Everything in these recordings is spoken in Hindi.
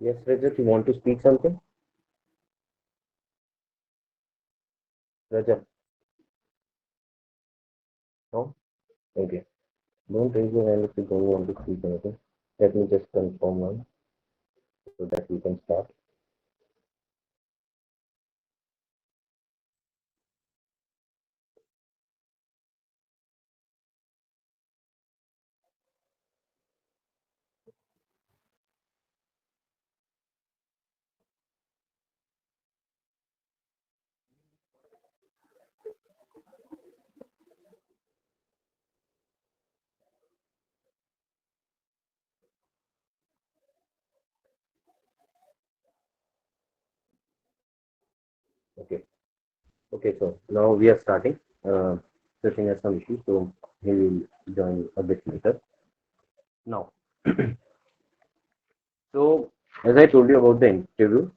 Yes, Rajat, you want to speak something? Rajat, no? Okay. Don't raise your hand if you don't want to speak anything. Let me just confirm one so that we can start. Okay. Okay, so now we are starting. Sitting has some issues, so he will join a bit later. Now, so as I told you about the interview,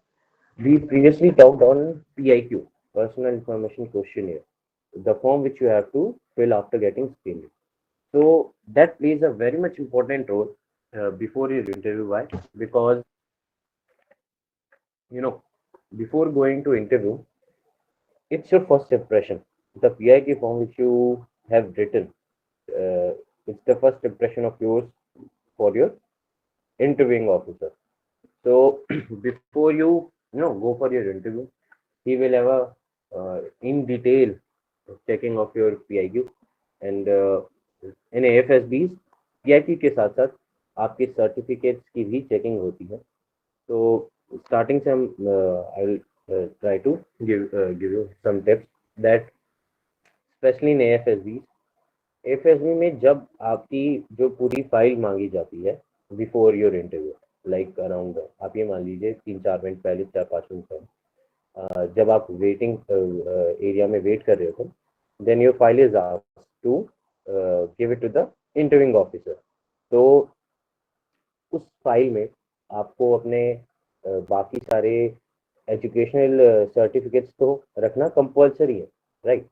we previously talked on PIQ, Personal Information Questionnaire, the form which you have to fill after getting screened. So that plays a very much important role before your interview. Why? Because you know, before going to interview, it's your first impression. The PIQ form which you have written, it's the first impression of yours for your interviewing officer. So before you go for your interview, he will have a in detail checking of your PIQ and in AFSBs PIQ के साथ साथ आपके सर्टिफिकेट्स की भी चेकिंग होती है. तो स्टार्टिंग से हम I will try to give you some tips that especially in AFSB FSB में जब आपकी जो पूरी फाइल मांगी जाती है before your interview like around आप ये मान लीजिए 3-4 मिनट पहले 4-5 मिनट पहले जब आप वेटिंग एरिया में वेट कर रहे हो then your file is asked to give it to the interviewing officer. तो उस फाइल में आपको अपने बाकी सारे एजुकेशनल सर्टिफिकेट्स तो रखना कंपलसरी है, राइट.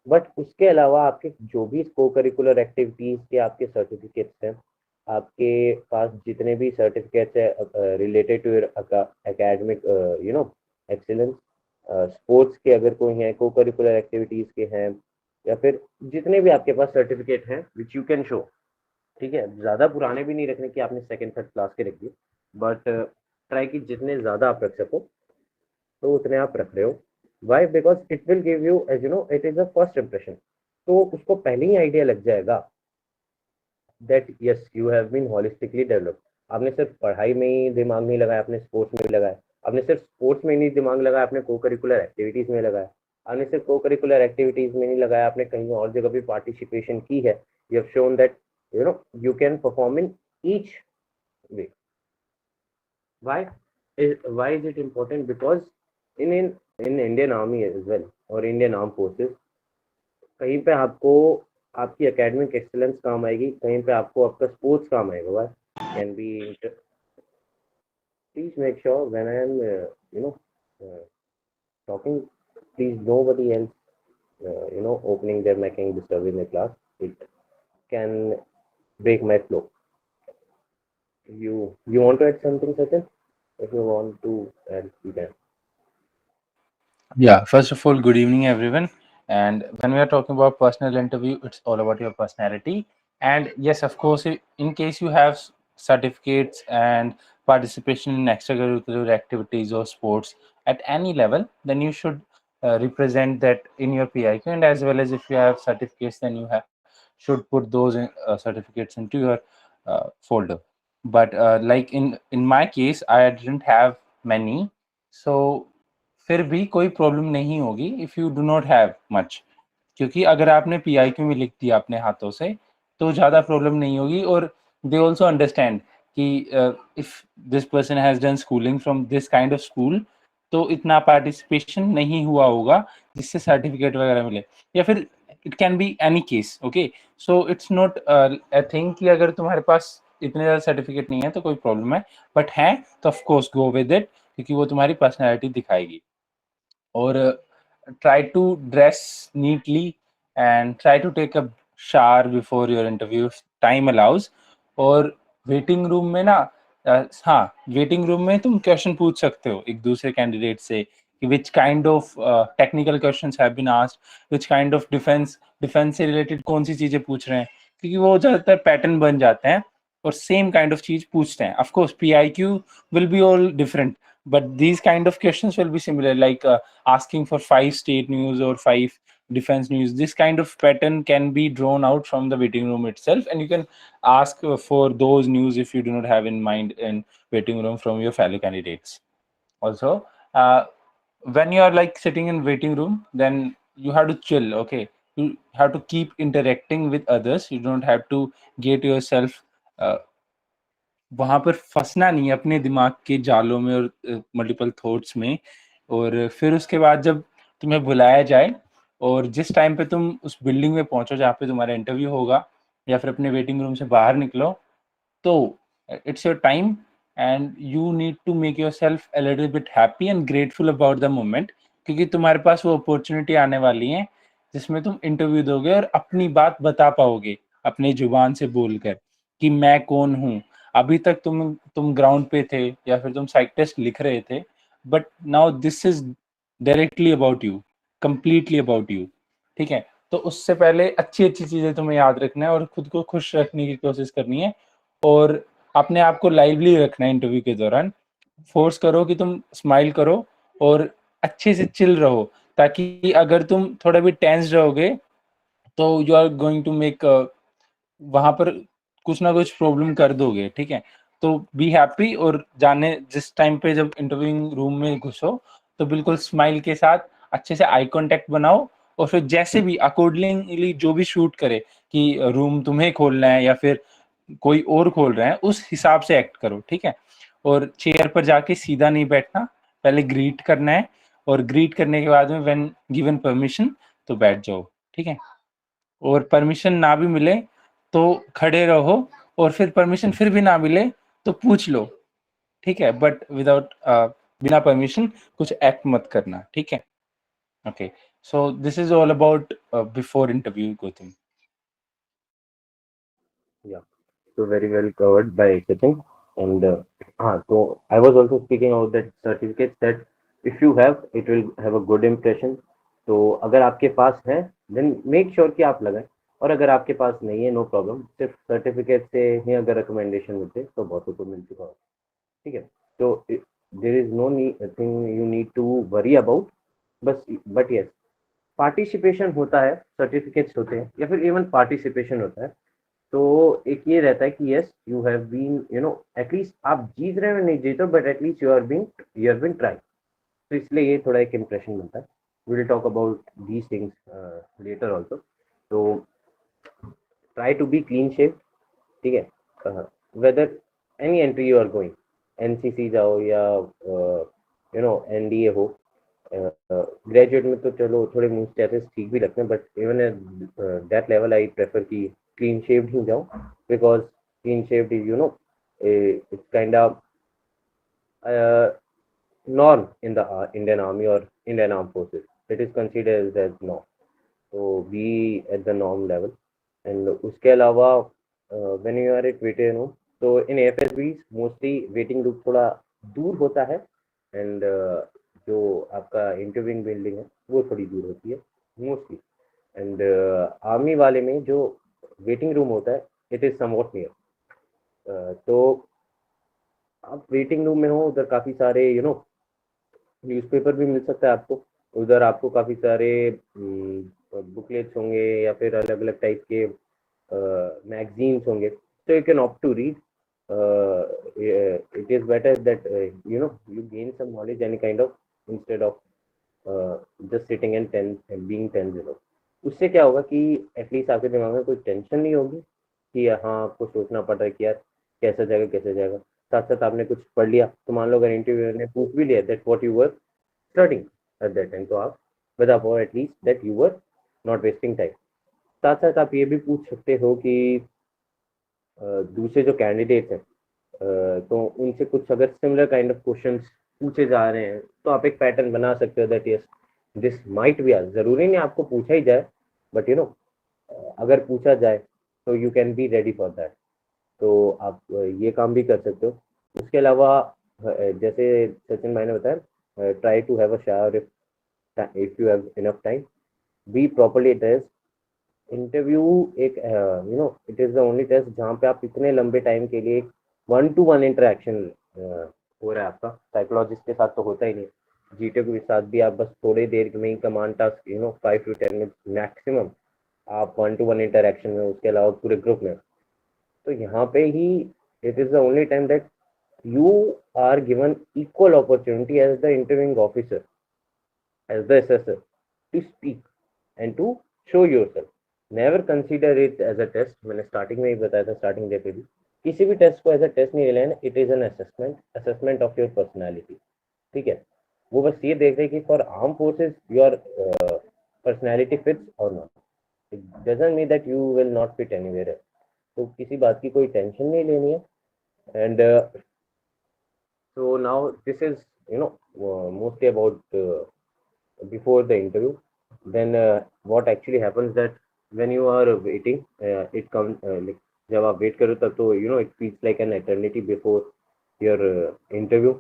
बट उसके अलावा आपके जो भी को करिकुलर एक्टिविटीज के आपके सर्टिफिकेट्स हैं, आपके पास जितने भी सर्टिफिकेट्स है related to academic excellence, sports के अगर कोई हैं, को करिकुलर एक्टिविटीज के हैं, या फिर जितने भी आपके पास सर्टिफिकेट हैं विच यू कैन शो. ठीक है, ज़्यादा पुराने भी नहीं रखने की आपने सेकंड थर्ड क्लास के रख दिए, बट ट्राई की जितने ज़्यादा आप रख सको तो उतने आप रख रहे हो. Why? Because it will give you edge it is a first impression. तो उसको पहले ही आइडिया लग जाएगा that yes you have been holistically developed. आपने सिर्फ पढ़ाई में ही दिमाग नहीं लगाया, आपने स्पोर्ट्स में भी लगाया. आपने सिर्फ स्पोर्ट्स में नहीं दिमाग लगाया, आपने को करिकुलर एक्टिविटीज़ में लगाया. आपने सिर्फ को करिकुलर एक्टिविटीज़ में नहीं लगाया, आपने कहीं और जगह भी पार्टिसिपेशन की है. You have shown that you can perform in each way. Why is it important? Because in Indian Army as well or Indian Armed Forces, कहीं पे आपको आपकी एकेडमिक एक्सेलेंस काम आएगी, कहीं पे आपको आपका स्पोर्ट्स काम आएगा. Why can be please make sure when I am talking, please nobody else opening their mic and disturbing the class. It can break my flow. You want to add something, Sachin? If you want to add, you can. Yeah, first of all, good evening, everyone. And when we are talking about personal interview, it's all about your personality. And yes, of course, in case you have certificates and participation in extracurricular activities or sports at any level, then you should represent that in your PIQ. And as well as if you have certificates, then you should put those certificates into your folder. But like in my case, I didn't have many, so फिर भी कोई प्रॉब्लम नहीं होगी if you do not have much, क्योंकि अगर आपने पीआईक्यू में लिख दिया अपने हाथों से तो ज़्यादा प्रॉब्लम नहीं होगी. और दे ऑल्सो अंडरस्टैंड कि if this person has done schooling from this kind of school तो इतना पार्टिसिपेशन नहीं हुआ होगा जिससे सर्टिफिकेट वगैरह मिले, या फिर it can be any case. Okay, so it's not I think कि अगर तुम्हारे पास इतने ज़्यादा सर्टिफिकेट नहीं है तो कोई प्रॉब्लम है, बट है तो of course go with it, क्योंकि वो तुम्हारी पर्सनैलिटी दिखाएगी. Or try to dress neatly and try to take a shower before your interview if time allows. और वेटिंग रूम में ना हाँ, वेटिंग रूम में तुम क्वेश्चन पूछ सकते हो एक दूसरे कैंडिडेट से कि which kind of technical questions have been asked, which kind of defence से रिलेटेड कौन सी चीजें पूछ रहे हैं, क्योंकि वो ज्यादातर पैटर्न बन जाते हैं और सेम काइंड ऑफ चीज पूछते हैं. Of course PIQ will be all different, but these kind of questions will be similar, like asking for 5 state news or 5 defense news. This kind of pattern can be drawn out from the waiting room itself, and you can ask for those news if you do not have in mind in waiting room from your fellow candidates. Also, when you are like sitting in waiting room, then you have to chill. Okay, you have to keep interacting with others. You don't have to get yourself वहां पर फंसना नहीं है अपने दिमाग के जालों में और मल्टीपल थॉट्स में. और फिर उसके बाद जब तुम्हें बुलाया जाए और जिस टाइम पे तुम उस बिल्डिंग में पहुंचो जहाँ पे तुम्हारा इंटरव्यू होगा, या फिर अपने वेटिंग रूम से बाहर निकलो, तो it's your time and you need to make yourself a little bit happy and grateful about the moment, क्योंकि तुम्हारे पास वो अपॉर्चुनिटी आने वाली है जिसमें तुम इंटरव्यू दोगे और अपनी बात बता पाओगे अपनी जुबान से बोलकर कि मैं कौन हूँ. अभी तक तुम ग्राउंड पे थे या फिर तुम साइक टेस्ट लिख रहे थे, but now this is directly about you, completely about you. ठीक है, तो उससे पहले अच्छी अच्छी चीजें तुम्हें याद रखना है और खुद को खुश रखने की कोशिश करनी है और अपने आप को लाइवली रखना है इंटरव्यू के दौरान. फोर्स करो कि तुम स्माइल करो और अच्छे से चिल रहो, ताकि अगर तुम थोड़ा भी टेंस रहोगे तो you are going to make वहां पर कुछ ना कुछ प्रॉब्लम कर दोगे. ठीक है, तो बी हैप्पी और जाने जिस टाइम पे जब इंटरव्यू रूम में घुसो तो बिल्कुल स्माइल के साथ अच्छे से आई कांटेक्ट बनाओ और फिर जैसे भी अकॉर्डिंगली जो भी शूट करे कि रूम तुम्हें खोलना है या फिर कोई और खोल रहा है, उस हिसाब से एक्ट करो. ठीक है, और चेयर पर जाके सीधा नहीं बैठना, पहले ग्रीट करना है और ग्रीट करने के बाद में व्हेन गिवन परमिशन तो बैठ जाओ. ठीक है, और परमिशन ना भी मिले तो खड़े रहो और फिर परमिशन फिर भी ना मिले तो पूछ लो. ठीक है, बट विदाउट बिना परमिशन कुछ एक्ट मत करना. ठीक है, okay. So this is all about before interview, Gautam. Yeah, so very well covered by Sachin. And so I was also speaking about that certificates that if you have, it will have a good impression. तो अगर आपके पास है, then make sure कि आप लगाएं. और अगर आपके पास नहीं है, no problem. सिर्फ सर्टिफिकेट से ही अगर रिकमेंडेशन मिलते तो बहुतों को मिल चुका हो. ठीक है, तो there is nothing you need to worry about. बस बट यस, पार्टिसिपेशन होता है, सर्टिफिकेट्स होते हैं या फिर इवन पार्टिसिपेशन होता है, तो एक ये रहता है कि yes you have been at least आप जीत रहे हो नहीं जीतो, but at least you are been try. तो इसलिए ये थोड़ा एक इम्प्रेशन मिलता है. We will talk about these things later also. तो try to be clean shape. ठीक है, whether any entry you are going, NCC जाओ या एनडीए हो. ग्रेजुएट में तो चलो थोड़े मुंह स्टेटस ठीक भी लगते हैं, but even at that level I prefer कि क्लीन शेव्ड ही जाओ, because clean shaved is it's kind of norm in the Indian Army or Indian Armed Forces. It is considered as norm. So be at the norm level. And उसके अलावा when you are at waiting room, तो in AFSBs mostly waiting room थोड़ा दूर होता है, and जो आपका इंटरव्यूइंग बिल्डिंग है वो थोड़ी दूर होती है मोस्टली. एंड आर्मी वाले में जो वेटिंग रूम होता है इट इज समवॉट नियर. तो आप वेटिंग रूम में हो, उधर काफ़ी सारे न्यूज़पेपर भी मिल सकता है आपको. उधर आपको काफ़ी सारे बुकलेट्स होंगे या फिर अलग अलग टाइप के मैगजीन्स होंगे. so you can opt to read. It is better that you gain some knowledge any kind of, instead of just sitting and being tense. उससे क्या होगा कि एटलीस्ट आपके दिमाग में कोई टेंशन नहीं होगी कि हाँ आपको सोचना पड़ रहा है कि यार कैसा जाएगा कैसा जाएगा. साथ साथ आपने कुछ पढ़ लिया, तो मान लो अगर इंटरव्यूअर ने पूछ भी लिया that what you were studying eight that time, तो आप बता पाओ at least that you were not wasting time. साथ साथ आप ये भी पूछ सकते हो कि दूसरे जो कैंडिडेट हैं तो उनसे कुछ अगर सिमिलर काइंड ऑफ क्वेश्चंस पूछे जा रहे हैं तो आप एक पैटर्न बना सकते हो that yes this might be asked. जरूरी नहीं आपको पूछा ही जाए, बट अगर पूछा जाए तो you can be ready for that. तो आप ये काम भी कर सकते हो. उसके अलावा जैसे सचिन भाई ने बताया, try to have a shower if you have enough time, be properly dressed. Interview एक it is the only test जहाँ पे आप इतने लंबे टाइम के लिए 1-to-1 इंटरेक्शन हो रहा है आपका। साइकोलॉजिस्ट के साथ तो होता ही नहीं, जीटीओ के साथ भी आप बस थोड़ी देर में ही command task 5 to 10 minute maximum आप 1-to-1 इंटरेक्शन में, उसके अलावा पूरे ग्रुप में। तो यहाँ पे ही it is the only time that you are given equal opportunity as the interviewing officer, as the assessor, to speak and to show yourself. Never consider it as a test. मैंने स्टार्टिंग में ही बताया था, स्टार्टिंग डे पे भी किसी भी टेस्ट को एज अ टेस्ट नहीं लेना, it is an assessment of your personality. ठीक है, वो बस ये देख रहे कि for armed forces your personality fits और not, it doesn't mean that you will not fit anywhere. तो किसी बात की कोई टेंशन नहीं लेनी है। And so now this is mostly about before the interview. Then what actually happens that when you are waiting, it comes like जब आप वेट करो तब तो it feels like an eternity before your interview.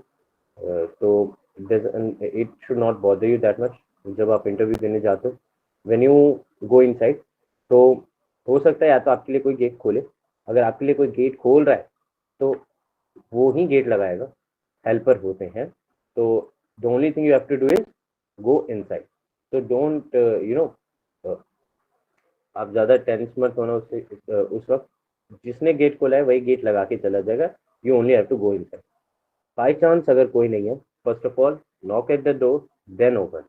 So it should not bother you that much जब आप इंटरव्यू देने जाते हो। when you go inside, तो हो सकता है या तो आपके लिए कोई गेट खोले, अगर आपके लिए कोई गेट खोल रहा है तो वो ही गेट लगाएगा, हेल्पर होते हैं। तो the only thing you have to do is go inside. तो डोंट आप ज़्यादा टेंस मत होना उससे, उस वक्त जिसने गेट खोला है वही गेट लगा के चला जाएगा। You only have to go inside. By chance अगर कोई नहीं है, first of all knock at the door, then open.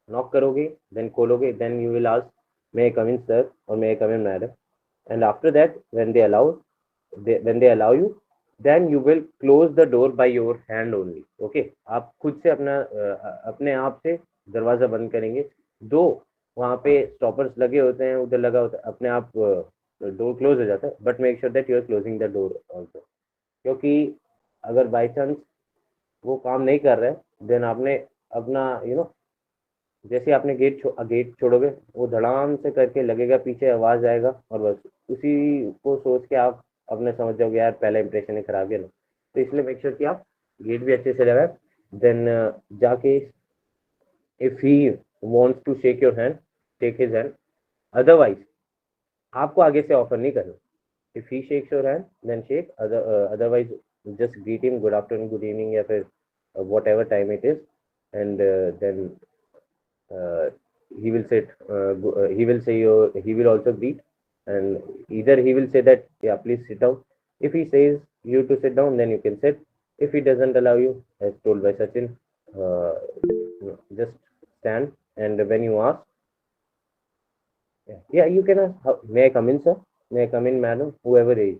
Knock करोगे, देन खोलोगे, then you will ask may I come in sir और may I come in madam, and after that when they allow you, then you will close the door by your hand only. Okay, आप खुद से अपने आप से दरवाजा बंद करेंगे। दो वहाँ पे स्टॉपर्स लगे होते हैं, उधर लगा होता है, अपने आप डोर क्लोज हो जाता है, but make sure that you are closing the door also. क्योंकि अगर बाई चांस वो काम नहीं कर रहा है, देन आपने अपना जैसे आपने गेट छोड़ोगे, वो धड़ाम से करके लगेगा पीछे, आवाज आएगा और बस उसी को सोच के आप अपने समझ जाओगे यार पहला इंप्रेशन ही खराब है ना। तो इसलिए मेक श्योर कि आप गेट भी अच्छे से लगाए। देन जाके if he wants to shake your hand, take his hand, otherwise आपको आगे से ऑफर नहीं करना। If he shakes your hand then shake, otherwise just greet him good afternoon, good evening या फिर whatever time it is, and then he will sit he will also greet, and either he will say that yeah please sit down. If he says you to sit down, then you can sit. If he doesn't allow you, as told by Sachin, just stand, and when you ask, yeah you can ask, may I come in sir, may I come in madam, whoever he is,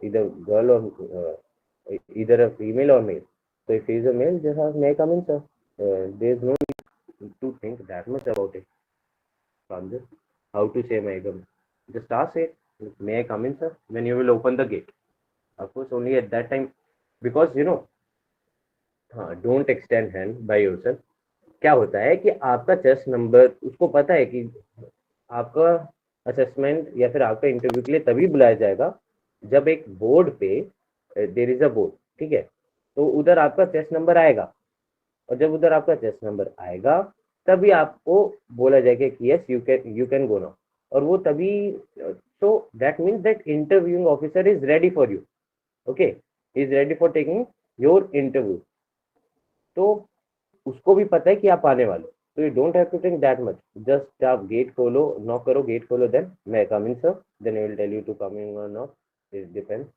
either girl or either a female or male. So if he is a male, just ask may I come in sir. There is no need to think that much about it. Ranjit, how to say may I come? Just ask it, may I come in, sir? When you will open the gate. Of course, only at that time, because don't extend hand by yourself. क्या होता है कि आपका चेस्ट नंबर उसको पता है कि आपका असेसमेंट या फिर आपका इंटरव्यू के लिए तभी बुलाया जाएगा जब एक बोर्ड पे देर इज अ बोर्ड, ठीक है, तो उधर आपका चेस्ट नंबर आएगा, और जब उधर आपका चेस्ट नंबर आएगा तभी आपको बोला जाएगा कि yes you can go now, और वो तभी, so that means that interviewing officer is ready for you. Okay, is ready for taking your interview. तो उसको भी पता है कि आप आने वाले, तो you don't have to think that much. Just आप गेट खोलो, नॉक करो, गेट खोलो, then may I come in sir, then I will tell you to come in और नॉट, इट डिपेंड्स।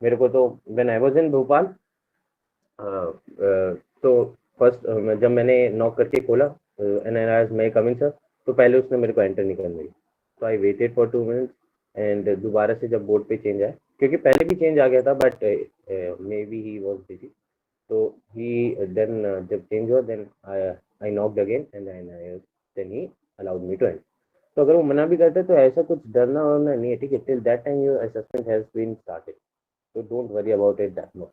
मेरे को तो when I was in Bhopal, तो फर्स्ट जब मैंने नॉक करके खोला एंड आई मैं कम इन सर, तो पहले उसने मेरे को एंटर नहीं करने दी, तो I waited for 2 minutes, and दोबारा से जब बोर्ड पे चेंज आया, क्योंकि पहले भी चेंज आ गया था but maybe he was busy, तो ही देन जब चेंज हुआ then I knocked again and then he allowed me to enter. तो अगर वो मना भी करते तो ऐसा कुछ डरना वरना नहीं है, ठीक है, till that time your assessment has been started, so don't worry about it that much.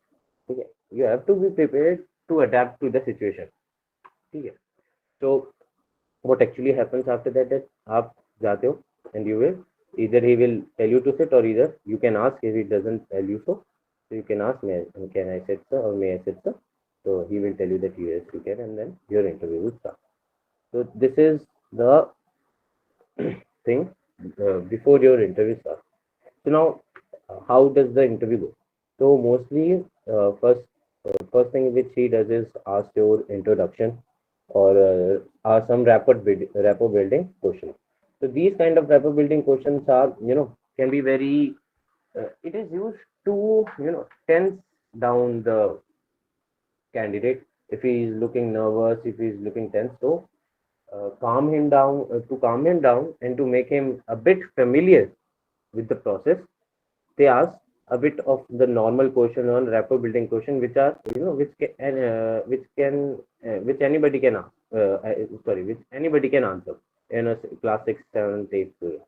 ठीक है, you have to be prepared to adapt to the situation. ठीक है, so what actually happens after that, that आप जाते हो and you will either he will tell you to sit or either you can ask if he doesn't tell you so, So you can ask, can I sit, sir, or may I sit, sir? So he will tell you that yes, you can, and then your interview will start. So this is the thing before your interview starts. So now, how does the interview go? So mostly, first thing which he does is ask your introduction or ask some rapport building questions. So these kind of rapport building questions are, can be very. It is used to, tense down the candidate if he is looking nervous, if he is looking tense. So to calm him down and to make him a bit familiar with the process, they ask a bit of the normal question on rapport building question, which are, which anybody can ask. Which anybody can answer in a class 6, 7, 8 student.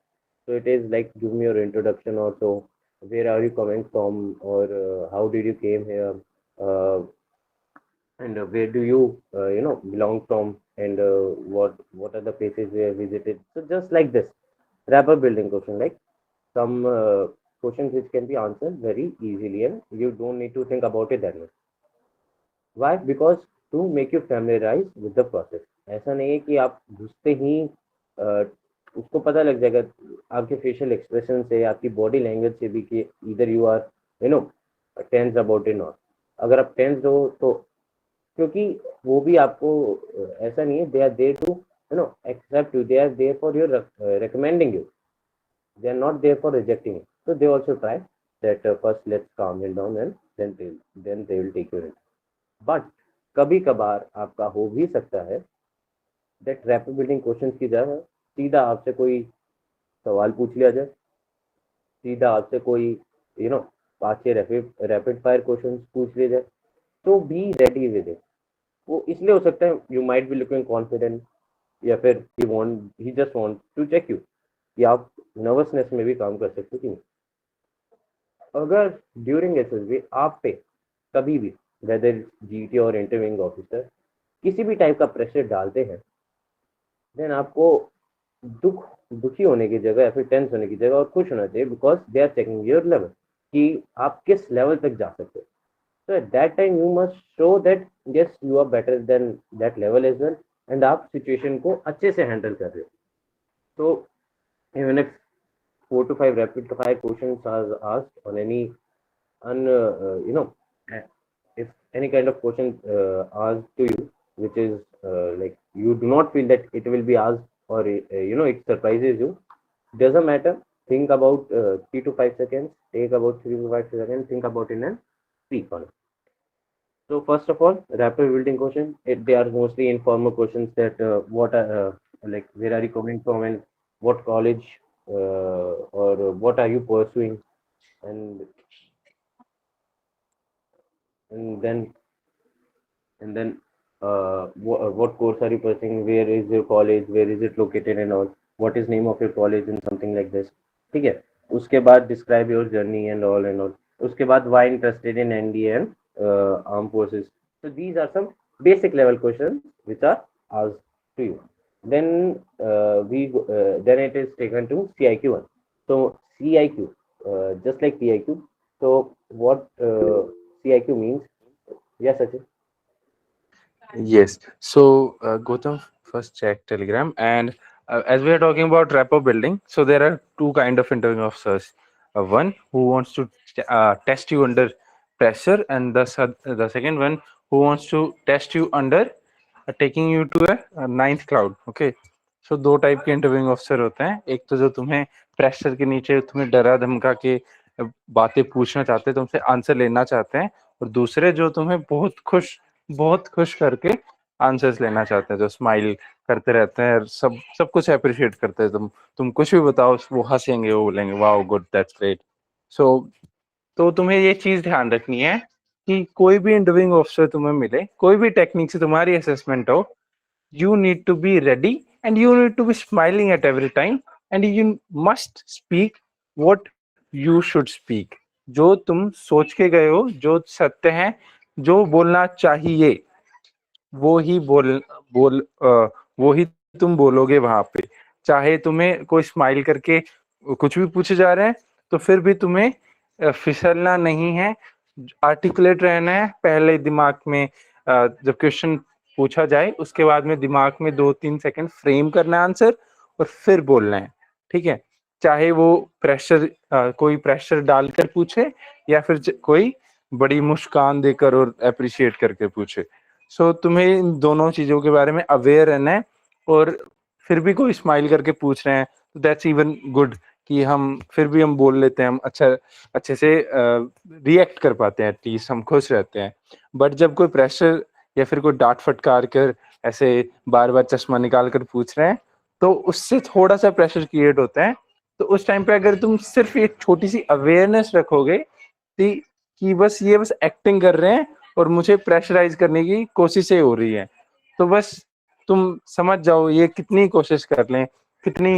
So it is like, give me your introduction also, where are you coming from, or how did you came here, uh, and where do you, belong from, and what are the places we have visited. So just like this, rapport building question, like some questions which can be answered very easily, and you don't need to think about it that much. Why? Because to make you familiarize with the process. ऐसा नहीं है कि आप घुसते ही उसको पता लग जाएगा आपके फेशियल एक्सप्रेशन से, आपकी बॉडी लैंग्वेज से भी, कि इधर you are, you know tense about it not. अगर आप टेंस हो तो, क्योंकि वो भी आपको ऐसा नहीं है, they are there to accept you, they are there for your recommending you, they are not there for rejecting it. So they also try that, first let's calm him down, and then they will take you in. But कभी कभार आपका हो भी सकता है that रैपिड बिल्डिंग क्वेश्चंस की जगह सीधा आपसे कोई सवाल पूछ लिया जाए, सीधा आपसे कोई, you know 5-6 rapid fire questions पूछ लिए जाए। तो बी रेडी विद इट। वो इसलिए हो सकता है you might be looking confident, या फिर he just want to check you कि आप नर्वसनेस में भी काम कर सकते हो कि नहीं। अगर ड्यूरिंग एसएसबी आप पे कभी भी, वेदर जीटी और इंटरव्यूइंग ऑफिसर, किसी भी टाइप का प्रेशर डालते हैं, देन आपको दुखी होने की जगह या फिर टेंस होने की जगह और खुश होना चाहिए, because they are checking your level, कि आप किस लेवल तक जा सकते हो। So at that time you must show that yes, you are better than that level as well, and आप सिचुएशन को अच्छे से हैंडल कर रहे हो। तो even if 4 to 5 rapid fire questions are asked on any uh, if any kind of question asked to you, which is like you do not feel that it will be asked, or it surprises you, doesn't matter. Think about 3 to 5 seconds, take about 3 to 5 seconds, think about it and speak on it. So first of all, rapid building question, they are mostly informal questions, that like where are you coming from, and what college, or what are you pursuing, and and then and then what course are you pursuing, where is your college, where is it located, and all, what is name of your college, and something like this. ठीक है। उसके बाद describe your journey and all। उसके बाद why interested in NDA and armed forces। So these are some basic level questions which are asked to you। Then it is taken to CIQ one। So CIQ, just like PIQ। So what CIQ means? Yes, Sachin. Yes. So, Gautam, first check Telegram. And as we are talking about rapport building, so there are two kind of interviewing officers. One who wants to test you under pressure, and the second one who wants to test you under taking you to a ninth cloud. Okay. So दो टाइप के इंटरव्यूइंग ऑफिसर होते हैं। एक तो जो तुम्हें प्रेशर के नीचे तुम्हें डरा धमका के बातें पूछना चाहते हैं, तुमसे आंसर लेना चाहते हैं, और दूसरे जो तुम्हें बहुत खुश करके आंसर्स लेना चाहते हैं, जो स्माइल करते रहते हैं, सब सब कुछ अप्रिशिएट करते हैं। तुम कुछ भी बताओ, वो हंसेंगे, वो बोलेंगे वाओ गुड, दैट्स ग्रेट। सो तो तुम्हें ये चीज ध्यान रखनी है कि कोई भी इंटरव्यूइंग ऑफिसर तुम्हें मिले, कोई भी टेक्निक से तुम्हारी असेसमेंट हो, you need to be ready and you need to be smiling at every time, and you must speak what you should speak। जो तुम सोच के गए हो, जो सत्य है, जो बोलना चाहिए, वो ही वो ही तुम बोलोगे वहां पे। चाहे तुम्हें कोई स्माइल करके कुछ भी पूछे जा रहे हैं, तो फिर भी तुम्हें फिसलना नहीं है। आर्टिकुलेट रहना है, पहले दिमाग में जब क्वेश्चन पूछा जाए उसके बाद में दिमाग में 2-3 सेकंड फ्रेम करना है आंसर और फिर बोलना है, ठीक है। चाहे वो प्रेशर कोई प्रेशर डालकर पूछे या फिर कोई बड़ी मुस्कान देकर और अप्रिशिएट करके पूछे। सो तुम्हें इन दोनों चीजों के बारे में अवेयर रहना है, और फिर भी कोई स्माइल करके पूछ रहे हैं तो दैट्स इवन गुड कि हम फिर भी हम बोल लेते हैं, हम अच्छे से रिएक्ट कर पाते हैं, एटलीस्ट हम खुश रहते हैं। बट जब कोई प्रेशर या फिर कोई डांट फटकार कर ऐसे बार बार चश्मा निकाल कर पूछ रहे हैं तो उससे थोड़ा सा प्रेशर क्रिएट होता है। तो उस टाइम पे अगर तुम सिर्फ एक छोटी सी अवेयरनेस रखोगे कि बस एक्टिंग कर रहे हैं और मुझे प्रेशराइज करने की कोशिशें हो रही है, तो बस तुम समझ जाओ ये कितनी कोशिश कर लें, कितनी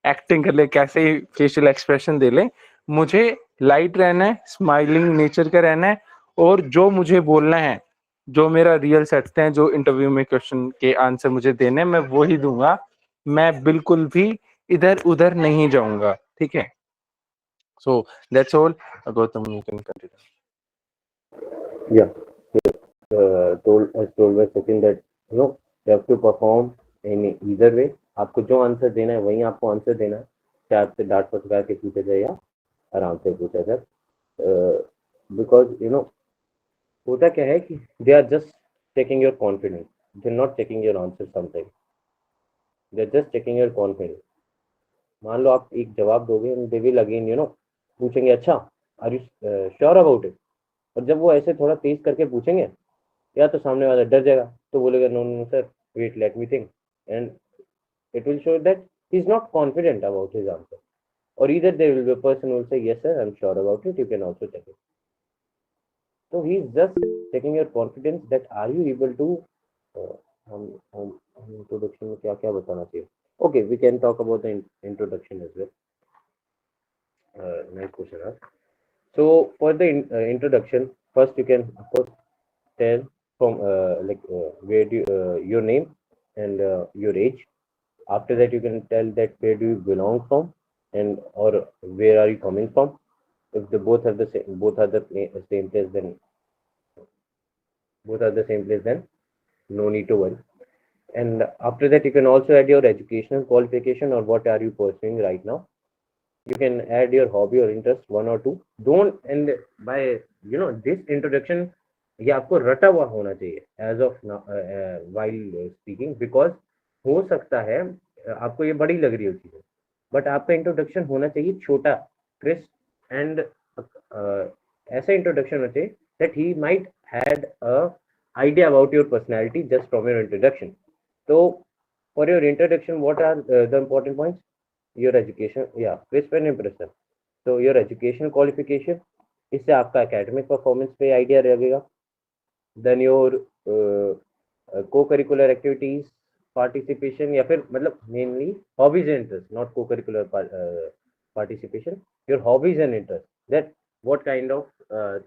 एक्टिंग कर ले, कैसे फेशियल एक्सप्रेशन दे ले, मुझे लाइट रहना है, स्माइलिंग नेचर का रहना है, और जो मुझे बोलना है, जो मेरा रियल सेट्स हैं, जो इंटरव्यू में क्वेश्चन के आंसर मुझे देने हैं, मैं वो ही दूंगा। मैं बिल्कुल भी इधर उधर नहीं जाऊंगा, ठीक है। So that's all. Gautam, you can continue. Yeah, told by Sachin that you have to perform in either way. आपको जो आंसर देना है वही आपको आंसर देना है, चाहे आपसे डांट फटकार के पूछा जाए या आराम से पूछा जाए। बिकॉज होता क्या है कि they are just checking your confidence, they are not checking your answer sometime, they are just checking your confidence. मान लो आप एक जवाब दोगे एंड दे विल अगेन पूछेंगे, अच्छा are you sure about it. और जब वो ऐसे थोड़ा तेज करके पूछेंगे, या तो सामने वाला डर जाएगा तो बोलेगा no no sir wait let me think, and it will show that he's not confident about his answer. Or either there will be a person who will say yes sir I'm sure about it, you can also check it. So he's just checking your confidence that are you able to हम इंट्रोडक्शन में क्या क्या बताना चाहिए। Okay, we can talk about the introduction as well. Nice question asked. So for the introduction, first you can of course tell from where do your name and your age. After that you can tell that where do you belong from and or where are you coming from. If the both have the same, same place, then both are the same place, then no need to worry. And after that you can also add your educational qualification or what are you pursuing right now. You can add your hobby or interest, one or two. Don't, and by this introduction ये आपको रटा हुआ होना चाहिए as of while speaking, because हो सकता है आपको ये बड़ी लग रही हो चीजें, बट आपका इंट्रोडक्शन होना चाहिए छोटा, क्रिस्प एंड ऐसा इंट्रोडक्शन होना चाहिए that he might had a idea about your personality just from your introduction. So for your introduction, what are the important points? Your education, yeah, crisp and impressive. So your educational qualification, इससे आपका academic performance पे idea रहेगा. Then your co-curricular activities, participation या फिर मतलब mainly hobbies and interests, not co-curricular participation. Your hobbies and interests, that what kind of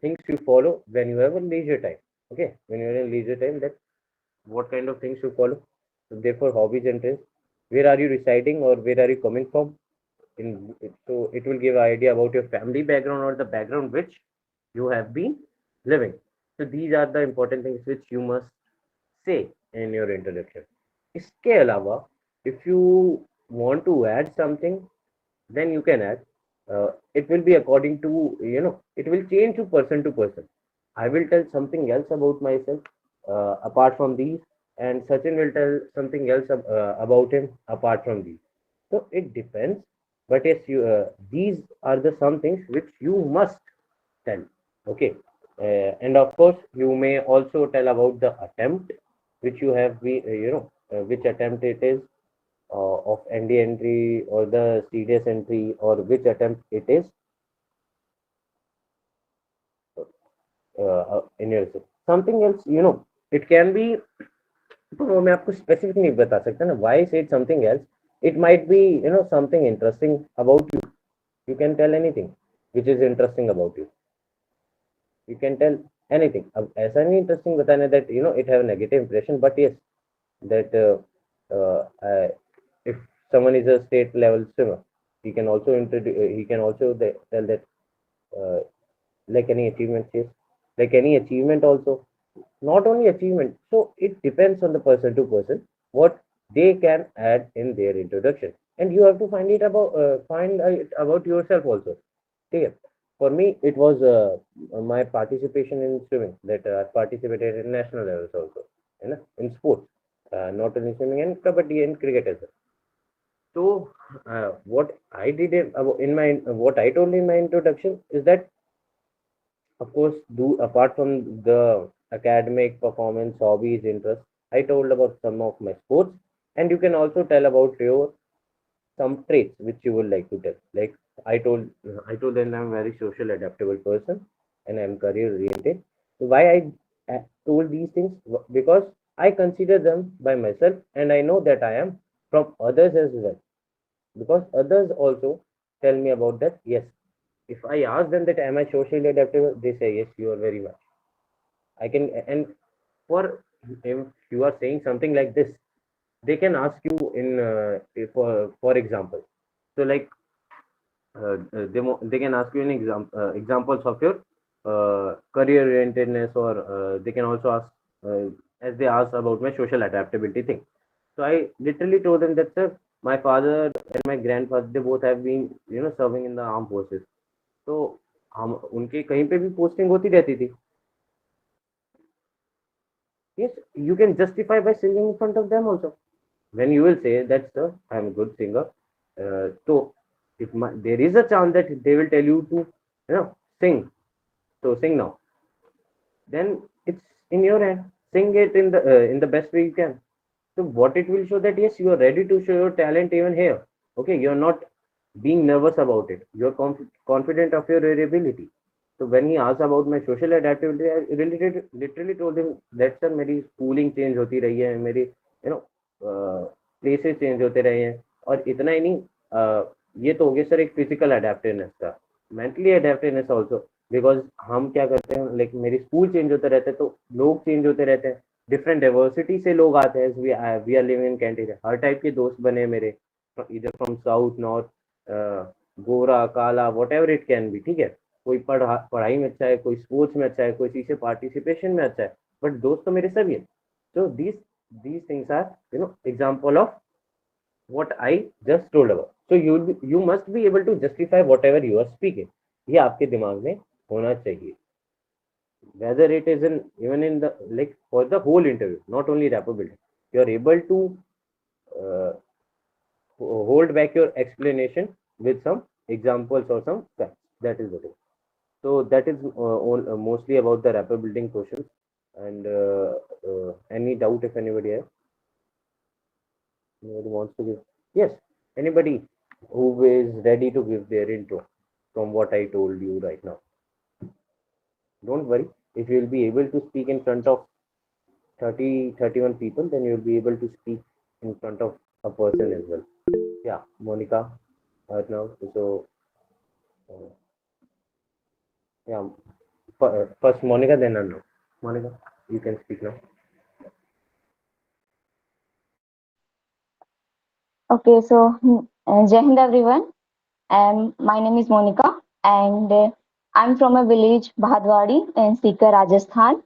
things you follow when you have a leisure time. Okay, when you're in leisure time, that what kind of things you follow. So therefore, hobbies and interests. Where are you residing or where are you coming from? So it will give an idea about your family background or the background which you have been living. So these are the important things which you must say in your introduction. इसके अलावा, if you want to add something, then you can add. It will be according to, it will change to person. I will tell something else about myself apart from these, and Sachin will tell something else about him apart from these. So it depends, but yes, these are the some things which you must tell. Okay, and of course, you may also tell about the attempt which you have been, which attempt it is of ND entry or the CDS entry, or which attempt it is in your something else. It can be. तो मैं आपको स्पेसिफिक नहीं बता सकता ना, why say something else. It might be something interesting about you. You can tell anything which is interesting about you. You can tell anything. अब ऐसा नहीं interesting बताना that it have a negative impression, but yes, that if someone is a state level swimmer, he can also tell that uh, like any achievement, yes, like any achievement also, not only achievement. So it depends on the person to person what they can add in their introduction, and you have to find it about yourself also. Okay. For me, it was my participation in swimming that I participated in national levels also, in sports, not only swimming and kabaddi and cricket as well. So, what I did in my what I told in my introduction is that, of course, do apart from the academic performance, hobbies, interests, I told about some of my sports, and you can also tell about your some traits which you would like to tell. Like I told them I'm a very social, adaptable person, and I'm career oriented. Why I told these things? Because I consider them by myself, and I know that I am from others as well. Because others also tell me about that. Yes, if I ask them that am I socially adaptable, they say yes, you are very much. I can, and for if you are saying something like this, they can ask you in for example. So like they can ask you an examples of your career orientedness, or they can also ask as they ask about my social adaptability thing. So I literally told them that, sir, my father and my grandfather, they both have been serving in the armed forces. तो हम उनके कहीं पे भी पोस्टिंग होती रहती थी. Yes, you can justify by singing in front of them also. When you will say that, sir, I am a good singer, so there is a chance that they will tell you to sing. So sing now. Then it's in your hand. Sing it in the best way you can. So what it will show that yes, you are ready to show your talent even here. Okay, you are not being nervous about it. You are confident of your ability. So when he asked about my social adaptability, I literally told him that, sir, मेरी schooling change होती रही है, मेरी places change होते रहे हैं, और इतना ही नहीं, ये तो हो गया सर एक physical adaptiveness का, mentally adaptiveness also, because हम क्या करते हैं, लाइक मेरी स्कूल चेंज होते रहते हैं, तो लोग चेंज होते रहते हैं, डिफरेंट डाइवर्सिटी से लोग आते हैं, we are living in canteen, हर टाइप के दोस्त बने मेरे, इधर फ्रॉम साउथ नॉर्थ, गोरा काला what ever it can be, ठीक है, कोई पढ़ाई में अच्छा है, कोई स्पोर्ट्स में अच्छा है, कोई चीज से पार्टिसिपेशन में अच्छा है, बट दोस्त तो मेरे सभी है. सो these things are example of what I just told about. So you must be able to justify whatever you are speaking. ये आपके दिमाग में होना चाहिए. Whether it is in even in the like for the whole interview, not only rapport building, you are able to uh, hold back your explanation with some examples or some facts. That is the thing. So that is mostly about the rapport building questions. And any doubt if anybody has? Anybody wants to give? Yes. Anybody who is ready to give their intro from what I told you right now. Don't worry. If you will be able to speak in front of 31 people, then you will be able to speak in front of a person as well. Yeah, Monica, right now. So, uh, yeah, first Monica, then Anu. Monica, you can speak now. Okay, so Jai Hind everyone. My name is Monica, and I'm from a village, Bhadwadi, in Sikar, Rajasthan.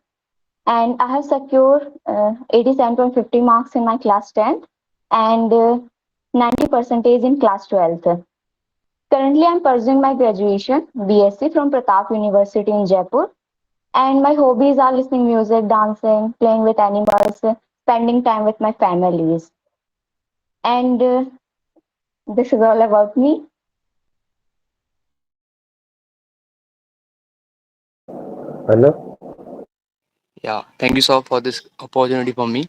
And I have secured 87.50 marks in my class 10th and 90 percentage in class 12th. Currently, I'm pursuing my graduation, BSc from Pratap University in Jaipur. And my hobbies are listening music, dancing, playing with animals, spending time with my families. And this is all about me. Anu? Yeah, thank you so for this opportunity for me.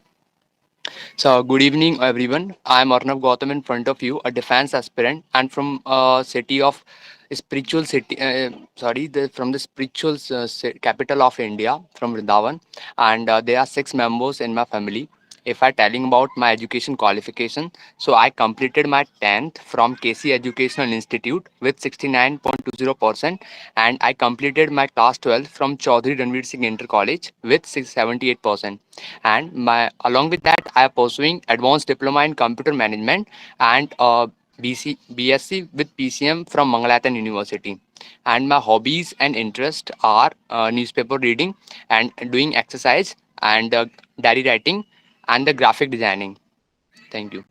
So, good evening, everyone. I am Arnav Gautam in front of you, a defense aspirant, and from city of spiritual city. From the spiritual capital of India, from Vrindavan, and there are 6 members in my family. If I telling about my education qualification, so I completed my 10th from KC Educational Institute with 69.20%, and I completed my class 12 from Chaudhary Ranveer Singh Inter College with 678%. And my along with that, I am pursuing advanced diploma in computer management and BSc with PCM from Mangalatan University. And my hobbies and interests are newspaper reading and doing exercise and diary writing and the graphic designing. Thank you.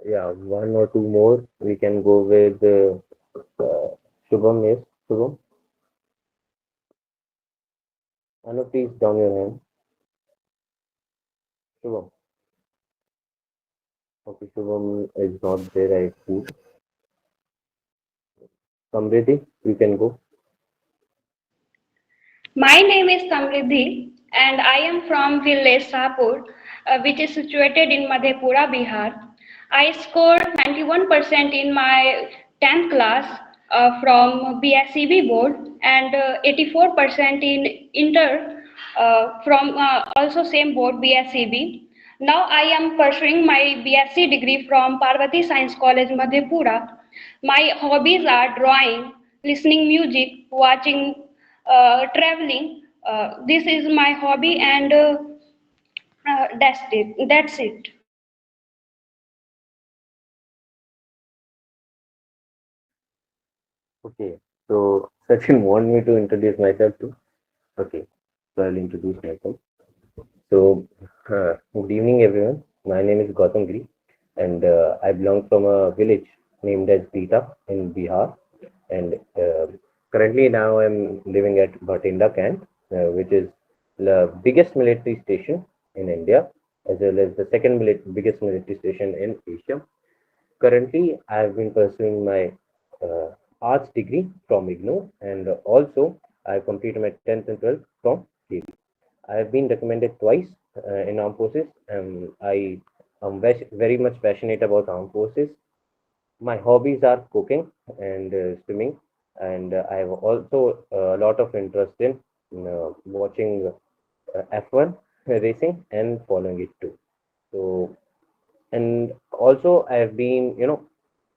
Yeah, one or two more. We can go with Shubham. Yes, Shubham. Anu, please down your hand. Shubham. Okay, Shubham is not there. I see. Samriddhi, you can go. My name is Samriddhi and I am from village Sapur, which is situated in Madhepura, Bihar. I scored 91% in my 10th class from BSCB board and 84% in Inter from also same board BSCB. Now I am pursuing my BSc degree from Parvati Science College, Madhepura. My hobbies are drawing, listening music, watching, traveling. This is my hobby, and that's it. That's it. Okay. So Sachin want me to introduce myself too. Okay. So I'll introduce myself. So good evening, everyone. My name is Gautam Giri, and I belong from a village named as Bita in Bihar. And currently now I'm living at Bhatinda camp, which is the biggest military station in India, as well as the second biggest military station in Asia. Currently, I have been pursuing my arts degree from IGNOU, and also I completed my 10th and 12th from KV. I have been recommended twice in armed forces. I am very much passionate about armed forces. My hobbies are cooking and swimming, and I have also a lot of interest in watching F1 racing and following it too. So, and also I have been,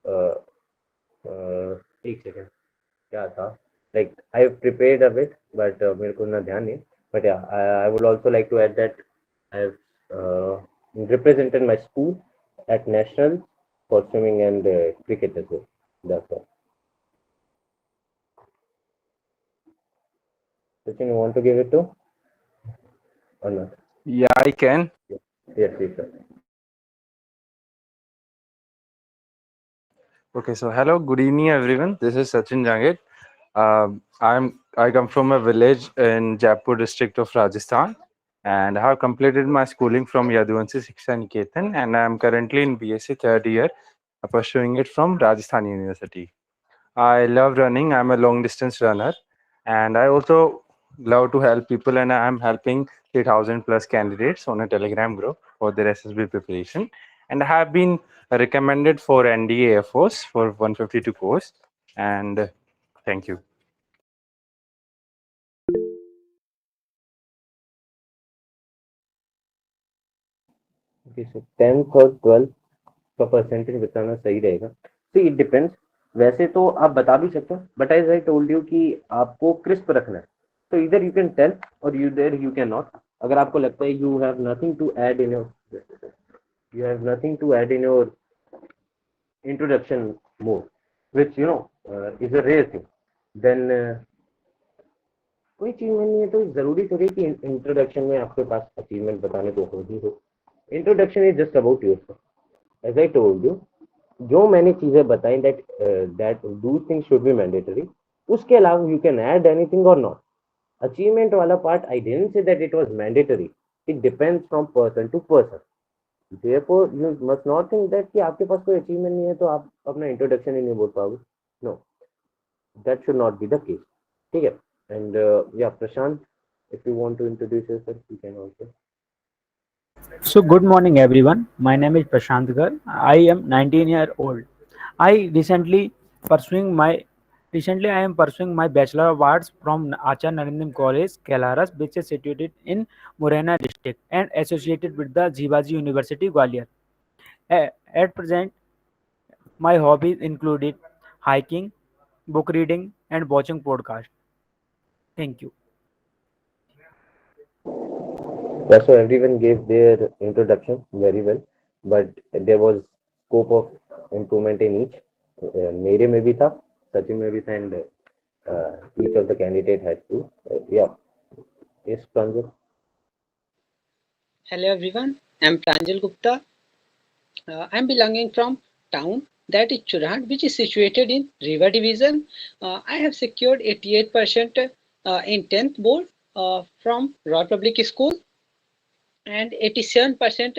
uh, एक second, क्या था? Like I have prepared a bit, but मेरे को ना ध्यान नहीं. But yeah, I would also like to add that I have represented my school at national for swimming and cricket as well. That's all. Sachin, you want to give it to or not? Yeah, I can. Yes, please, sir. Okay, so hello, good evening, everyone. This is Sachin Jangid. I come from a village in Jaipur district of Rajasthan, and I have completed my schooling from Yaduvanshi Shiksha Niketan, and I am currently in BSc third year, pursuing it from Rajasthan University. I love running. I'm a long distance runner, and I also love to help people. And I'm helping 3,000 plus candidates on a Telegram group for their SSB preparation. And I have been recommended for NDA Air Force for 152 course. And thank you. Okay, so 10th और 12th का परसेंटेज बताना सही रहेगा. See, it depends. वैसे तो आप बता भी सकते हो, but as I told you कि आपको crisp रखना है. So either you can tell or you cannot. अगर आपको लगता है you have nothing to add in your introduction more, which is a rare thing. Then कोई अचीवमेंट नहीं है तो जरूरी थोड़ी कि इंट्रोडक्शन में आपके पास अचीवमेंट बताने को हो ही हो. Introduction is just about yourself. As I told you, जो मैंने चीजें बताई दैट दो थिंग्स शुड बी मैंडेटरी. उसके अलावा यू कैन ऐड एनीथिंग और नॉट. अचीवमेंट वाला part I didn't say that it was mandatory. It depends from person to person. therefore you must not think that कि आपके पास कोई अचीवमेंट नहीं है तो आप अपना इंट्रोडक्शन ही नहीं बोल पाओगे. No, that should not be the case. ठीक है. And yeah, Prashant, if you want to introduce yourself, you can also. So good morning everyone. My name is Prashant Gar. I am 19-year old. I recently I am pursuing my Bachelor of Arts from Acharya Narendra College, Kelaras, which is situated in Morena district and associated with the Jivaji University, Gwalior. At present, my hobbies included hiking, book reading, and watching podcast. Thank you. Yeah, so everyone gave their introduction very well, but there was scope of improvement in each. मेरे में भी था, सचिन में भी था, and each of the candidate had to. Yeah, yes, Pranjal. Hello everyone, I'm Pranjal Gupta. I'm belonging from town that is Churhat, which is situated in River Division. I have secured 88% in 10th board from Royal Public School and 87%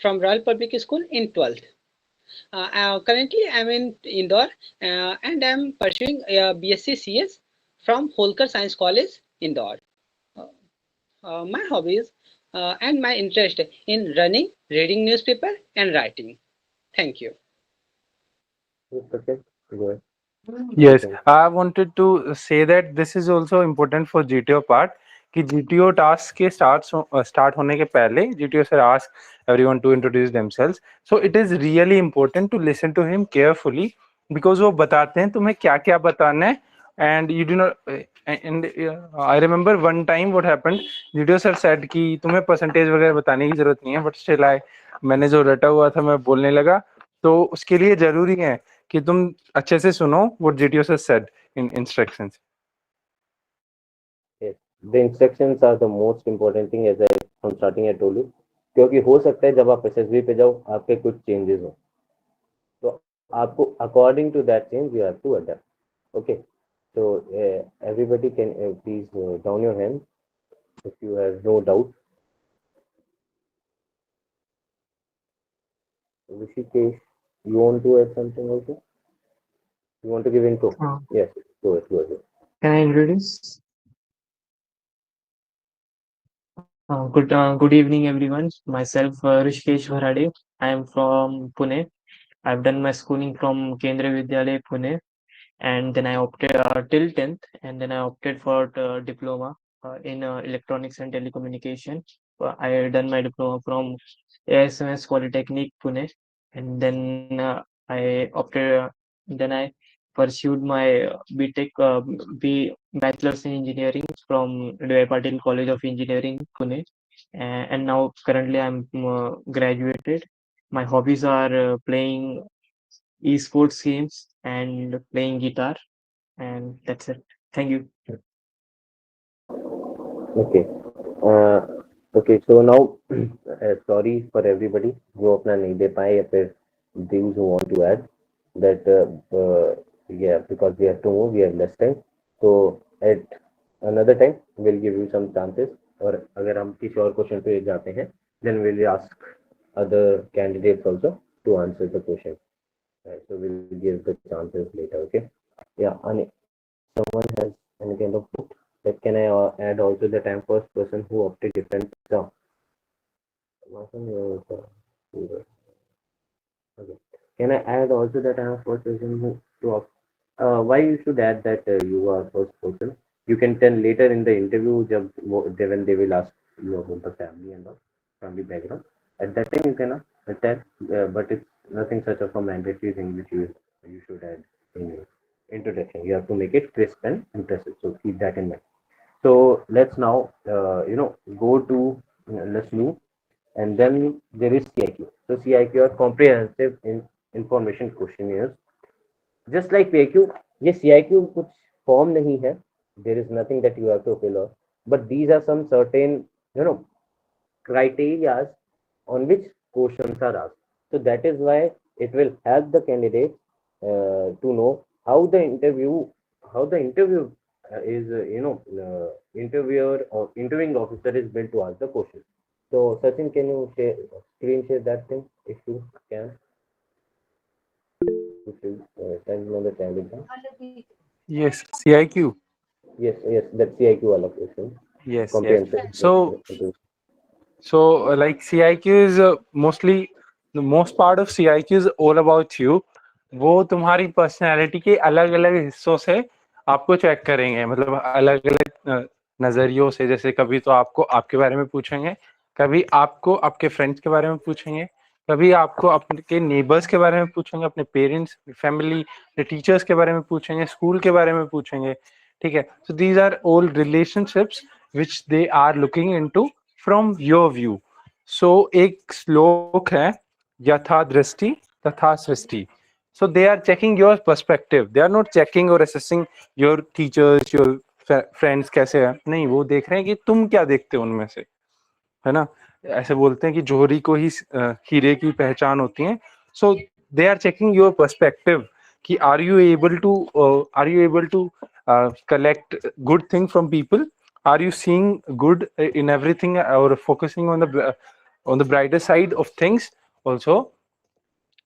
from Royal Public School in 12th. Currently, I'm in Indore and I'm pursuing BSc CS from Holkar Science College, Indore. My hobbies and my interest in running, reading newspaper and writing. Thank you. Yes, okay, go ahead. Yes, I wanted to say that this is also important for GTO part कि GTO task के start होने के पहले GTO sir ask everyone to introduce themselves. So it is really important to listen to him carefully because वो बताते हैं तुम्हें क्या क्या बताना है and you do not and I remember one time what happened GTO sir said कि तुम्हें percentage वगैरह बताने की जरूरत नहीं है but still मैंने जो रटा हुआ था मैं बोलने लगा तो उसके लिए जरूरी है कि तुम अच्छे से सुनो what GTO has said in instructions. Yes, the instructions are the most important thing as I from starting I told you, क्योंकि हो सकता है जब आप SSB पे जाओ आपके कुछ changes हो, तो आपको according to that change you have to adapt. Okay, so everybody can please down your hand if you have no doubt. Rishikesh, you want to add something also? You want to give info? Yes, go ahead. Can I introduce? Good evening, everyone. Myself, Rishikesh Bharade. I am from Pune. I've done my schooling from Kendriya Vidyalaya, Pune, and then I opted till 10th, and then I opted for diploma in electronics and telecommunication. I done my diploma from ASMS Polytechnic, Pune, and then I opted. Then I pursued my BTech, Bachelor's in Engineering from D.Y. Patil College of Engineering, Pune, and now currently I'm graduated. My hobbies are playing esports games and playing guitar, and that's it. Thank you. Okay. Okay, so now sorry for everybody जो अपना नहीं दे पाए या फिर those who want to add that yeah, because we have to move, we have less time, so at another time we'll give you some chances, और अगर हम किसी और क्वेश्चन पे जाते हैं then we'll ask other candidates also to answer the question. So we'll give the chances later. Okay, yeah. And someone has any kind of book that can I add also that I'm first person who opted different exam. Okay. Can I add also that I'm first person who to opt? Why you should add that you are first person? You can tell later in the interview when they will ask you about the family and all family background. At that time you can tell, but it's nothing such of a mandatory thing which you should add in your introduction. You have to make it crisp and impressive. So keep that in mind. So let's now go to let's move, and then there is CIQ. So CIQ are comprehensive information questionnaires. Just like PIQ, ये CIQ कुछ form नहीं है. There is nothing that you have to fill out. But these are some certain criteria on which questions are asked. So that is why it will help the candidate to know how the interview is interviewer or interviewing officer is built to ask the question. So Sachin, can you screen share that thing if you can? Time on the telegram. Yes, CIQ. Yes, that CIQ wala question. Yes, Comprehensive. yes. So like CIQ is mostly the most part of CIQ is all about you. वो तुम्हारी पर्सनैलिटी के अलग अलग हिस्सों से आपको चेक करेंगे, मतलब अलग अलग नजरियों से. जैसे कभी तो आपको आपके बारे में पूछेंगे, कभी आपको आपके फ्रेंड्स के बारे में पूछेंगे, कभी आपको आपके नेबर्स के बारे में पूछेंगे, अपने पेरेंट्स, फैमिली, टीचर्स के बारे में पूछेंगे, स्कूल के बारे में पूछेंगे. ठीक है. So these are all relationships which they are looking into from your view. So एक श्लोक है, यथा दृष्टि तथा सृष्टि. So they are checking your perspective. They are not checking or assessing your teachers, your friends कैसे हैं. नहीं, वो देख रहे हैं कि तुम क्या देखते हो उनमें से, है ना. ऐसे बोलते हैं कि जोहरी को ही हीरे की पहचान होती है. So they are checking your perspective कि are you able to collect good thing from people? Are you seeing good in everything or focusing on the brighter side of things? Also,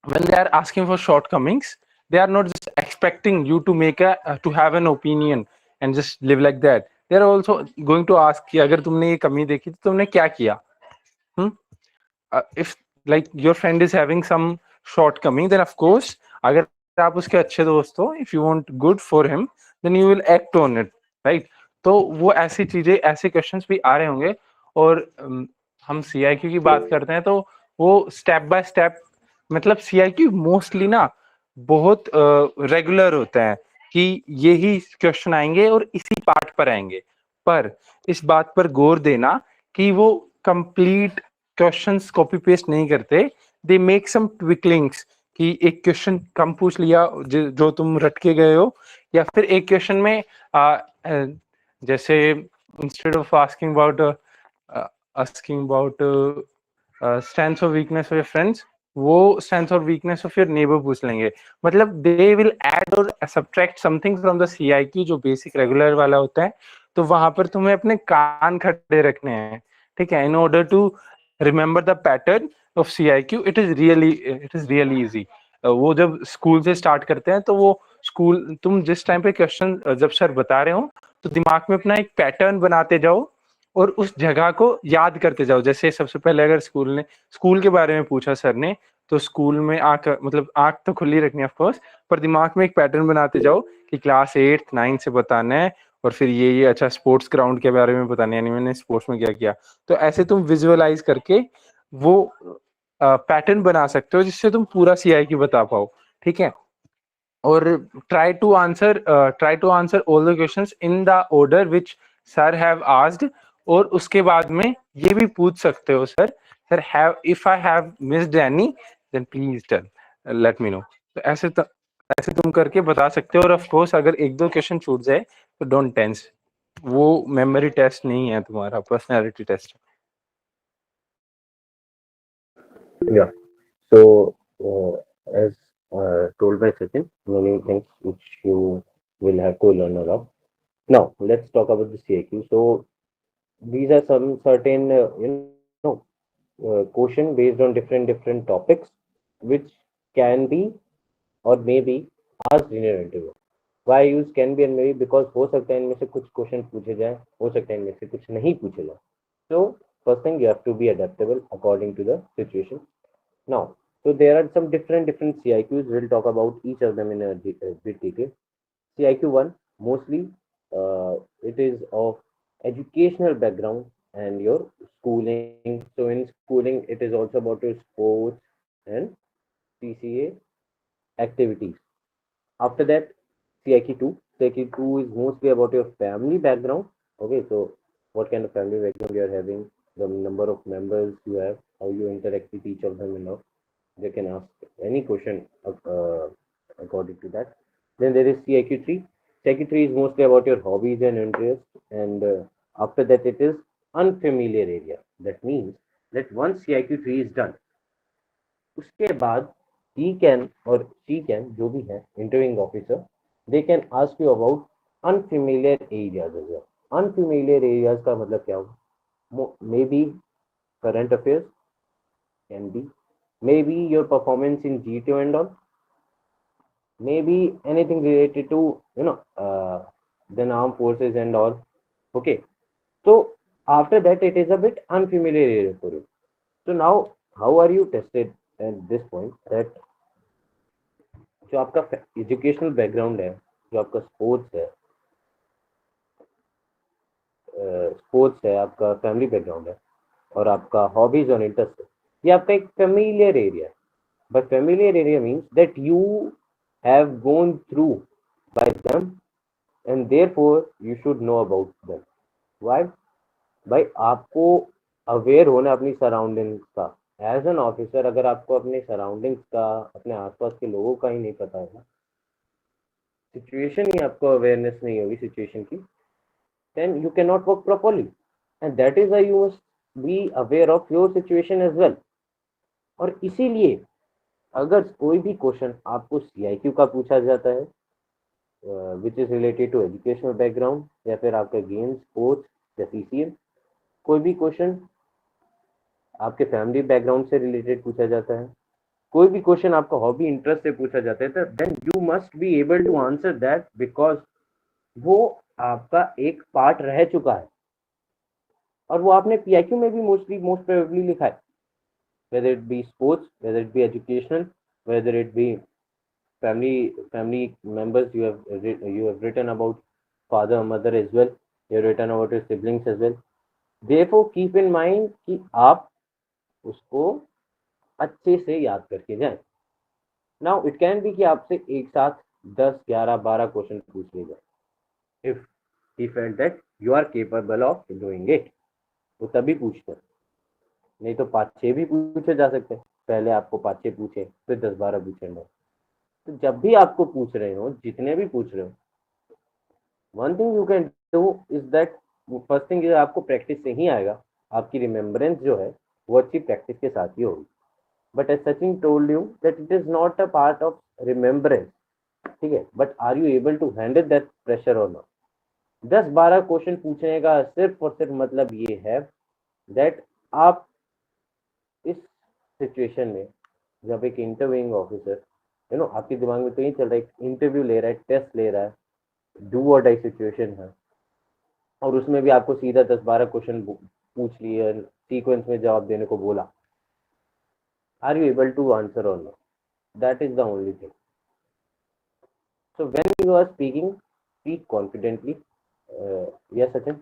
when they are asking for shortcomings, they are not just expecting you to make to have an opinion and just live like that. They are also going to ask कि अगर तुमने ये कमी देखी तो तुमने क्या किया. If like your friend is having some shortcoming, then of course अगर आप उसके अच्छे दोस्त हो, if you want good for him, then you will act on it, right? तो वो ऐसी चीजें, ऐसे क्वेश्चंस भी आ रहे होंगे. और हम CIQ की बात करते हैं तो वो स्टेप बाय स्टेप, मतलब CIQ मोस्टली ना बहुत रेगुलर होता है कि यही क्वेश्चन आएंगे और इसी पार्ट पर आएंगे. पर इस बात पर गौर देना कि वो कंप्लीट क्वेश्चंस कॉपी पेस्ट नहीं करते. दे मेक सम ट्विकलिंग्स कि एक क्वेश्चन कम पूछ लिया जो तुम रट के गए हो, या फिर एक क्वेश्चन में जैसे instead of asking about strengths और वीकनेस ऑफ योर फ्रेंड्स, वो स्ट्रेंथ और वीकनेस ऑफ योर नेबर पूछ लेंगे. मतलब दे विल ऐड और subtract something from the CIQ जो बेसिक रेगुलर वाला होता है. तो वहां पर तुम्हें अपने कान खड़े रखने हैं, ठीक है, in order to remember the pattern of CIQ. It is really easy. वो जब स्कूल से स्टार्ट करते हैं तो वो स्कूल, तुम जिस टाइम पे क्वेश्चन जब सर बता रहे हो तो दिमाग में अपना एक पैटर्न बनाते जाओ और उस जगह को याद करते जाओ. जैसे सबसे पहले अगर स्कूल के बारे में पूछा सर ने, तो स्कूल में आंख तो खुली रखनी है ऑफ कोर्स, पर दिमाग में एक पैटर्न बनाते जाओ कि क्लास 8th 9th से बताना है, और फिर ये अच्छा स्पोर्ट्स ग्राउंड के बारे में बताना है, यानी मैंने स्पोर्ट्स में क्या किया. तो ऐसे तुम विजुअलाइज करके वो पैटर्न बना सकते हो जिससे तुम पूरा CIQ बता पाओ, ठीक है. और try to answer all the questions in the order which sir have asked. और उसके बाद में ये भी पूछ सकते हो, sir if I have missed any then please let me know. तो ऐसे तुम करके बता सकते हो. और ऑफ कोर्स अगर एक दो क्वेश्चन छूट जाए तो डोंट टेंस. वो मेमोरी टेस्ट नहीं है, तुम्हारा personality test. Yeah. So, as told by Sachin, many things which you will have to learn about. Now, let's talk about the CIQ. So, these are some certain, question based on different topics, which can be or may be asked in your interview. Why I use can be and maybe? Because हो सकता है इनमें से कुछ क्वेश्चन पूछे जाए, हो सकता है इनमें से कुछ नहीं पूछे जाए. So, first thing, you have to be adaptable according to the situation. Now, so there are some different CIQs. We'll talk about each of them in a bit detail. CIQ 1, mostly it is of educational background and your schooling. So in schooling, it is also about your sports and CCA activities. After that, CIQ 2. CIQ 2 is mostly about your family background. Okay, so what kind of family background you are having, the number of members you have, how you interact with each of them, and all. They can ask any question according to that. Then there is CIQ 3. CIQ 3 is mostly about your hobbies and interests, and after that it is unfamiliar area. That means that once CIQ 3 is done, उसके बाद he can or she can, जो भी है interviewing officer, they can ask you about unfamiliar areas as well. Unfamiliar areas का मतलब क्या होगा? Maybe current affairs, can be maybe your performance in GTO and all, maybe anything related to then armed forces and all. Okay, so after that it is a bit unfamiliar area for you. So now how are you tested at this point? That जो आपका एजुकेशनल बैकग्राउंड है, जो आपका स्पोर्ट्स है, आपका फैमिली बैकग्राउंड है, और आपका हॉबीज और इंटरेस्ट है, ये आपका एक फेमिलियर एरिया है. But familiar area means that you have gone through by them and therefore you should know about them. Why? भाई आपको अवेयर होना अपनी सराउंडिंग्स का एज एन ऑफिसर अगर आपको अपने सराउंडिंग्स का, अपने आसपास के लोगों का ही नहीं पता होगा, सिचुएशन ही आपको अवेयरनेस नहीं होगी सिचुएशन की, then you cannot work properly, and that is why you must be aware of your situation as well. और इसीलिए अगर कोई भी क्वेश्चन आपको CIQ का पूछा जाता है which is related to educational background, या फिर आपका गेम्स स्पोर्ट्स या CCM, कोई भी क्वेश्चन आपके फैमिली बैकग्राउंड से रिलेटेड पूछा जाता है, कोई भी क्वेश्चन आपका हॉबी इंटरेस्ट से पूछा जाता है, तो then you must be able to answer that, because वो आपका एक पार्ट रह चुका है और वो आपने PIQ में भी मोस्ट प्रोबेबली लिखा है, whether it be sports, whether it be educational, whether it be family members, you have written about father mother as well, you have written about your siblings as well. Therefore keep in mind कि आप उसको अच्छे से याद करके जाएं. Now it can be कि आपसे एक साथ 10, 11, 12 क्वेश्चन पूछ लिए जाए, if he felt that you are capable of doing it, वो तभी पूछते हैं, नहीं तो 5-6 भी पूछे जा सकते हैं. पहले आपको 5-6 पूछे, फिर 10-12 पूछेंगे. तो जब भी आपको पूछ रहे हो, जितने भी पूछ रहे हो, one thing you can do is that, first thing ये आपको प्रैक्टिस से ही आएगा, आपकी रिमेम्बरेंस जो है वो अच्छी प्रैक्टिस के साथ ही होगी. But as Sachin told you that it is not a part of remembrance, ठीक है, but are you able to handle that pressure और नॉट. 10-12 क्वेश्चन पूछने का सिर्फ और सिर्फ मतलब ये है दैट आप इस सिचुएशन में, जब एक इंटरव्यूइंग ऑफिसर आपके दिमाग में तो ये चल रहा है इंटरव्यू ले रहा है, टेस्ट ले रहा है, डू और डाई सिचुएशन है, और उसमें भी आपको सीधा 10-12 क्वेश्चन पूछ लिए, सीक्वेंस में जवाब देने को बोला, are you able to answer और not? That is the only thing. So when you are speaking, speak confidently. Yes Sachin?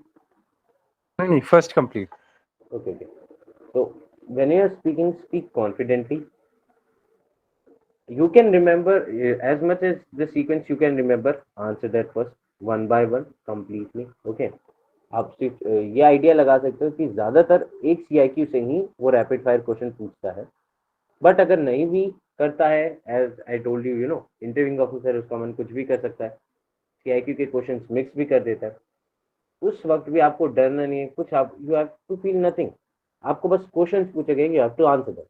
नहीं, first complete. Okay. So when you are speaking, speak confidently. You can remember as much as the sequence you can remember. Answer that first, one by one, completely. Okay. आप सिर्फ ये आइडिया लगा सकते हो कि ज़्यादातर एक CIQ से ही वो रैपिड फायर क्वेश्चन पूछता है. बट अगर नहीं भी करता है, as I told you, interviewing officer उसका मन कुछ भी कर सकता है, CIQ के क्वेश्चन मिक्स भी कर देता है. उस वक्त भी आपको डरना नहीं है कुछ, आप you have to feel nothing. आपको बस क्वेश्चन पूछेंगे, you have to answer that.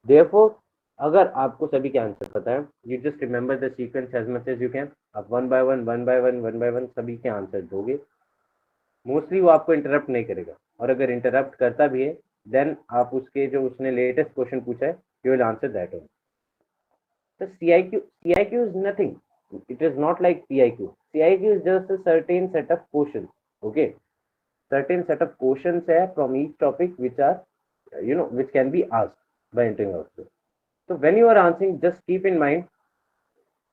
Therefore अगर आपको सभी के आंसर पता है, you just remember the sequence as much as you can. आप वन बाय वन सभी के आंसर दोगे, मोस्टली वो आपको इंटरप्ट नहीं करेगा, और अगर इंटरप्ट करता भी है देन आप उसके जो उसने लेटेस्ट क्वेश्चन पूछा है, you will answer that only. तो CIQ is nothing. It is not like PIQ. CIQ is just a certain set of questions. Okay, certain set of questions है from each topic which are which can be asked by interviewing officer. So when you are answering, just keep in mind,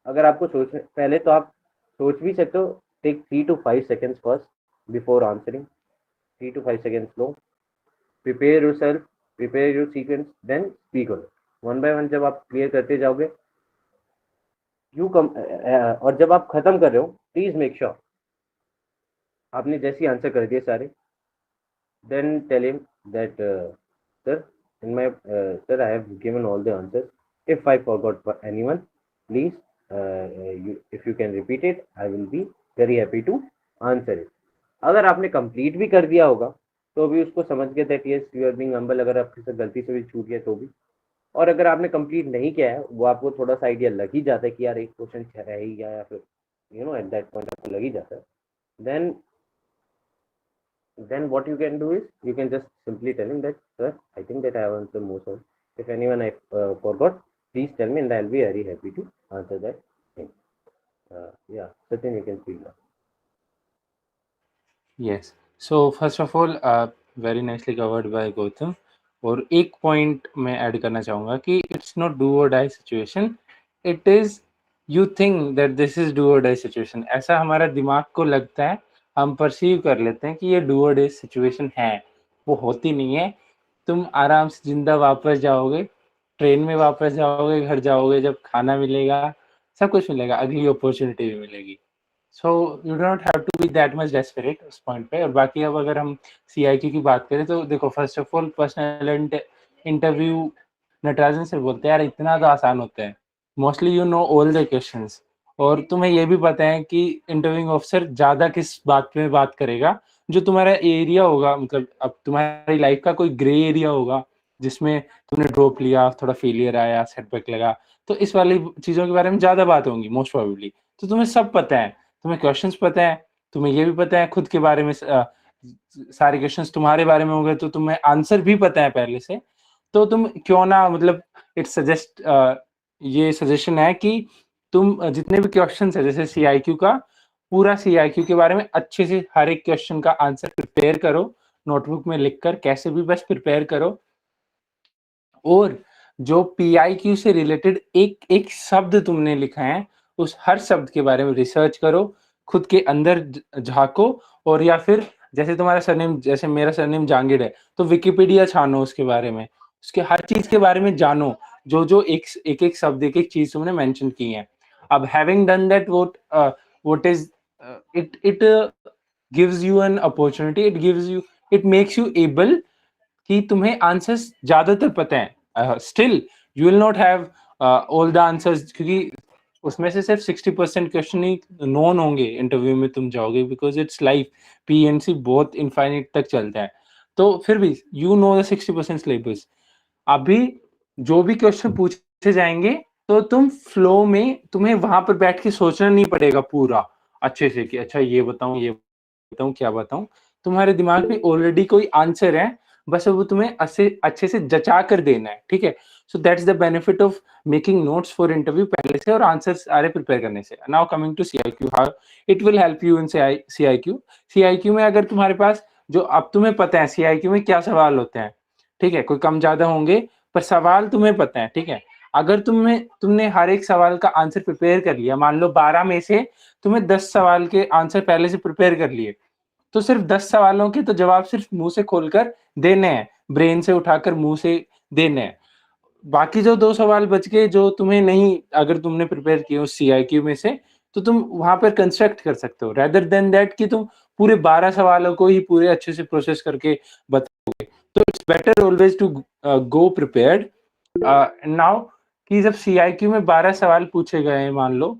अगर आपको सोचने पहले तो आप सोच भी सकते हो, take 3 to 5 seconds first before answering. 3 to 5 seconds slow. Prepare yourself, prepare your sequence, then speak on it. One by one जब आप क्लियर करते जाओगे, और जब आप खत्म कर रहे हो, प्लीज मेक श्योर आपने जैसे आंसर कर दिए सारे, then tell him that sir, in my sir, I have given all the answers. If I forgot for anyone, please if you can repeat it, I will be very happy to answer it. अगर आपने कंप्लीट भी कर दिया होगा तो भी उसको समझ के that yes you are being humble, अगर आपके से गलती से भी छूट गया तो भी. और अगर आपने कंप्लीट नहीं किया है, वो आपको थोड़ा सा आइडिया लग ही जाता है कि यार एक क्वेश्चन रह ही गया, या फिर एट दैट पॉइंट आपको लग ही जाता है, then what you can do is you can just simply tell him that sir, I think that I have answered most of it. If anyone I forgot, please tell me and I'll be very happy to answer that thing. Yeah, Sachin, you can speak now. Yes. So first of all, very nicely covered by Gautam. और एक पॉइंट मैं ऐड करना चाहूँगा कि इट्स नॉट डू और die situation, it is you think that this is do और डाई सिचुएशन. ऐसा हमारा दिमाग को लगता है, हम परसीव कर लेते हैं कि ये डू और डाई सिचुएशन है, वो होती नहीं है. तुम आराम से जिंदा वापस जाओगे, ट्रेन में वापस जाओगे, घर जाओगे, जब खाना मिलेगा, सब कुछ मिलेगा, अगली अपॉर्चुनिटी भी मिलेगी. So you don't have to be that much desperate उस पॉइंट पे. और बाकी अब अगर हम CIQ की बात करें तो देखो, first of all interview Natarajan sir बोलते हैं यार इतना तो आसान होता है, mostly you know all the questions, और तुम्हें ये भी पता है कि इंटरव्यूइंग ऑफिसर ज्यादा किस बात पे बात करेगा, जो तुम्हारा एरिया होगा, मतलब अब तुम्हारी लाइफ का कोई ग्रे एरिया होगा जिसमें तुमने ड्रॉप लिया, थोड़ा फेलियर आया, सेटबैक लगा, तो इस वाली चीजों के बारे में ज्यादा बात होंगी मोस्ट प्रोबेबली। तो तुम्हें सब पता है, तुम्हें क्वेश्चंस पता है, तुम्हें ये भी पता है खुद के बारे में, सारे क्वेश्चंस तुम्हारे बारे में हो गए तो तुम्हें आंसर भी पता है पहले से। तो तुम क्यों ना, मतलब ये सजेशन है कि तुम जितने भी क्वेश्चंस है, जैसे सीआईक्यू का, पूरा सीआईक्यू के बारे में अच्छे से हर एक क्वेश्चन का आंसर प्रिपेयर करो, नोटबुक में लिखकर कैसे भी बस प्रिपेयर करो। और जो पीआईक्यू से रिलेटेड एक एक शब्द तुमने लिखा है, उस हर शब्द के बारे में रिसर्च करो, खुद के अंदर झांको, और या फिर जैसे तुम्हारा सरनेम, जैसे मेरा सरनेम जांगिड़ है, तो विकिपीडिया छानो उसके बारे में, उसके हर चीज के बारे में जानो, जो जो एक शब्द, एक एक चीज तुमने मेंशन की है। अब having done that, what is it gives you an opportunity, it makes you able कि तुम्हें आंसर्स ज्यादातर पता है। Still you will not have all the answers, क्योंकि उसमें से सिर्फ 60% क्वेश्चन ही नोन होंगे इंटरव्यू में तुम जाओगे, बिकॉज इट्स लाइफ, पीएनसी बहुत इनफाइनाइट तक चलता है। तो फिर भी यू नो द 60% सिलेबस। अभी जो भी क्वेश्चन पूछे जाएंगे तो तुम फ्लो में, तुम्हें वहां पर बैठ के सोचना नहीं पड़ेगा पूरा अच्छे से कि अच्छा ये बताऊं, ये बताऊं, क्या बताऊं। तुम्हारे दिमाग में ऑलरेडी कोई आंसर है, बस वो तुम्हें अच्छे से जचा कर देना है, ठीक है। So that's the benefit of making notes for interview पहले से और आंसर सारे प्रिपेयर करने से। Now coming to CIQ, how it will help you in CIQ. CIQ में अगर तुम्हारे पास, जो अब तुम्हें पता है सीआईक्यू में क्या सवाल होते हैं, ठीक है, कोई कम ज्यादा होंगे, पर सवाल तुम्हें पता है, ठीक है। अगर तुमने हर एक सवाल का आंसर प्रिपेयर कर लिया, मान लो 12 में से तुम्हें 10 सवाल के आंसर पहले से प्रिपेयर कर लिए, तो सिर्फ 10 सवालों के तो जवाब सिर्फ मुंह से खोलकर देने हैं, ब्रेन से उठाकर मुंह से देने हैं। बाकी जो 2 सवाल बच गए जो तुम्हें नहीं, अगर तुमने प्रिपेयर किए उस सीआईक्यू में से, तो तुम वहां पर कंस्ट्रक्ट कर सकते हो, रेदर देन दैट कि तुम पूरे 12 सवालों को ही पूरे अच्छे से प्रोसेस करके बताओगे। तो it's better always to go prepared. Now कि जब सीआईक्यू में 12 सवाल पूछे गए मान लो,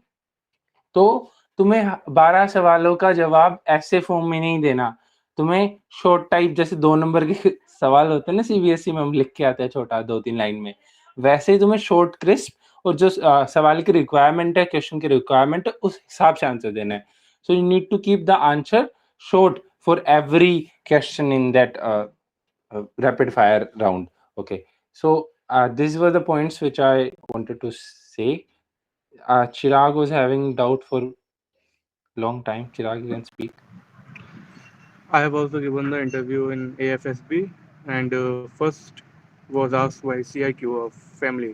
तो तुम्हें 12 सवालों का जवाब ऐसे फॉर्म में नहीं देना, तुम्हें शॉर्ट टाइप, जैसे 2 नंबर के सवाल होते हैं ना सीबीएसई में, हम लिख के आते हैं छोटा 2-3 लाइन में, वैसे ही तुम्हें शॉर्ट क्रिस्प, और जो सवाल की रिक्वायरमेंट है, क्वेश्चन की रिक्वायरमेंट है, उस हिसाब से आंसर देना है। So you need to keep the answer short for every question in that rapid fire round. Okay, so these were the points which I wanted to say. Chirag was having doubt for long time. Chirag, you can speak. I have also given the interview in AFSB, and first was asked by CIQ of family.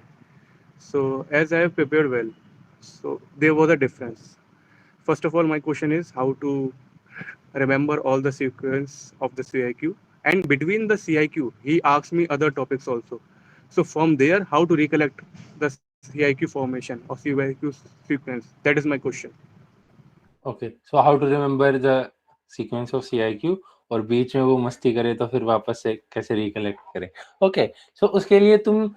So as I have prepared well, so there was a difference. First of all, my question is how to remember all the sequence of the CIQ, and between the CIQ, he asked me other topics also. So from there, how to recollect the CIQ formation or CIQ sequence? That is my question. Okay, so how to remember the sequence of CIQ, और बीच में वो मस्ती करे तो फिर वापस से कैसे रिकलेक्ट करे। ओके, सो उसके लिए तुम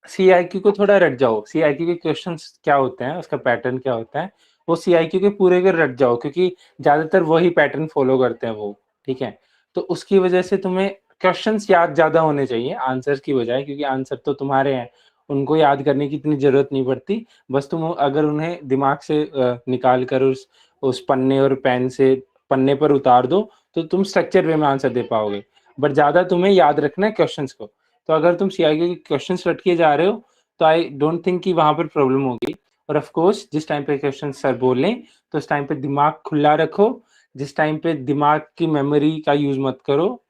सीआईक्यू को थोड़ा रट जाओ, सीआईक्यू के क्वेश्चंस क्या होते हैं, उसका पैटर्न क्या होता है, वो सीआईक्यू के पूरे के रट जाओ, क्योंकि ज्यादातर वही पैटर्न फॉलो करते हैं वो, ठीक है। तो उसकी वजह से तुम्हें क्वेश्चंस याद ज्यादा होने चाहिए आंसर्स की बजाय, क्योंकि आंसर तो तुम्हारे हैं, उनको याद करने की इतनी जरूरत नहीं पड़ती। बस तुम अगर उन्हें दिमाग से निकाल कर उस पन्ने और पेन से पन्ने पर उतार दो, तो तुम स्ट्रक्चर वे में आंसर दे पाओगे। बट ज्यादा तुम्हें याद रखना है क्वेश्चंस को। तो अगर तुम सीआईक्यू के क्वेश्चंस रट के जा रहे हो, तो आई डोंट थिंक कि वहां पर प्रॉब्लम होगी। और ऑफ कोर्स जिस टाइम पे क्वेश्चन सर बोलें, तो उस टाइम पे दिमाग खुला रखो, जिस टाइम पे दिमाग की मेमोरी का यूज मत करो,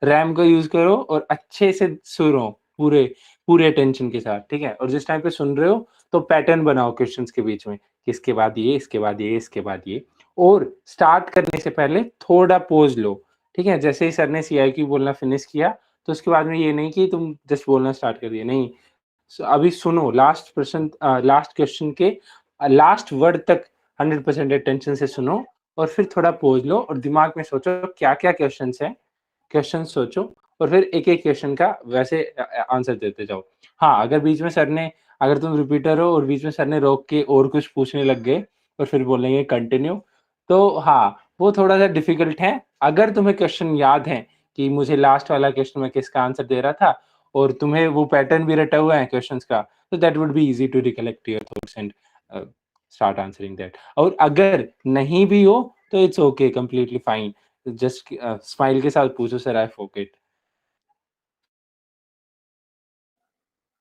रैम का यूज करो, और अच्छे से सुनो पूरे अटेंशन के साथ, ठीक है। और जिस टाइम पे सुन रहे हो, तो पैटर्न बनाओ क्वेश्चंस के बीच में, इसके बाद ये, इसके बाद ये, इसके बाद ये। और स्टार्ट करने से पहले थोड़ा पोज लो, ठीक है। जैसे ही सर ने सीआईक्यू बोलना फिनिश किया, तो उसके बाद में ये नहीं कि तुम जस्ट बोलना स्टार्ट कर दिया, नहीं। अभी सुनो लास्ट क्वेश्चन के लास्ट वर्ड तक 100% अटेंशन से सुनो, और फिर थोड़ा पोज लो और दिमाग में सोचो क्या क्या क्वेश्चन है, क्वेश्चन सोचो, और फिर एक एक क्वेश्चन का वैसे आंसर देते जाओ। हाँ, अगर बीच में सर ने, अगर तुम रिपीटर हो और बीच में सर ने रोक के और कुछ पूछने लग गए और फिर बोलेंगे कंटिन्यू, तो हाँ, वो थोड़ा सा डिफिकल्ट है। अगर तुम्हें क्वेश्चन याद है कि मुझे लास्ट वाला क्वेश्चन में किसका आंसर दे रहा था और तुम्हें वो पैटर्न भी रटा हुआ है क्वेश्चंस का, तो that would be easy to recollect your thoughts and start answering that. और अगर नहीं भी हो तो it's okay, completely fine, just smile के साथ पूछो, sir I forget.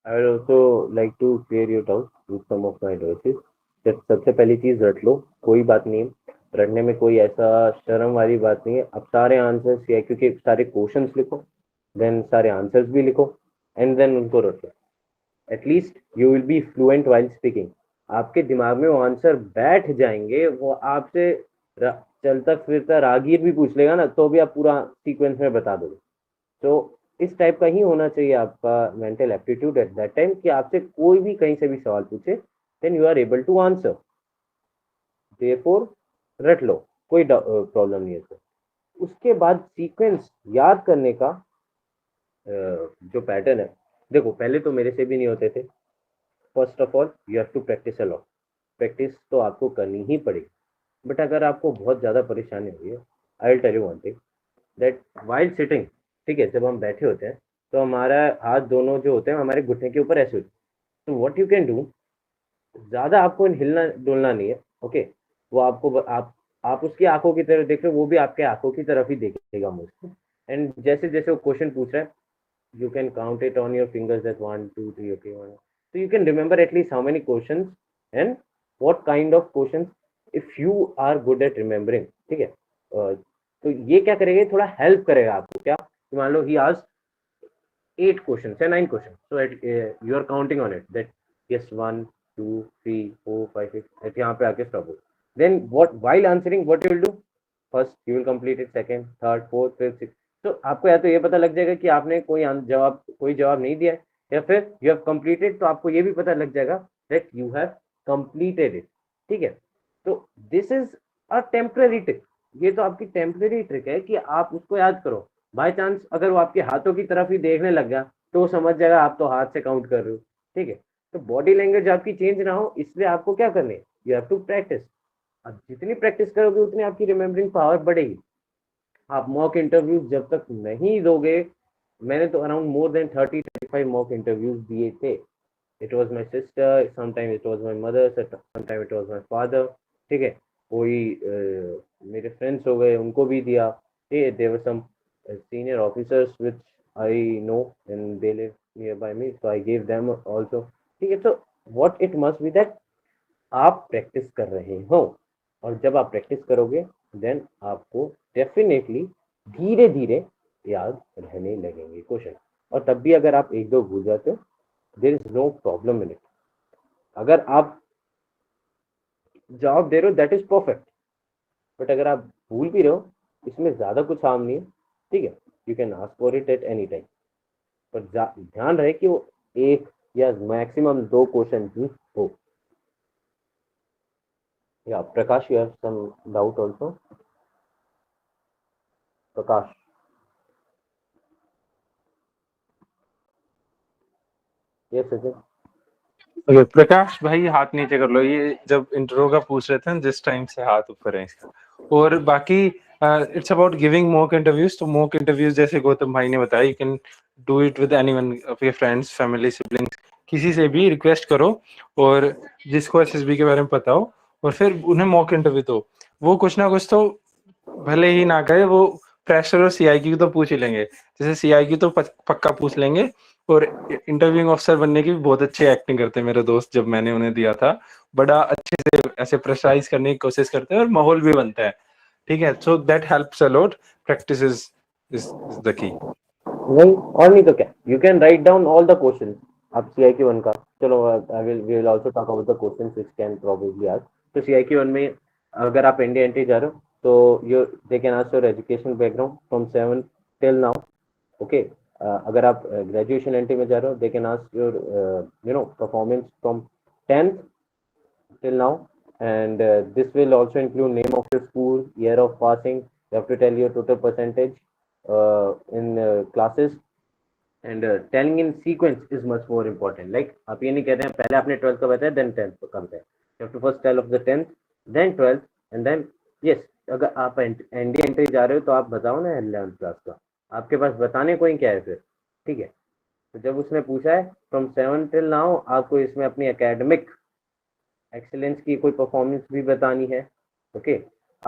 I would also like to clear your doubts with some of my advices. जब सबसे पहली चीज रट लो, कोई बात नहीं है, रटने में कोई ऐसा शर्म वाली बात नहीं है। अब सारे आंसर्स या क्योंकि सारे क्वेश्चंस लिखो, देन सारे आंसर्स भी लिखो एंड देन उनको रट लो। At least you will be fluent while speaking. आपके दिमाग में वो आंसर बैठ जाएंगे, वो आपसे चलता फिरता रागीर भी पूछ लेगा ना तो भी आप पूरा सीक्वेंस में बता दोगे। तो इस टाइप का ही होना चाहिए आपका mental aptitude at that time कि आपसे कोई भी कहीं से भी सवाल पूछे then you are able to answer. Therefore रट लो, कोई प्रॉब्लम नहीं है सर। उसके बाद सीक्वेंस याद करने का जो पैटर्न है, देखो पहले तो मेरे से भी नहीं होते थे। First of all you have to practice a lot. Practice तो आपको करनी ही पड़ेगी, बट अगर आपको बहुत ज़्यादा परेशानी हो रही है, I will tell you one thing that while sitting, ठीक है, जब हम बैठे होते हैं तो हमारा हाथ दोनों जो होते हैं हमारे घुटने के ऊपर ऐसे होते हैं। तो व्हाट यू कैन डू, ज़्यादा आपको हिलना डुलना नहीं है, ओके। वो आपको आप उसकी आंखों की तरफ देख रहे हो, वो भी आपके आंखों की तरफ ही देखेगा मोस्टली। एंड जैसे जैसे वो क्वेश्चन पूछ रहा है, you can count it on your fingers that 1 2 3, okay, 1, so you can remember at least how many questions and what kind of questions if you are good at remembering, ठीक है। तो ये क्या करेगा, थोड़ा हेल्प करेगा आपको। क्या कि मान लो ही आस्क्ड 8 questions या 9 questions, so you are counting on it that yes 1 2 3 4 5 6 at यहाँ पे आके stop हो। then what while answering what you will do, first you will complete it, second third fourth fifth sixth। तो आपको या तो ये पता लग जाएगा कि आपने कोई जवाब नहीं दिया है, या फिर यू हैव कंप्लीटेड, तो आपको ये भी पता लग जाएगा that you have completed it, ठीक है। तो this is a temporary trick, ये तो आपकी टेम्पररी ट्रिक है कि आप उसको याद करो। बाय चांस अगर वो आपके हाथों की तरफ ही देखने लग गया तो वो समझ जाएगा आप तो हाथ से काउंट कर रहे हो, ठीक है। तो बॉडी लैंग्वेज आपकी चेंज ना हो, इसलिए आपको क्या करनी है, यू हैव टू प्रैक्टिस। अब जितनी प्रैक्टिस करोगे उतनी आपकी रिमेम्बरिंग पावर बढ़ेगी। आप मॉक इंटरव्यूज जब तक नहीं दोगे, मैंने तो around more than 30-35 mock interviews दिए थे। It was my sister, sometime it was my mother, sometime it was my father, ठीक है। कोई मेरे फ्रेंड्स हो गए, उनको भी दिया। There were some senior officers which I know and they live near by me, so I give them also, ठीक है। तो what it must be that आप प्रैक्टिस कर रहे हो, और जब आप प्रैक्टिस करोगे देन आपको डेफिनेटली धीरे धीरे याद रहने लगेंगे क्वेश्चन। और तब भी अगर आप एक दो भूल जाते हो, there is no problem in it. अगर आप जवाब दे रहे हो दैट इज परफेक्ट, बट अगर आप भूल भी रहे हो, इसमें ज़्यादा कुछ हार्म नहीं है, ठीक है। You can ask for it at any time, पर ध्यान रहे कि वो एक या मैक्सिमम 2 क्वेश्चन ही हो। Yeah, Prakash, you have some doubt also? Prakash. Yes, Sachin. Okay, Prakash भाई हाथ नीचे कर लो। ये जब इंट्रो का पूछ रहे थे जिस टाइम से हाथ ऊपर है इसका। और बाकी it's about giving mock interviews. तो मॉक इंटरव्यूज जैसे गौतम भाई ने बताया, you can do it with anyone of your friends, family, siblings, किसी से भी रिक्वेस्ट करो और जिसको एसएसबी के बारे में पता हो, और फिर उन्हें मॉक इंटरव्यू दो। वो कुछ ना कुछ तो भले ही ना कहे, वो प्रेशर और सीआईक्यू तो पूछ ही लेंगे। जैसे सीआईक्यू तो पक्का पूछ लेंगे, और इंटरव्यूइंग ऑफिसर बनने की भी बहुत अच्छी एक्टिंग करते हैं मेरे दोस्त। जब मैंने उन्हें दिया था, बड़ा अच्छे से ऐसे प्रेशराइज करने की कोशिश करते हैं और माहौल भी बनता है, ठीक है। So that helps a lot. Practice is the key. नहीं और नहीं तो क्या, you can write down all the question. आप CIQ1 का, चलो we will also talk about the questions which can probably ask. तो CIQ1 में अगर आप ND-NT जा रहे हो तो you they can ask your education background from 7 till now, okay. अगर आप ग्रेजुएशन NT में जा रहे हो, दे can ask your performance from 10th till now, and this will also include name of your school, year of passing. You have to tell your total percentage, in classes, and telling in sequence is much more important. Like आप ये नहीं कहते हैं पहले आपने 12th का बताया then 10th का बताया. You have to first tell of the 10th, then 12th, and then yes, अगर आप एनडी एंट्री जा रहे हो तो आप बताओ ना 11th क्लास का. आपके पास बताने को ही क्या है फिर. ठीक है. तो जब उसने पूछा है फ्रॉम 7 till नाउ आपको इसमें अपनी एकेडमिक एक्सीलेंस की कोई परफॉर्मेंस भी बतानी है. ओके.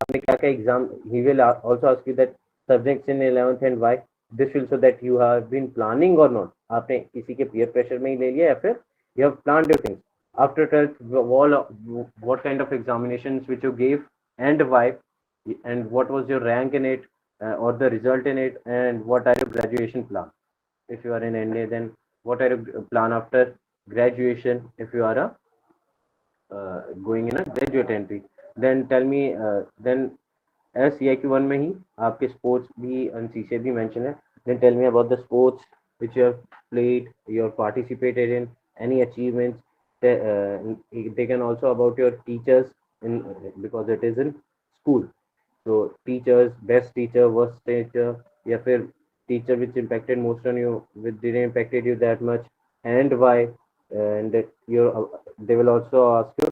आपने क्या क्या exam, he will also ask you that subjects in 11th and why. This will show that you have been planning और नॉट. आपने किसी के पीयर प्रेशर में ही ले लिया या फिर you have planned your things. After 12th what kind of examinations which you gave and why, and what was your rank in it, or the result in it, and what are your graduation plan. If you are in NA, then what are your plan after graduation if you are a going in a graduate entry. Then tell me, then as CIQ1 में ही आपके sports भी NCC भी mention है. Then tell me about the sports which you have played, you have participated in, any achievements. They can also about your teachers in, because it is in school. So teachers, best teacher, worst teacher, या फिर teacher which impacted most on you, which didn't impacted you that much, and why. And that they will also ask your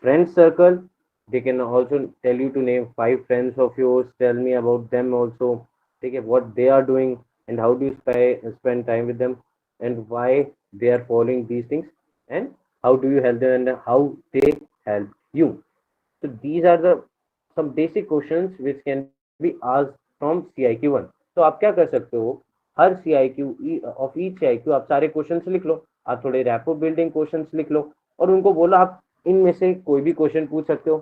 friend circle. They can also tell you to name 5 friends of yours. Tell me about them also. Take it, what they are doing and how do you spend time with them, and why they are following these things, and how do you help them and how they help you. So these are the some basic questions which can be asked from CIQ1. तो आप क्या कर सकते हो, हर CIQ of each CIQ आप सारे क्वेश्चंस लिख लो, आप थोड़े रैपो बिल्डिंग क्वेश्चंस लिख लो और उनको बोलो आप इनमें से कोई भी क्वेश्चन पूछ सकते हो.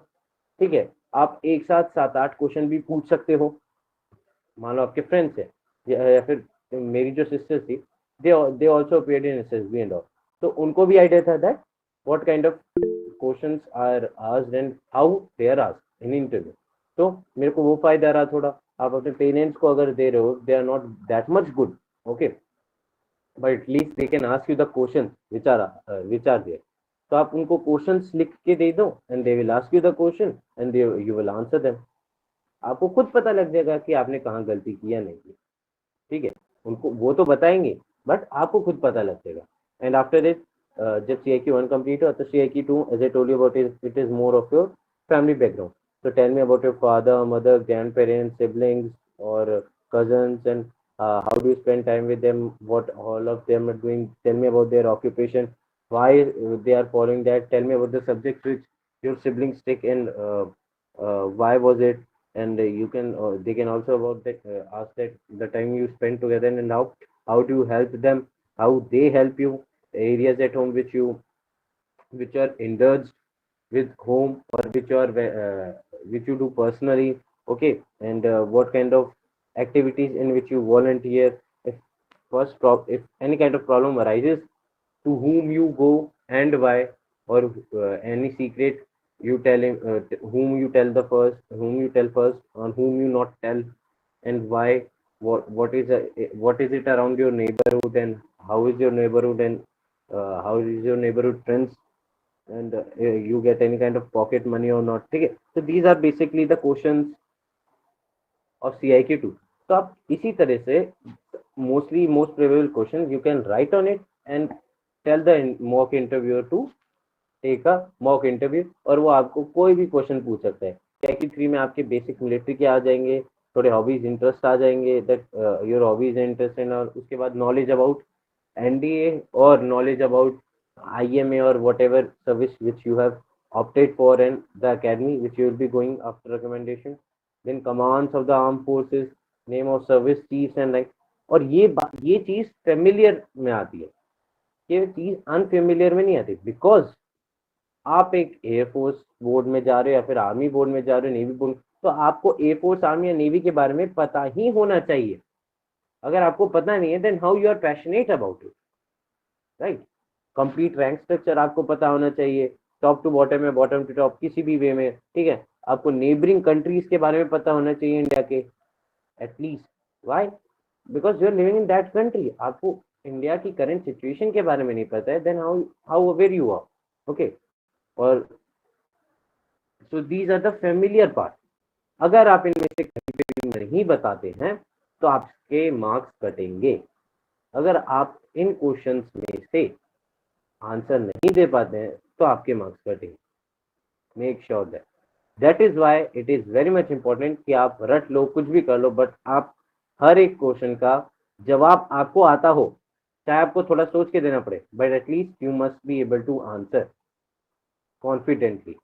ठीक है. आप एक साथ 7-8 क्वेश्चन भी पूछ सकते हो. मान लो आपके फ्रेंड्स है या फिर मेरी जो सिस्टर थी, they also appeared in SSB and all. तो उनको भी आइडिया था that what kind of questions are asked and how they are asked in interview. तो मेरे को वो फायदा रहा थोड़ा. आप अपने पेरेंट्स को अगर दे रहे हो, they are not that much good, okay, but at least they can ask you the question which are there. तो आप उनको क्वेश्चंस लिख के दे दो and they will ask you the question and you will answer them. आपको खुद पता लग जाएगा कि आपने कहाँ गलती की या नहीं की. ठीक है. उनको वो तो बताएंगे बट आपको खुद पता लग जाएगा. एंड आफ्टर दिस जब CIQ1 कंप्लीट हो तो CIQ2 as I told you about it is more of your family background. So tell me about your father, mother, grandparents, siblings, or cousins, and how do you spend time with them? What all of them are doing? Tell me about their occupation. Why they are following that? Tell me about the subjects which your siblings take in. Why was it? And you can they can also about that ask that the time you spend together and how do you help them? How they help you? Areas at home which are indulged with home or which you do personally. Okay. And what kind of activities in which you volunteer. If if any kind of problem arises, to whom you go and why, or any secret you tell him, whom you tell whom you tell first, on whom you not tell, and why. What is it around your neighborhood, and how is your neighborhood, and how is your neighborhood friends, and you get any kind of pocket money or not. ठीक है. So these are basically the questions of CIQ2. तो आप इसी तरह से most probable questions you can write on it and tell the mock interviewer to take a mock interview. और वो आपको कोई भी क्वेश्चन पूछ सकता है. CIQ3 में आपके बेसिक मिलिट्री के आ जाएंगे, थोड़े हॉबीज इंटरेस्ट आ जाएंगे, that your hobbies interest and, और उसके बाद नॉलेज अबाउट NDA और knowledge about IMA or whatever service which you have opted for and the academy which you will be going after recommendation. Then commands of the armed forces, name of service chiefs and like. और ये चीज फेमिलियर में आती है, ये चीज अनफेमिलियर में नहीं आती. बिकॉज आप एक एयरफोर्स बोर्ड में जा रहे हो या फिर आर्मी बोर्ड में जा रहे हो, नेवी बोर्ड, तो आपको एयरफोर्स, आर्मी या नेवी के बारे में पता ही होना चाहिए. अगर आपको पता नहीं है then how you are passionate about it, right. Complete rank structure आपको पता होना चाहिए, टॉप टू बॉटम में, बॉटम टू टॉप, किसी भी वे में. ठीक है. आपको नेबरिंग कंट्रीज के बारे में पता होना चाहिए इंडिया के at least. Why? Because you are living in that country. आपको इंडिया की करंट सिचुएशन के बारे में नहीं पता है, then how aware you are. Okay. और so these are the familiar part. अगर आप इनमें से कहीं पे भी नहीं बताते हैं तो आपके मार्क्स कटेंगे। अगर आप इन क्वेश्चंस में से आंसर नहीं दे पाते हैं तो आपके मार्क्स कटेंगे। Make sure that is why it is very much important कि आप रट लो, कुछ भी कर लो, बट आप हर एक क्वेश्चन का जवाब आपको आता हो, चाहे आपको थोड़ा सोच के देना पड़े, but at least you must be able to answer confidently.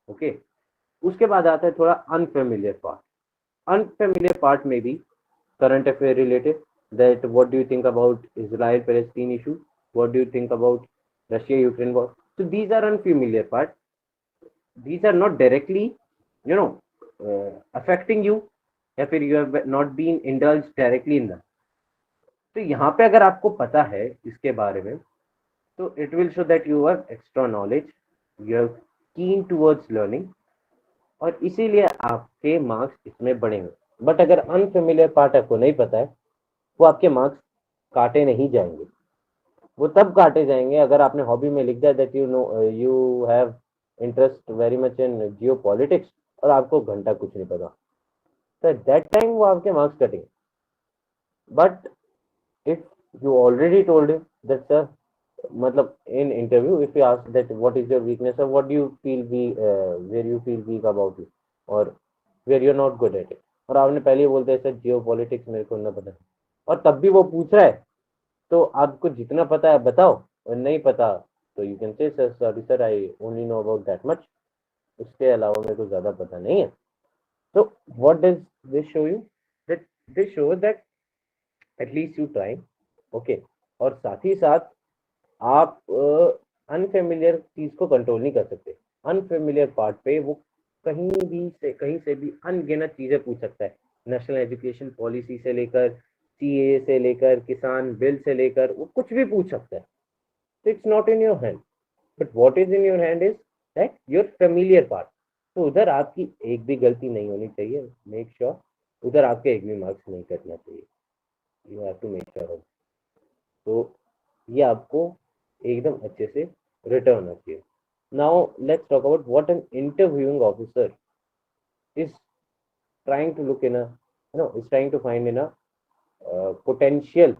Okay, उसके बाद आता है थोड़ा अनफेमिलियर पार्ट। अनफेमिलियर पार्ट में भी current affair related, that what do you think about Israel Palestine issue, what do you think about Russia Ukraine war. So these are unfamiliar part, these are not directly affecting you, या फिर you have not been indulged directly in them. तो यहाँ पे अगर आपको पता है इसके बारे में तो it will show that you have extra knowledge, you are keen towards learning, और इसीलिए आपके मार्क्स इसमें बढ़ेंगे। बट अगर अनफेमिलियर पार्ट आपको नहीं पता है, वो आपके मार्क्स काटे नहीं जाएंगे। वो तब काटे जाएंगे अगर आपने हॉबी में लिख दिया that you have interest very much in Jio politics और आपको घंटा कुछ नहीं पता, तो दैट टाइम वो आपके मार्क्स कटेंगे। But if you already told that sir, मतलब in interview if you ask that what is your weakness और what do you feel where you feel weak about it और where you are not good at it, और आपने पहले ही बोलते हैं सर जियो पॉलिटिक्स मेरे को ना पता है, और तब भी वो पूछ रहा है, तो आपको जितना पता है बताओ, और नहीं पता तो you can say sir sorry sir I only know about that much, उसके अलावा मेरे को ज़्यादा पता नहीं है। तो what does this show you, that this show that at least you try. Okay, और साथ ही साथ आप अनफेमिलियर चीज़ को कंट्रोल नहीं कर सकते। अनफेमिलियर पार्ट पे वो कहीं से भी अनगिनत चीज़ें पूछ सकता है, नेशनल एजुकेशन पॉलिसी से लेकर सीए से लेकर किसान बिल से लेकर वो कुछ भी पूछ सकता है। तो it's not in your hand, but what is in your hand is that your familiar part. तो उधर आपकी एक भी गलती नहीं होनी चाहिए, मेक श्योर उधर आपके एक भी मार्क्स नहीं कटना चाहिए, you have to make sure. तो ये आपको एकदम अच्छे से रिटर्न होना चाहिए। Now let's talk about what an interviewing officer is trying to look in is trying to find in a potential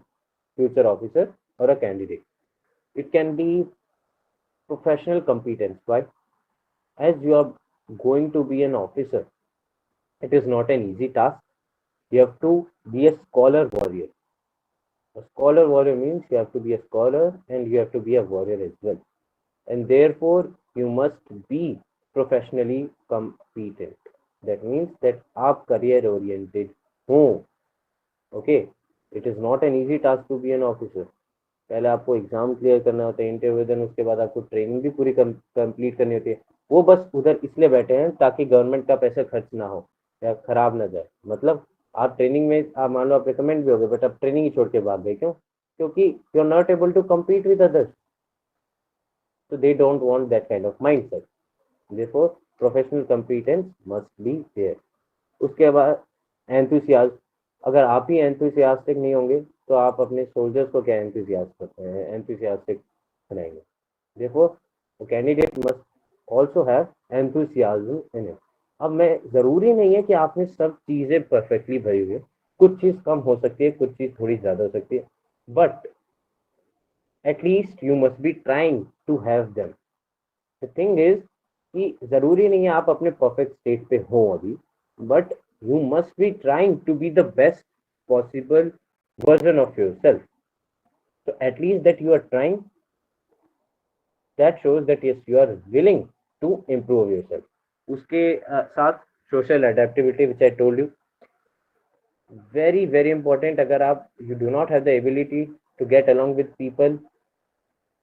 future officer or a candidate. It can be professional competence. Why? As you are going to be an officer, it is not an easy task. You have to be a scholar warrior. A scholar warrior means you have to be a scholar and you have to be a warrior as well. And therefore, you must be professionally competent. That means that आप career oriented हो। Okay, it is not an easy task to be an officer. पहले आपको एग्जाम क्लियर करना होता है, इंटरव्यू देन उसके बाद आपको ट्रेनिंग भी पूरी कंप्लीट करनी होती है। वो बस उधर इसलिए बैठे हैं ताकि गवर्नमेंट का पैसा खर्च ना हो या खराब ना जाए। मतलब आप ट्रेनिंग में आप मान लो आप रिकमेंड भी हो गए बट आप ट्रेनिंग ही छोड़ के भाग गए, क्यों? क्योंकि you are not able to compete with others, so they don't want that kind of mindset. Therefore professional competence must be there. उसके बाद enthusiasm, अगर आप ही enthusiastic नहीं होंगे तो आप अपने soldiers को क्या enthusiastic बनाएंगे? Therefore a candidate must also have enthusiasm in it. अब मैं ज़रूरी नहीं है कि आपने सब चीज़ें परफेक्टली भरी हुई है, कुछ चीज़ कम हो सकती है, कुछ चीज़ थोड़ी ज़्यादा हो सकती है, but at least you must be trying to have them. The thing is कि ज़रूरी नहीं है आप अपने परफेक्ट स्टेट पे हो अभी, but you must be trying to be the best possible version of yourself. So at least that you are trying, that shows that yes you are willing to improve yourself. उसके साथ social adaptability which I told you, very very important. अगर आप you do not have the ability to get along with people,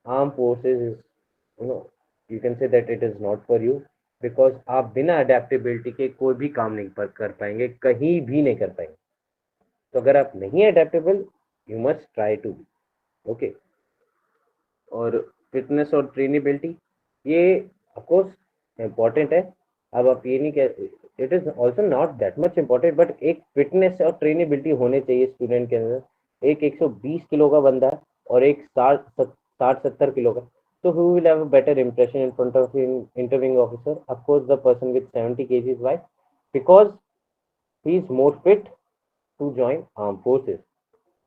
armed forces is, you can say that it is not for you, because आप बिना adaptability के कोई भी काम नहीं कर पाएंगे, कहीं भी नहीं कर पाएंगे। तो अगर आप नहीं adaptable, you must try to be, okay. और फिटनेस और ट्रेनेबिलिटी ये of course important है। अब आप ये नहीं कह, it is also not that much important, but एक फिटनेस और ट्रेनेबिलिटी होने चाहिए स्टूडेंट के अंदर। एक 120 किलो का बंदा और एक 60-70 किलो का, so who will have a better impression in front of an interviewing officer? Of course the person with 70 kgs. Why? Because he is more fit, to join armed forces,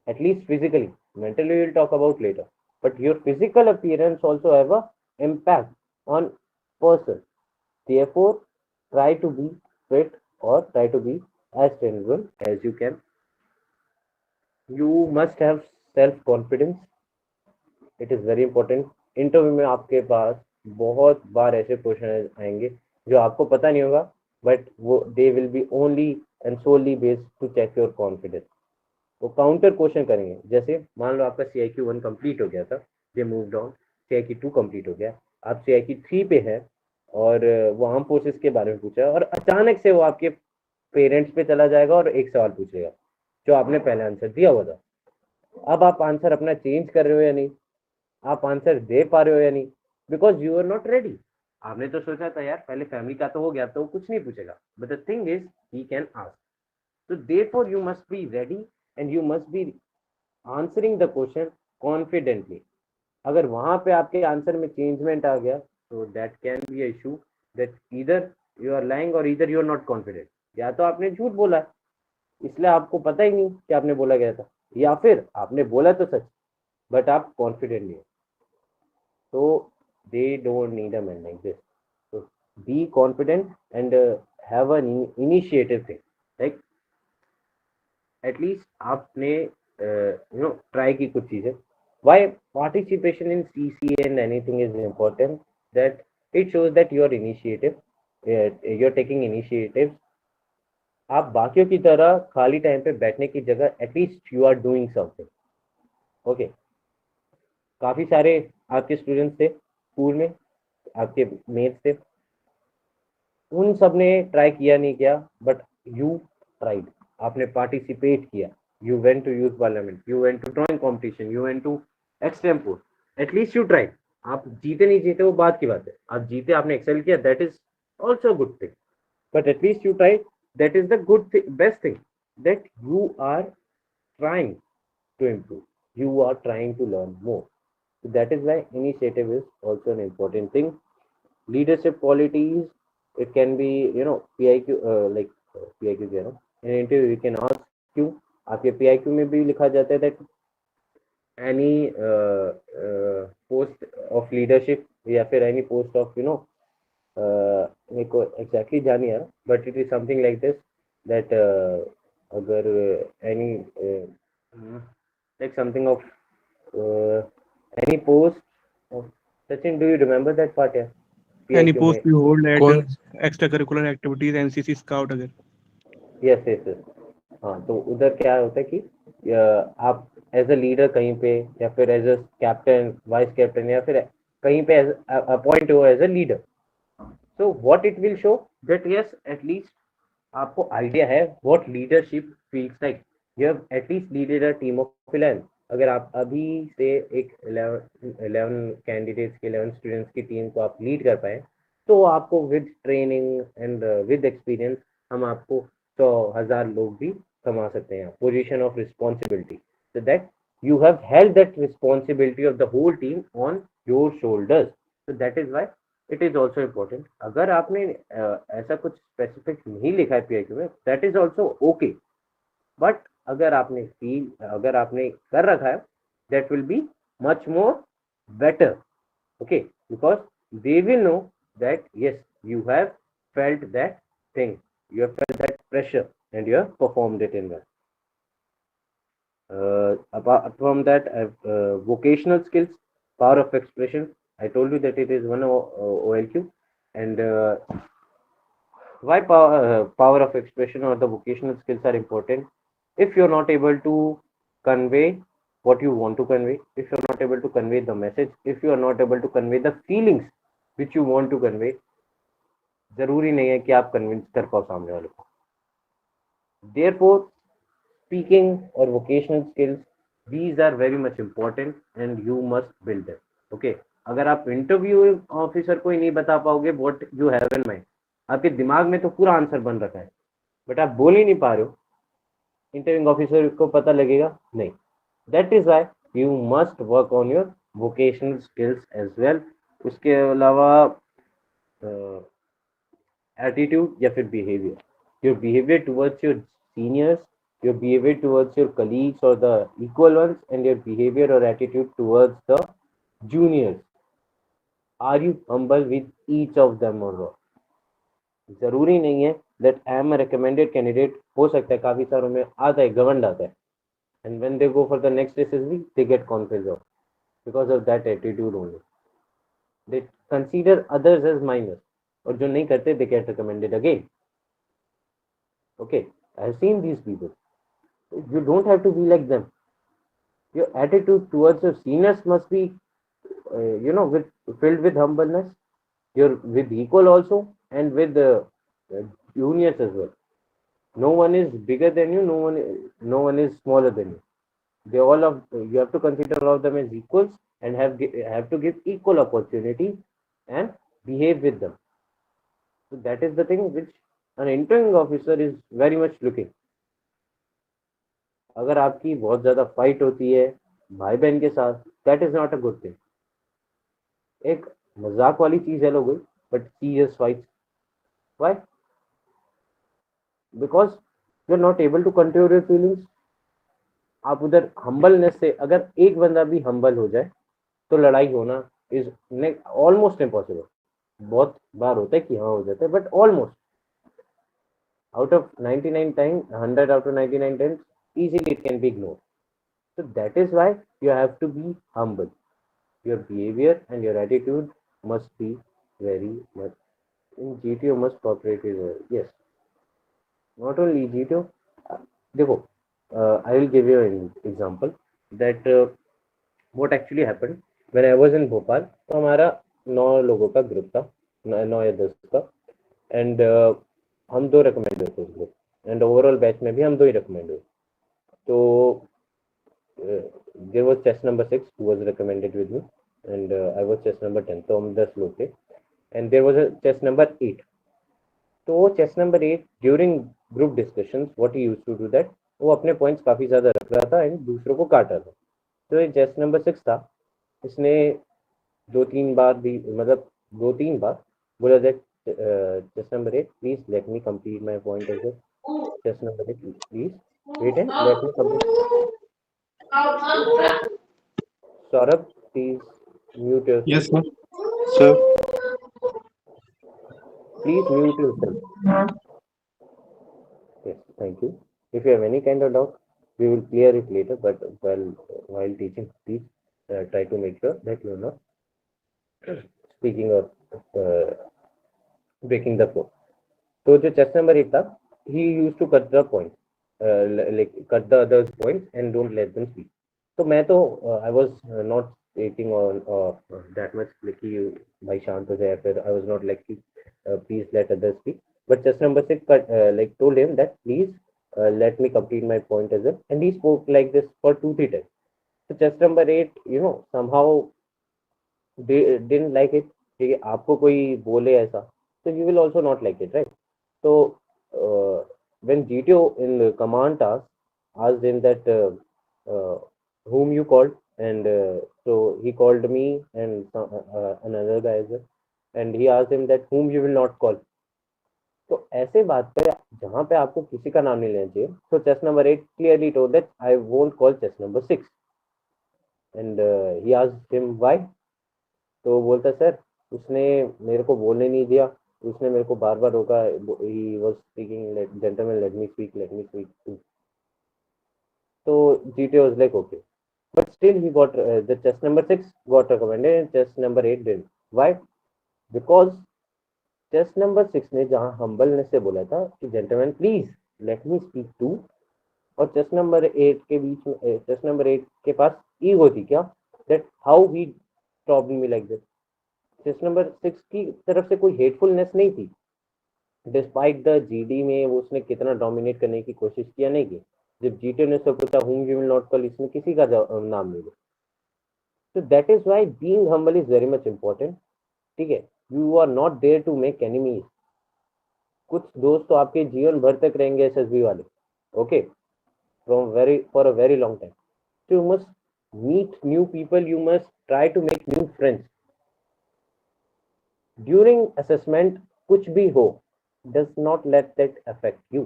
at least physically. Mentally, we'll talk about later. But your physical appearance also have a impact on person. Therefore, try to be fit or try to be as trainable as you can. You must have self confidence. It is very important. Interview में आपके पास बहुत बार ऐसे क्वेश्चन आएंगे जो आपको पता नहीं होगा, बट वो they will be only and solely based to check your confidence. वो काउंटर क्वेश्चन करेंगे. जैसे मान लो आपका CIQ 1 कंप्लीट हो गया था, they moved on, CIQ 2 complete हो गया, आप CIQ 3 पे है और वो आर्म फोर्सेस के बारे में पूछा है और अचानक से वो आपके पेरेंट्स पे चला जाएगा और एक सवाल पूछेगा जो आपने पहले आंसर दिया हुआ था. अब आप आंसर अपना चेंज कर रहे हो या नहीं, आप आंसर दे पा रहे हो या नहीं, because you are not ready. आपने तो सोचा था यार पहले फैमिली का तो हो गया तो कुछ नहीं पूछेगा, but the thing is he can ask. So therefore you must be ready and you must be answering the question confidently. अगर वहां पे आपके आंसर में चेंजमेंट आ गया तो that can be issue that either you are lying और either you are not confident. या तो आपने झूठ बोला इसलिए आपको पता ही नहीं कि आपने बोला गया था, या फिर आपने बोला तो सच बट आप कॉन्फिडेंट नहीं हो. तो they don't need a man like this. So be confident and have an initiative thing. Like at least आपने try की कुछ चीजें. Why participation in CCA and anything is important? That it shows that you are initiative, you're taking initiatives. आप बाकियों की तरह खाली टाइम पे बैठने की जगह at least you are doing something. Okay, काफी सारे आपके स्टूडेंट्स थे स्कूल में, आपके मेट्स थे, उन सब ने ट्राई किया नहीं किया, बट यू ट्राइड. आपने पार्टिसिपेट किया. You went to youth parliament, you went to drawing competition, you went to extempore. At least you tried. आप जीते नहीं जीते वो बात की बात है, आप जीते, आपने एक्सेल किया, that is also good thing, but at least you tried. That is the good thing, best thing, that you are trying to improve, you are trying to learn more. So that is why initiative is also an important thing. Leadership qualities, it can be PIQ, PIQ कह रहा हूँ, in an interview you can ask you, आपके PIQ में भी लिखा जाता है that any post of leadership या फिर any post of मेरे को exactly जान नहीं आ रहा, but it is something like this that अगर any like something of any post of Sachin, do you remember that part? Yeah, Any PIQ post में. you hold at कौन extracurricular activities, NCC Scout अगर. Yes yes yes. हाँ, तो उधर क्या होता है कि आप एज अ लीडर कहीं पे या फिर as a captain, vice captain या फिर कहीं पे अपॉइंट हो as a leader. So what it will show that yes at least आपको आइडिया है what leadership feels like. You have at least leaded a team of 11. अगर आप अभी से एक 11 कैंडिडेट्स की, 11 स्टूडेंट्स की टीम को आप लीड कर पाए, तो आपको with training and with experience हम आपको 100,000 लोग भी कमा सकते हैं. Position of responsibility, so that you have held that responsibility of the whole team on your shoulders. So that is why it is also important. अगर आपने ऐसा कुछ स्पेसिफिक नहीं लिखा है PIQ में, that is also okay. But अगर आपने अगर आपने कर रखा है, that will be much more better. Okay, because they will know that yes, you have felt that thing, you have felt that pressure and you have performed it in well. Apart from that, vocational skills, power of expression. I told you that it is one OLQ. And why power of expression or the vocational skills are important? If you're not able to convey what you want to convey, if you're not able to convey the message, if you are not able to convey the feelings which you want to convey, जरूरी नहीं है कि आप कन्विंस कर पाओ सामने वाले को. Therefore, speaking or vocational skills, these are very much important and you must build them. Okay, अगर आप इंटरव्यू ऑफिसर को ही नहीं बता पाओगे what you have in mind, आपके दिमाग में तो पूरा आंसर बन रखा है बट आप बोल ही नहीं पा रहे हो, इंटरव्यूइंग ऑफिसर को पता लगेगा नहीं. That is why you must work on your vocational skills as well. उसके अलावा एटीट्यूड या फिर behaviour, your behaviour towards your seniors, your behavior towards your colleagues or the equal ones, and your behavior or attitude towards the juniors. Are you humble with each of them or not? जरूरी नहीं है that I am a recommended candidate. हो सकता है काफी सारों में आता है, घमंड आता है, and when they go for the next SSB they get confused off because of that attitude only. They consider others as minors, और जो नहीं करते they get recommended again. Okay, I have seen these people. You don't have to be like them. Your attitude towards your seniors must be with filled with humbleness. You're with equal also, and with juniors as well. No one is bigger than you, no one is smaller than you. They all of you have to consider all of them as equals, and have to give equal opportunity and behave with them. So that is the thing which an interviewing officer is very much looking. अगर आपकी बहुत ज्यादा फाइट होती है भाई बहन के साथ, that is not a good thing. एक मजाक वाली चीज है लोग, but serious fight. Why? Because you are not able to control your feelings. आप उधर हम्बलनेस से, अगर एक बंदा भी हम्बल हो जाए तो लड़ाई होना इज ऑलमोस्ट इम्पॉसिबल. बहुत बार होता है कि हाँ हो जाता है, but almost out of 99 times, 100 out of 99 times, easily it can be ignored. So that is why you have to be humble. Your behavior and your attitude must be very much. In GTO must cooperate with yes. Not only GTO. देखो, I will give you an example that what actually happened when I was in Bhopal. तो हमारा 9 लोगों का ग्रुप था, 9 या 10 का, एंड हम 2 रिकमेंड हुए थे उस ग्रुप, एंड ओवरऑल बैच में भी हम 2 ही रिकमेंड हुए. तो there was chest number 6 who was recommended with me, and I was chest number 10. तो हम 10 लोग थे, and there was a chest number 8. तो chest number 8 during group discussions what he used to do that, वो अपने पॉइंट्स काफी ज्यादा रख रहा था एंड दूसरों को काट रहा था. तो ये चेस्ट नंबर 6 था, इसने 2-3 बार भी, मतलब 2-3 बार बोला that chest number 8, please let me complete my point as well. Chest number 8, please wait and let me complete. Saurabh, please mute yourself. Yes, sir. Sir. Please mute yourself. Yes, thank you. If you have any kind of doubt, we will clear it later, but while teaching, please try to make sure that you are not speaking or breaking the flow. So the chest number 8 था, he used to cut the point, like cut the others points and don't let them speak. तो मैं तो I was not speaking on that much like कि भाई शांत हो जाए, फिर I was not like please let others speak. But chest number 6 like told him that please let me complete my point as well, and he spoke like this for 2-3 times. So chest number 8, somehow they didn't like it. ठीक है, आपको कोई बोले ऐसा, so you will also not like it, right? So when GTO in the command task asked him that whom you called, and so he called me and another guy as well, and he asked him that whom you will not call. तो ऐसे बात पे जहाँ पे आपको किसी का नाम नहीं लेना चाहिए, so chest number 8 clearly told that I won't call chest number 6, and he asked him why. तो वो बोलता सर उसने मेरे को बोलने नहीं दिया, उसने मेरे को बार बार रोका. he was speaking like gentleman, let me speak too. So GTO was like okay, but still he got the chest number 6 got recommended and chest number 8 didn't. Why? Because chest number 6 ने जहाँ humbleness से बोला था कि gentleman please let me speak too, और chest number 8 के बीच में chest number 8 के पास ego थी क्या, that how he stopped me like this. chest number 6 की तरफ से कोई हेटफुलनेस नहीं थी, डिस्पाइट द जीडी में वो उसने कितना डोमिनेट करने की कोशिश किया नहीं की. जब जीटीओ ने सब पूछा whom you will not call, इसमें किसी का नाम नहीं लिया. So that is why being humble is very much important. ठीक है, you are not there to make enemies. कुछ दोस्त तो आपके जीवन भर तक रहेंगे एसएसबी वाले, okay, for a very long time. So you must meet new people, you must try to make new friends. During assessment कुछ भी हो, does not let that affect you.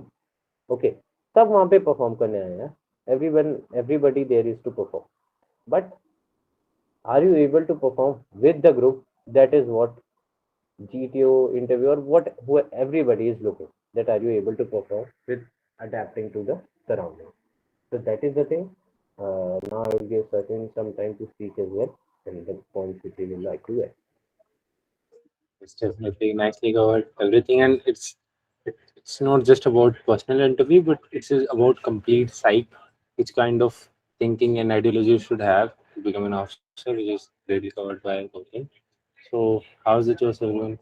Okay, सब वहाँ पे परफॉर्म करने आए हैं. Everybody there is to perform. But are you able to perform with the group? That is what GTO interview or who everybody is looking. That are you able to perform with adapting to the surroundings? So that is the thing. Now I will give Sachin some time to speak as well, and the points which he will like to add. It's definitely nicely covered everything, and it's not just about personal interview, but it's about complete psych, which kind of thinking and ideology you should have to become an officer, which is really covered by Gautam. So, how's it yourself, everyone?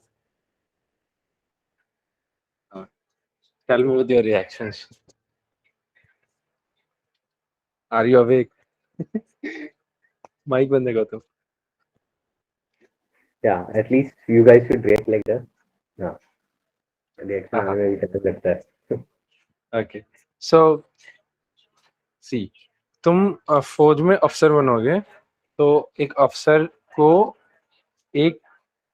Uh, Tell me with your reactions. Are you awake? Mic bande Gautam. Yeah, at least you guys should react like that. Yeah, reaction Uh-huh. आने में भी कैसे लगता है. Okay. So, see, तुम फौज में अफसर बनोगे, तो एक अफसर को एक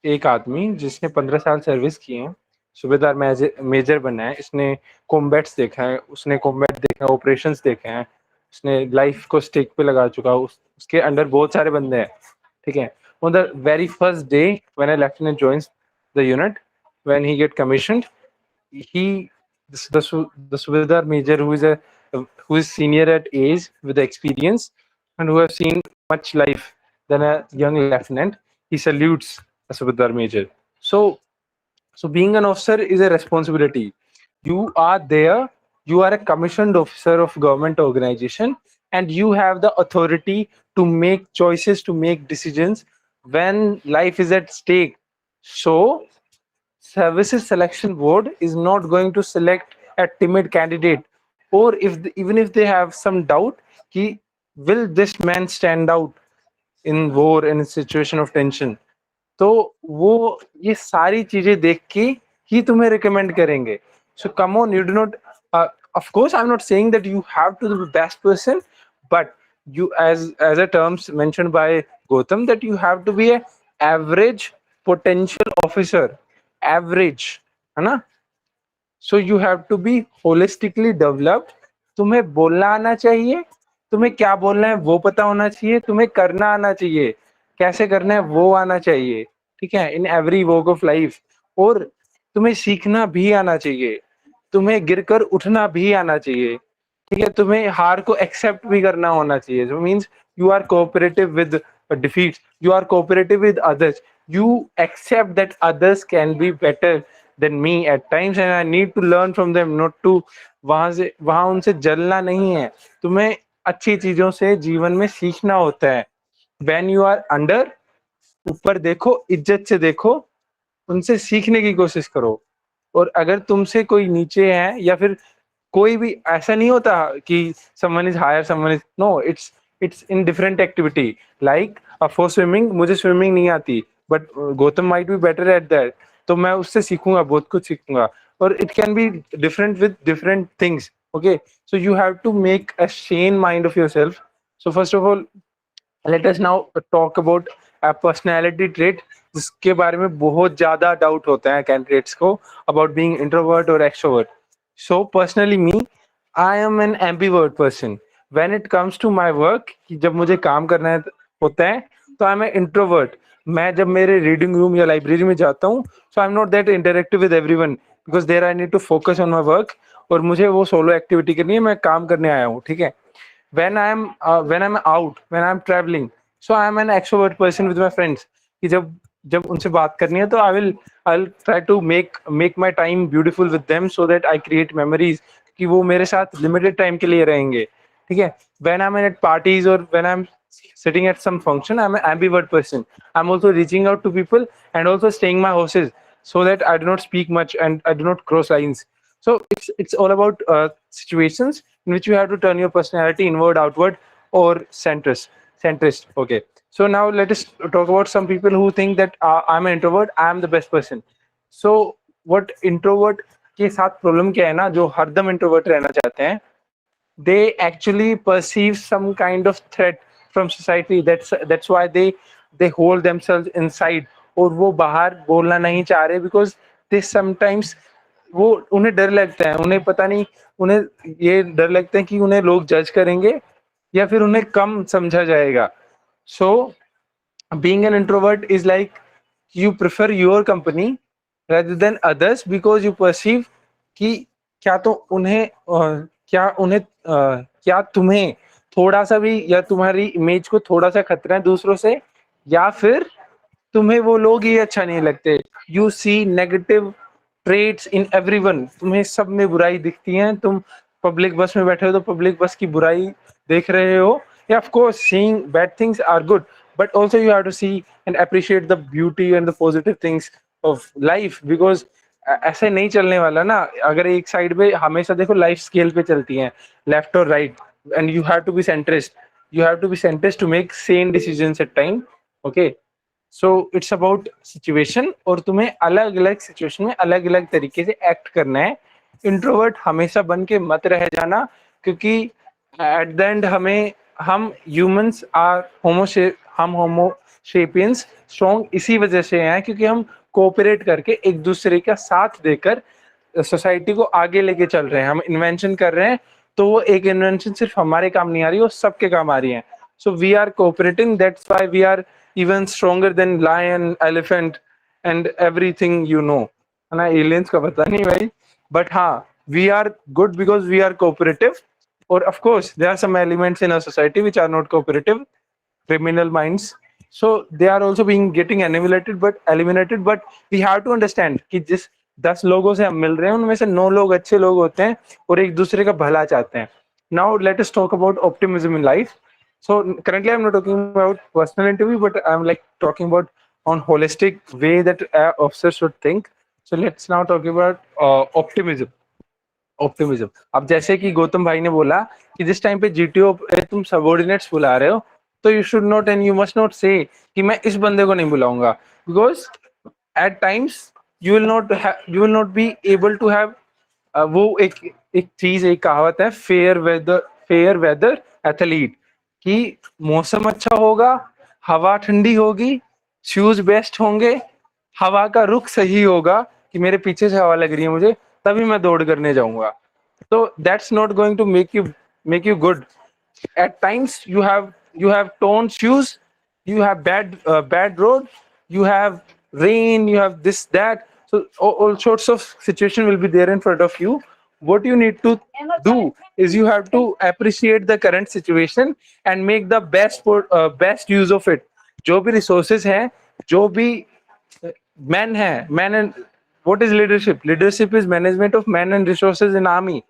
एक आदमी जिसने 15 साल सर्विस की है, सूबेदार मेजर बना है, इसने कॉम्बैट्स देखा है, उसने कॉम्बैट देखा है, ऑपरेशंस देखे हैं, उसने लाइफ को स्टेक पे लगा चुका, उसके अंडर बहुत सारे बंदे हैं, ठीक है. On the very first day when a lieutenant joins the unit, when he get commissioned, the Subedar major who is senior at age with the experience and who have seen much life than a young lieutenant, he salutes a Subedar major. So being an officer is a responsibility. You are there, you are a commissioned officer of government organization, and you have the authority to make choices, to make decisions when life is at stake. So services selection board is not going to select a timid candidate, or even if they have some doubt, will this man stand out in war and in situation of tension, तो वो ये सारी चीजें देख के ही तुम्हें रिकमेंड करेंगे. So come on, you do not, of course I'm not saying that you have to be the best person, but you, as a terms mentioned by Gautam, that you have to be a average potential officer, average, है ना. So you have to be holistically developed. तुम्हें बोलना आना चाहिए, तुम्हें क्या बोलना है वो पता होना चाहिए, तुम्हें करना आना चाहिए, कैसे करना है वो आना चाहिए, ठीक है, in every walk of life. और तुम्हें सीखना भी आना चाहिए, तुम्हें गिरकर उठना भी आना चाहिए, ठीक है, तुम्हें हार को एक्सेप्ट भी करना होना चाहिए. जो means you are cooperative with defeats, you are cooperative with others, you accept that others can be better than me at times and I need to learn from them, not to वहां उनसे जलना नहीं है, तुम्हें अच्छी चीजों से जीवन में सीखना होता है. when you are under, ऊपर देखो, इज्जत से देखो, उनसे सीखने की कोशिश करो. और अगर तुमसे कोई नीचे है या फिर कोई भी, ऐसा नहीं होता कि someone is higher, someone is, no, it's in different activity. Like for swimming, मुझे swimming नहीं आती, but Gautam might be better at that, तो मैं उससे सीखूंगा, बहुत कुछ सीखूंगा. और it can be different with different things. Okay, so you have to make a sane mind of yourself. So first of all, let us now talk about a personality trait जिसके बारे में बहुत ज्यादा डाउट होता है कैंडिडेट्स को, about being introvert or extrovert. So personally me, I am an ambivert person. When it comes to my work, कि जब मुझे काम करना होता है, तो I am an introvert. मैं जब मेरे रीडिंग रूम या लाइब्रेरी में जाता हूँ, so I'm not that interactive with everyone because there I need to focus on my work. और मुझे वो सोलो एक्टिविटी करनी है, मैं काम करने आया हूँ, ठीक है. When I'm out, when I'm traveling, so I am an extrovert person with my friends. कि जब उनसे बात करनी है, तो I'll try to make my time beautiful with them so that I create memories कि वो मेरे साथ limited time के लिए रहेंगे, ठीक है. When I'm at parties or when I'm sitting at some function, I'm an ambivert person. I'm also reaching out to people and also staying my horses so that I do not speak much and I do not cross lines. So it's all about situations in which you have to turn your personality inward, outward, or centrist. Okay. So now let us talk about some people who think that I'm an introvert, I'm the best person. So what introvert के साथ problem क्या है ना, जो हरदम introvert रहना चाहते हैं, they actually perceive some kind of threat from society. That's why they hold themselves inside, और वो बाहर बोलना नहीं चाह रहे because they sometimes वो उन्हें डर लगता है, उन्हें पता नहीं, उन्हें ये डर लगता है कि उन्हें लोग जज करेंगे या फिर उन्हें कम समझा जाएगा. सो being an introvert is like you prefer your company rather than others because you perceive कि क्या तो उन्हें क्या तुम्हें थोड़ा सा भी या तुम्हारी इमेज को थोड़ा सा खतरा है दूसरों से, या फिर तुम्हें वो लोग ही अच्छा नहीं लगते. You see negative traits in everyone, तुम्हें सब में बुराई दिखती है. तुम पब्लिक बस में बैठे हो तो पब्लिक बस की बुराई देख रहे हो. Yeah, of course, seeing bad things are good, but also you have to see and appreciate the beauty and the positive things of life because ऐसे नहीं चलने वाला ना. अगर एक साइड पे हमेशा देखो लाइफ स्केल पे चलती है, लेफ्ट और right, and you have to be centrist. You have to be centrist to make sane decisions at time. Okay, so it's about situation, और तुम्हें अलग अलग सिचुएशन में अलग अलग तरीके से एक्ट करना है. इंट्रोवर्ट हमेशा बन के मत रह जाना, क्योंकि एट द एंड हम ह्यूमंस हम होमोसेपियंस स्ट्रॉन्ग इसी वजह से हैं क्योंकि हम कोऑपरेट करके एक दूसरे का साथ देकर सोसाइटी को आगे लेके चल रहे हैं. हम इन्वेंशन कर रहे हैं, तो वो एक इन्वेंशन सिर्फ हमारे काम नहीं आ रही, वो सबके काम आ रही है. So we are cooperating, that's why we are even stronger than lion, elephant and everything, you know. है ना, एलियंस का पता नहीं भाई, बट हाँ, we are good because we are cooperative. Or of course, there are some elements in our society which are not cooperative, criminal minds. So they are also getting eliminated. But we have to understand कि जिस 10 लोगों से हम मिल रहे हैं उनमें से 9 लोग अच्छे लोग होते हैं और एक दूसरे का भला चाहते हैं. Now let us talk about optimism in life. So currently I'm not talking about personal interview, but I'm like talking about on holistic way that officers should think. So let's now talk about optimism. अब जैसे कि गौतम भाई ने बोला कि जिस टाइम पे जीटीओ तुम सबऑर्डिनेट्स बुला रहे हो, तो you should not and you must not say कि मैं इस बंदे को नहीं बुलाऊंगा, because at times you will not be able to have वो एक चीज, एक कहावत है, फेयर वेदर एथलीट, कि मौसम अच्छा होगा, हवा ठंडी होगी, शूज बेस्ट होंगे, हवा का रुख सही होगा कि मेरे पीछे से हवा लग रही है मुझे, तभी मैं दौड़ करने जाऊंगा. तो that's not going to make you good. At times you have torn shoes, you have bad road, you have rain, you have this, that. So all sorts of situation will be there in front of you. What you need to do is you have to appreciate the current situation and make the best use of it. जो भी resources हैं, जो भी men and what is leadership? Leadership is management of men and resources in army.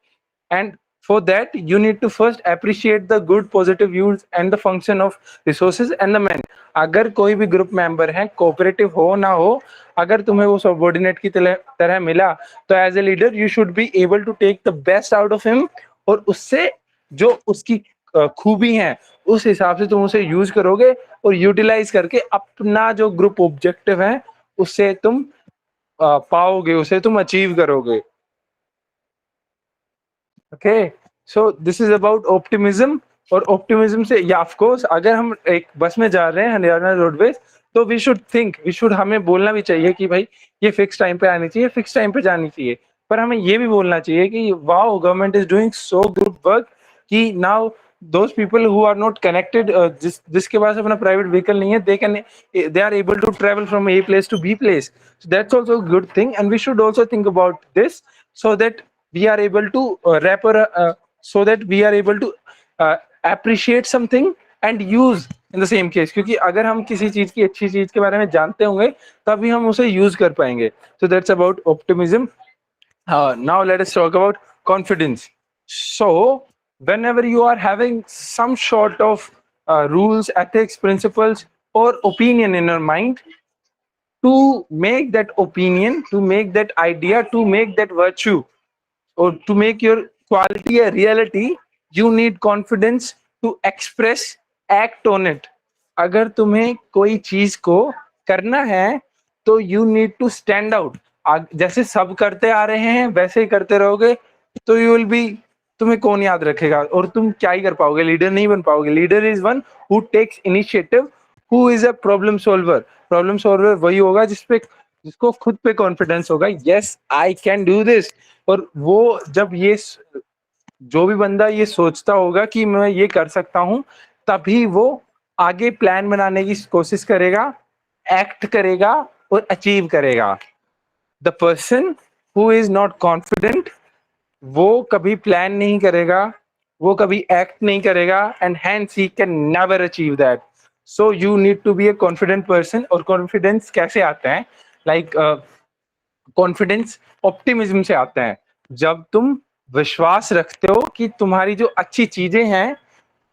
And for that, you need to first appreciate the good, positive use and the function of resources and the men. अगर कोई भी ग्रुप मेंबर है, कोऑपरेटिव हो ना हो, अगर तुम्हें वो सबऑर्डिनेट की तरह मिला, तो as a leader you should be able to take the best out of him, और उससे जो उसकी खूबी है उस हिसाब से तुम उसे यूज करोगे और यूटिलाइज करके अपना जो ग्रुप ऑब्जेक्टिव है उससे तुम पाओगे, उसे तुम अचीव करोगे. Okay, so this is about optimism. और ऑप्टिमिज्म से, या ऑफ कोर्स अगर हम एक बस में जा रहे हैं हरियाणा रोडवेज, तो वी शुड हमें बोलना भी चाहिए कि भाई ये फिक्स टाइम पे आनी चाहिए, फिक्स टाइम पे जानी चाहिए. पर हमें ये भी बोलना चाहिए कि wow, government is doing so good work कि now those people who are not connected, जिसके पास अपना प्राइवेट व्हीकल नहीं है, they are able to travel from A place to B place. So that's also a good thing, and we should also think about this so that we are able to appreciate something and use in the same case. क्योंकि अगर हम किसी चीज की, अच्छी चीज के बारे में जानते होंगे, तभी हम उसे यूज कर पाएंगे. So that's about optimism. Now let us talk about confidence. So whenever you are having some sort of rules, ethics, principles, or opinion in your mind, to make that opinion, to make that idea, to make that virtue, or to make your quality a reality, you need confidence to express, act on it. अगर तुम्हें कोई चीज को करना है तो you need to stand out. जैसे सब करते आ रहे हैं वैसे ही करते रहोगे तो you will be, तुम्हें कौन याद रखेगा और तुम क्या ही कर पाओगे, लीडर नहीं बन पाओगे. Leader is one who takes initiative, who is a problem solver. Problem solver वही होगा जिसको खुद पे कॉन्फिडेंस होगा, yes I can do this, और वो जब ये जो भी बंदा ये सोचता होगा कि मैं ये कर सकता हूं, तभी वो आगे प्लान बनाने की कोशिश करेगा, एक्ट करेगा और अचीव करेगा। The person who is not confident, वो कभी प्लान नहीं करेगा, वो कभी एक्ट नहीं करेगा, and hence he can never achieve that. So you need to be a confident person. और कॉन्फिडेंस कैसे आता है? लाइक कॉन्फिडेंस ऑप्टिमिज्म से आता है। जब तुम विश्वास रखते हो कि तुम्हारी जो अच्छी चीजें हैं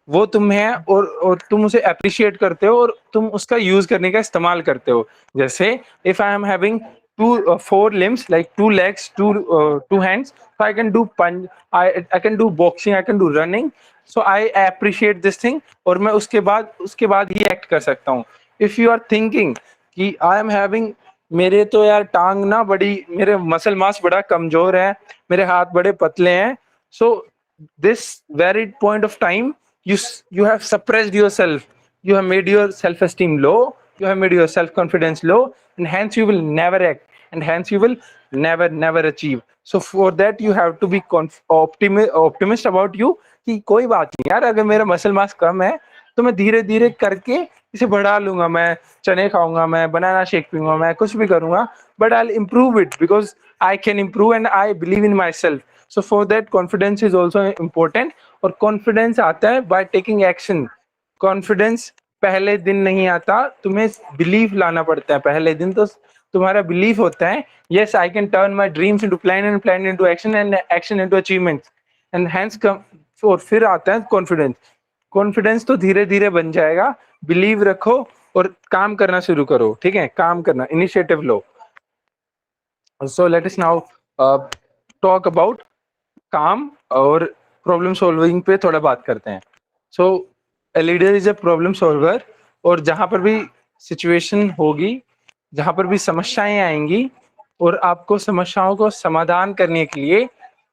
वो तुम है, और तुम उसे अप्रिशिएट करते हो और तुम उसका यूज करने का इस्तेमाल करते हो। जैसे if I am having four limbs, like two legs, two hands, so I can do punch, I can do boxing, I can do running, so I appreciate this thing, और मैं उसके बाद ही एक्ट कर सकता हूँ। इफ यू आर थिंकिंग कि आई एम हैविंग, मेरे तो यार टांग ना बड़ी, मेरे मसल मास बड़ा कमजोर है, मेरे हाथ बड़े पतले हैं, so this very point of time you have suppressed yourself, you have made your self esteem low, you have made your self confidence low, and hence you will never act, and hence you will never achieve. So for that you have to be optimist about you कि कोई बात नहीं यार, अगर मेरा मसल मास कम है तो मैं धीरे धीरे करके इसे बढ़ा लूंगा, मैं चने खाऊंगा, मैं बनाना शेक पीऊंगा, मैं कुछ भी करूंगा, but I will improve it because I can improve and I believe in myself. So for that confidence is also important, और कॉन्फिडेंस आता है बाय टेकिंग एक्शन। कॉन्फिडेंस पहले दिन नहीं आता, तुम्हें बिलीफ लाना पड़ता है। पहले दिन तो तुम्हारा बिलीफ होता है, yes I can turn my dreams into plan and plan into action and action into achievements, and hence come, और फिर आता है कॉन्फिडेंस। कॉन्फिडेंस तो धीरे धीरे बन जाएगा, बिलीव रखो और काम करना शुरू करो, ठीक है, काम करना, इनिशिएटिव लो। So let us now talk about काम और प्रॉब्लम सॉल्विंग पे थोड़ा बात करते हैं। So a leader is a problem solver, और जहां पर भी सिचुएशन होगी, जहां पर भी समस्याएं आएंगी, और आपको समस्याओं को समाधान करने के लिए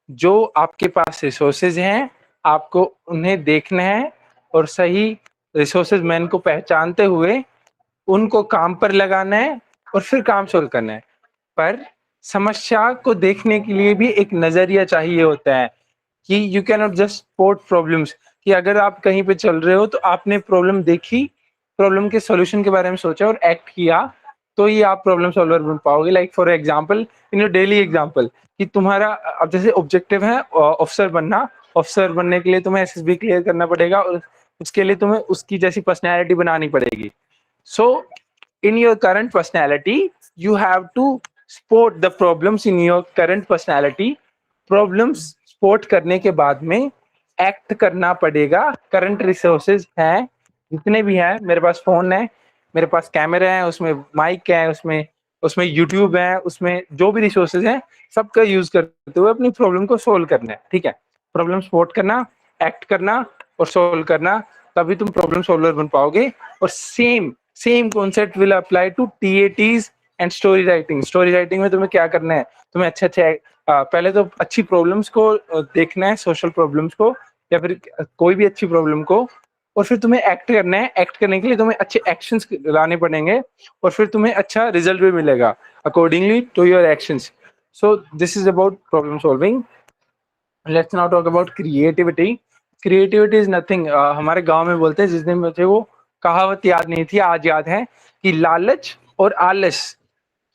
जो आपके पास रिसोर्सेज हैं, आपको उन्हें देखना है, और सही रिसोर्सेज मैन को पहचानते हुए उनको काम पर लगाना है, और फिर काम सोल्व करना है। पर समस्या को देखने के लिए भी एक नजरिया चाहिए होता है कि you can not just spot problems, कि अगर आप कहीं पे चल रहे हो तो आपने प्रॉब्लम देखी, प्रॉब्लम के सॉल्यूशन के बारे में सोचा और एक्ट किया, तो ये आप प्रॉब्लम सॉल्वर बन पाओगे। Like for example, in your daily example, कि तुम्हारा अब जैसे ऑब्जेक्टिव है ऑफिसर बनना, ऑफिसर बनने के लिए तुम्हें एसएसबी क्लियर करना पड़ेगा, और उसके लिए तुम्हें उसकी जैसी पर्सनैलिटी बनानी पड़ेगी। सो in your current personality you have to spot the problems in your current personality. problems spot करने के बाद में एक्ट करना पड़ेगा। करंट रिसोर्सेज हैं जितने भी हैं, मेरे पास फोन है, मेरे पास कैमरा है, उसमें माइक है, उसमें यूट्यूब है, उसमें जो भी रिसोर्सेज हैं सबका यूज करते हुए अपनी प्रॉब्लम को सोल्व करना है, ठीक है। प्रॉब्लम स्पॉट करना, एक्ट करना और सोल्व करना, तभी तुम प्रॉब्लम सॉल्वर बन पाओगे। और same concept will apply to TATs and story writing. Story writing में तुम्हें क्या करना है, तुम्हें अच्छे पहले तो अच्छी प्रॉब्लम्स को देखना है, सोशल प्रॉब्लम्स को या फिर कोई भी अच्छी प्रॉब्लम को, और फिर तुम्हें एक्ट करना है। एक्ट करने के लिए तुम्हें अच्छे एक्शंस लाने पड़ेंगे, और फिर तुम्हें अच्छा रिजल्ट भी मिलेगा accordingly to your actions. So this is about problem solving. Let's now talk about creativity. Creativity is nothing, हमारे गांव में बोलते हैं, जिस दिन मुझे वो कहावत याद नहीं थी, आज याद है, कि लालच और आलस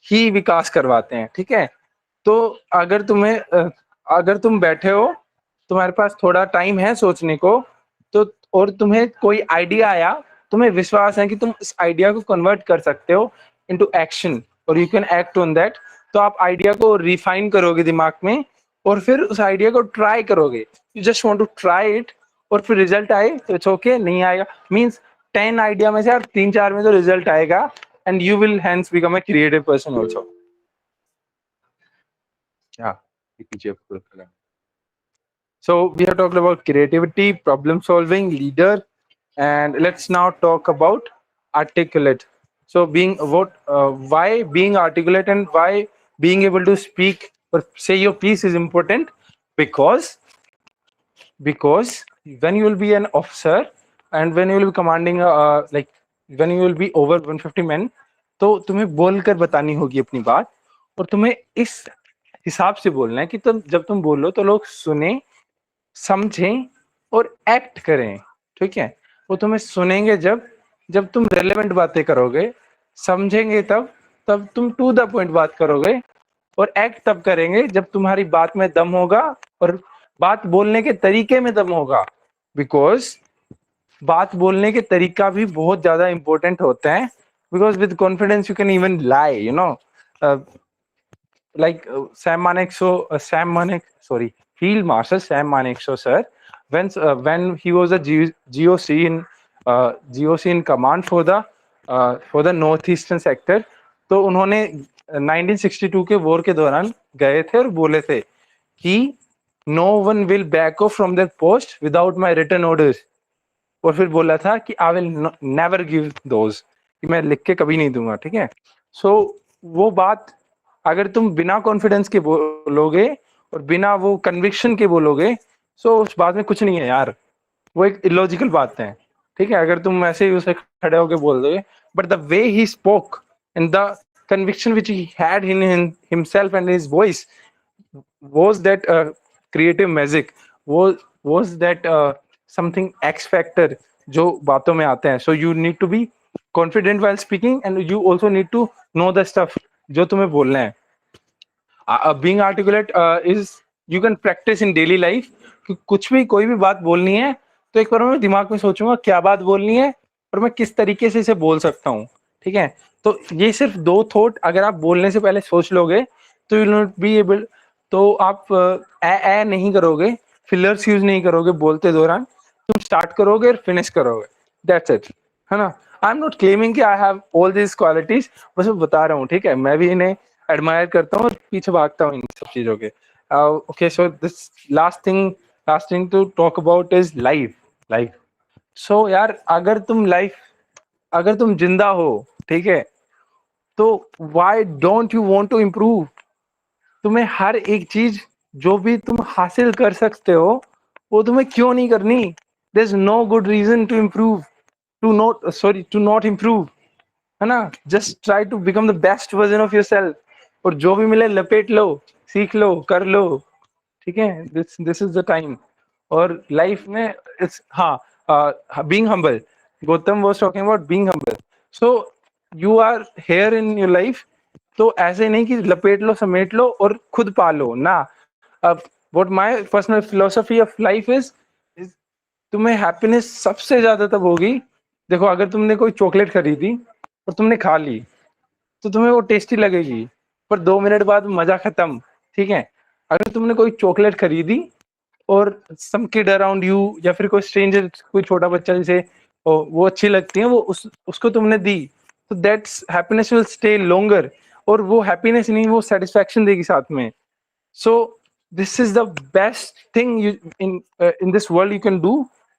ही विकास करवाते हैं, ठीक है। तो अगर तुम बैठे हो, तुम्हारे पास थोड़ा टाइम है सोचने को, तो और तुम्हें कोई आइडिया आया, तुम्हें विश्वास है कि तुम इस आइडिया को कन्वर्ट कर सकते हो इनटू एक्शन, और you can act on that, तो आप आइडिया को रिफाइन करोगे दिमाग में, और फिर उस आइडिया को ट्राई करोगे। You just want to try it, और फिर रिजल्ट आए तो इट्स ओके, नहीं आएगा मींस 10 आइडिया में से यार 3-4 में तो रिजल्ट आएगा, and you will hence become a creative person also. So we have talked about creativity, problem solving, leader, and let's now talk about articulate. So why being articulate and why being able to speak or say your piece is important, because when you will be an officer and when you will be commanding when you will be over 150 men, तो तुम्हें बोलकर बतानी होगी अपनी बात, और तुम्हें इस हिसाब से बोलना है कि तुम जब तुम बोलो तो लोग सुने, समझें और एक्ट करें। ठीक है, वो तुम्हें सुनेंगे जब जब तुम रेलेवेंट बातें करोगे, समझेंगे तब तब तुम टू द पॉइंट बात करोगे, और एक्ट तब करेंगे जब तुम्हारी बात में दम होगा और बात बोलने के तरीके में दम होगा। बिकॉज बात बोलने के तरीका भी बहुत ज्यादा इंपॉर्टेंट होता है, because with confidence you can even lie, you know, like Sam Manek, sorry, Field Marshal Sam Manekshaw sir, when he was a GOC in command for the northeastern sector, तो उन्होंने 1962 के वॉर के दौरान गए थे और बोले थे कि no one will back off from their post without my written orders, और फिर बोला था कि I will never give those, कि मैं लिख के कभी नहीं दूंगा। ठीक है, सो वो बात अगर तुम बिना कॉन्फिडेंस के बोलोगे और बिना वो कन्विक्शन के बोलोगे, सो उस बात में कुछ नहीं है यार, वो एक इलॉजिकल बात है। ठीक है, अगर तुम ऐसे ही उसे खड़े होके बोल दोगे, but the way he spoke and the conviction which he had in himself and his voice was that creative magic, was that something X factor जो बातों में आते हैं। So you need to be confident while speaking and you also need to know the stuff जो तुम्हें बोलना है। Being articulate is you can practice in daily life, कि कुछ भी कोई भी बात बोलनी है तो एक बार मैं दिमाग में सोचूंगा क्या बात बोलनी है और मैं किस तरीके से इसे बोल सकता हूँ। ठीक है, तो ये सिर्फ 2 थॉट अगर आप बोलने से पहले सोच लोगे तो you will not be able, तो आप ए नहीं करोगे, फिलर्स यूज नहीं करोगे बोलते दौरान, तुम स्टार्ट करोगे और फिनिश करोगे, दैट्स इट, है ना। आई एम नॉट क्लेमिंग कि I have all this qualities, बस मैं बता रहा हूँ। ठीक है, मैं भी इन्हें एडमायर करता हूँ और पीछे भागता हूँ इन सब चीजों के। Okay, so this last thing to talk about is life. So यार अगर तुम जिंदा हो, ठीक है, तो why don't you want to improve. तुम्हें हर एक चीज जो भी तुम हासिल कर सकते हो वो तुम्हें क्यों नहीं करनी। There is no good reason to improve, to not improve, है ना। Just try to become the best version of yourself, और जो भी मिले लपेट लो, सीख लो, कर लो। ठीक है, दिस इज द टाइम। और लाइफ में it's being humble, Gautam was talking about being humble, so you are here in your life, तो ऐसे नहीं कि लपेट लो, समेट लो और खुद पालो ना। अब what my personal philosophy of life is तुम्हें हैप्पीनेस सबसे ज्यादा तब होगी, देखो अगर तुमने कोई चॉकलेट खरीदी और तुमने खा ली तो तुम्हें वो टेस्टी लगेगी, पर 2 मिनट बाद मजा खत्म। ठीक है, अगर तुमने कोई चॉकलेट खरीदी और सम किड अराउंड यू या फिर कोई स्ट्रेंजर, कोई छोटा बच्चा जिसे वो अच्छी लगती है, वो उसको तुमने दी, तो that's happiness will stay longer, और वो हैप्पीनेस नहीं, वो सेटिस्फैक्शन देगी साथ में। So this is the best thing you in this world you can do,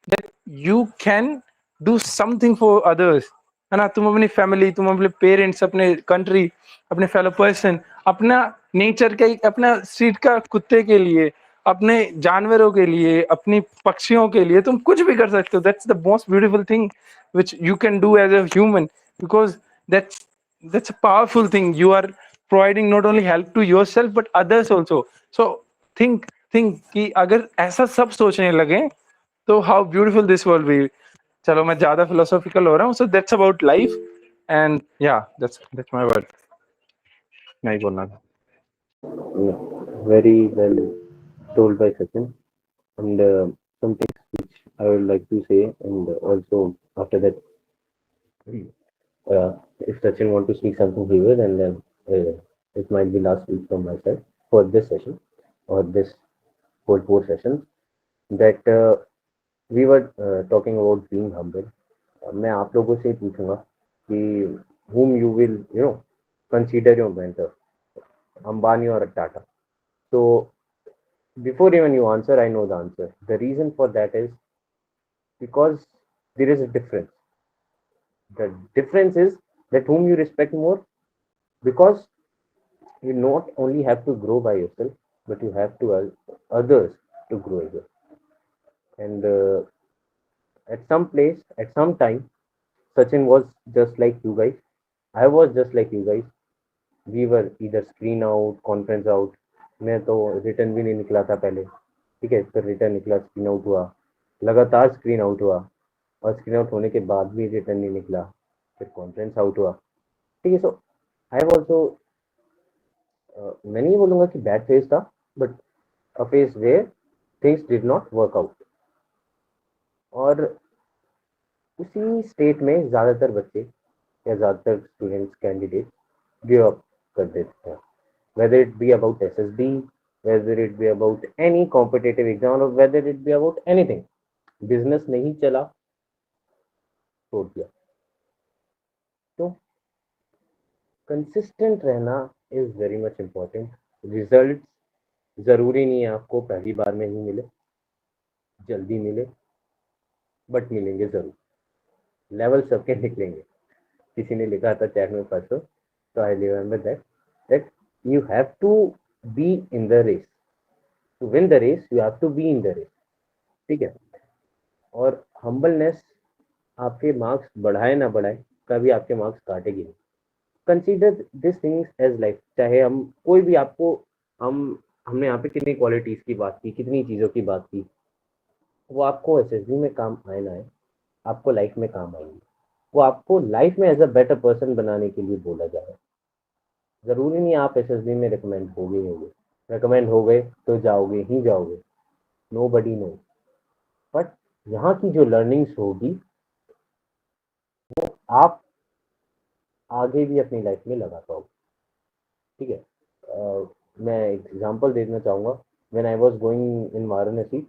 that you can do something for others, है ना। तुम अपनी फैमिली, तुम अपने पेरेंट्स, अपने कंट्री, अपने फेलो पर्सन, अपना नेचर के, अपना स्ट्रीट का कुत्ते के लिए, अपने जानवरों के लिए, अपनी पक्षियों के लिए तुम कुछ भी कर सकते हो। That's the most beautiful thing which you can do as a human, because that's a powerful thing. You are providing not only help to yourself but others also. So think कि अगर ऐसा सब सोचने लगे तो how beautiful this world will be. चलो मैं ज्यादा philosophical हो रहा हूँ, so that's about life, and yeah, that's my word. नहीं बोलना था। Very well told by Sachin, and something which I would like to say, and also after that, if Sachin want to speak something, he will, and then it might be last week from my side for this session or this whole 4 sessions, that we were talking about being humble. मैं आप लोगों से पूछूंगा कि whom you will consider your mentor, Ambani or Tata. So before even you answer, I know the answer. The reason for that is because there is a difference. The difference is that whom you respect more, because you not only have to grow by yourself, but you have to help others to grow as well. And at some place, at some time, Sachin was just like you guys. I was just like you guys, we were इधर स्क्रीन आउट, कॉन्फ्रेंस आउट। मैं तो रिटर्न भी नहीं निकला था पहले, ठीक है, फिर रिटर्न निकला, स्क्रीन आउट हुआ, लगातार स्क्रीन आउट हुआ, और स्क्रीन आउट होने के बाद भी रिटर्न नहीं निकला, फिर कॉन्फ्रेंस आउट हुआ, ठीक है। सो आई हैव ऑल्सो, मैं नहीं बोलूँगा कि बैड फेज था, but a phase where things did not work out. और उसी स्टेट में ज़्यादातर बच्चे या ज़्यादातर स्टूडेंट्स, कैंडिडेट गिव अप कर देते हैं, whether it be about SSB, whether it be about any competitive exam, or whether it be about anything, business नहीं चला, छोड़ दिया। तो कंसिस्टेंट रहना is very much important. Result जरूरी नहीं है आपको पहली बार में ही मिले, जल्दी मिले, बट मिलेंगे जरूर, लेवल सबके निकलेंगे। किसी ने लिखा था चैट में परसों, तो I remember that you have to be in the race, to win the race you have to be in the race, ठीक है। और हम्बलनेस आपके मार्क्स बढ़ाए ना बढ़ाए, कभी आपके मार्क्स काटेगी नहीं। Consider this things as life. चाहे हम कोई भी आपको, हमने यहाँ पे कितनी क्वालिटीज की बात की, कितनी चीज़ों की बात की, वो आपको एसएसबी में काम आए ना आए, आपको लाइफ में काम आएंगी। वो आपको लाइफ में एज अ बेटर पर्सन बनाने के लिए बोला जा रहा है। ज़रूरी नहीं आप एसएसबी में रिकमेंड हो गए, रिकमेंड हो गए तो जाओगे ही जाओगे, नो बडी नो। बट यहाँ की जो लर्निंग्स होगी वो आप आगे भी अपनी लाइफ में लगा पाओगे, ठीक है। मैं एग्जांपल देना चाहूँगा। When I was going in Varanasi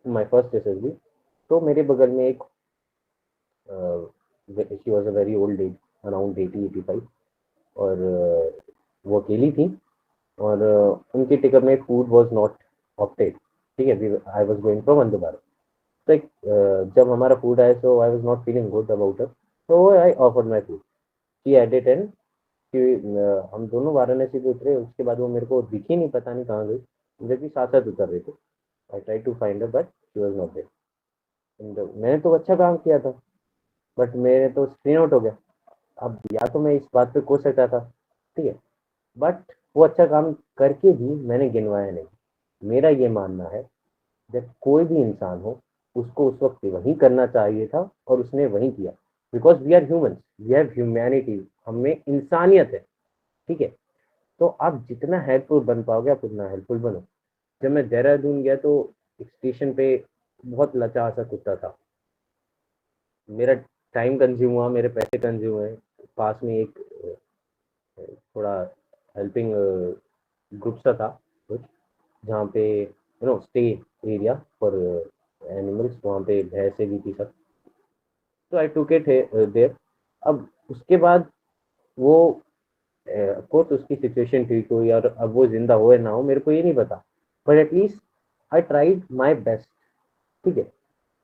my first SSB, तो मेरे बगल में एक, she was a very old age, around 80-85, और वो अकेली थी, और उनके टिकट में फूड वाज नॉट ऑप्टेड, ठीक है। I was going from Vande Bharat, तो जब हमारा फूड आया, so I was not feeling good about it, so I offered my food. She added and कि हम दोनों वाराणसी पे उतरे, उसके बाद वो मेरे को दिखी नहीं, पता नहीं कहाँ गई, जबकि साथ साथ उतर रहे थे। I try to find her but she was not there. मैंने तो अच्छा काम किया था, बट मेरे तो स्क्रीन आउट हो गया। अब या तो मैं इस बात पे कोस सकता था, ठीक है, बट वो अच्छा काम करके भी मैंने गिनवाया नहीं। मेरा ये मानना है जब कोई भी इंसान हो, उसको उस वक्त वही करना चाहिए था, और उसने वही किया, because we are humans, we have humanity, हमें इंसानियत है, ठीक है। तो आप जितना हेल्पफुल बन पाओगे आप उतना हेल्पफुल बनो। जब मैं देहरादून गया तो एक स्टेशन पे बहुत लचा सा कुत्ता था, मेरा टाइम कंज्यूम हुआ, मेरे पैसे कंज्यूम हुए। पास में एक थोड़ा हेल्पिंग ग्रुप सा था कुछ, जहाँ पे स्टे एरिया फॉर एनिमल्स, वहाँ पे भैंसे भी थी सब, तो आई टुक इट देयर। अब उसके बाद वो कोर्स उसकी सिचुएशन ठीक हुई, और अब वो जिंदा हो या ना हो मेरे को ये नहीं पता, but at least I tried my best, ठीक है।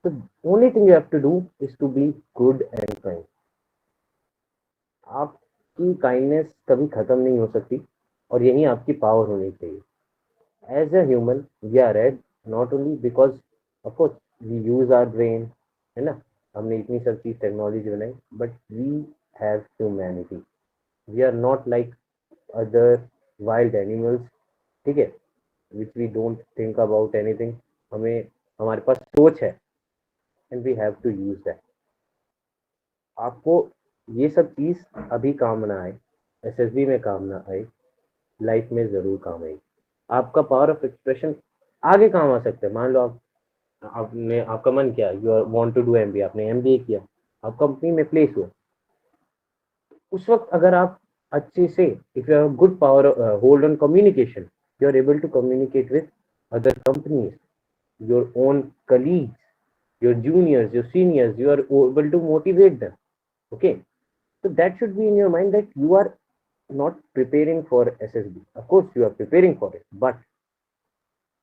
तो only thing you have to do is to be good and kind. आपकी काइंडनेस कभी खत्म नहीं हो सकती, और यही आपकी पावर होनी चाहिए। As a human we are red, not only because of course we use our brain, है ना, हमने इतनी सब चीज टेक्नोलॉजी बनाई, but we have humanity. We are not like other wild animals, ठीक है, which we don't think about anything. हमें, हमारे पास सोच है, and we have to use that. आपको ये सब चीज अभी काम ना आए, एसएसबी में काम ना आए, लाइफ में जरूर काम आएगी। आपका पावर ऑफ एक्सप्रेशन आगे काम आ सकता है। मान लो आपने, आपका मन किया, you want to do MBA, आपने एमबीए किया, आप कंपनी में प्लेस हुए, उस वक्त अगर आप अच्छे से, if you have good power hold on communication, you are able to communicate with other companies, your own colleagues, your juniors, your seniors, you are able to motivate them. Okay, so that should be in your mind that you are not preparing for SSB. Of course, you are preparing for it, but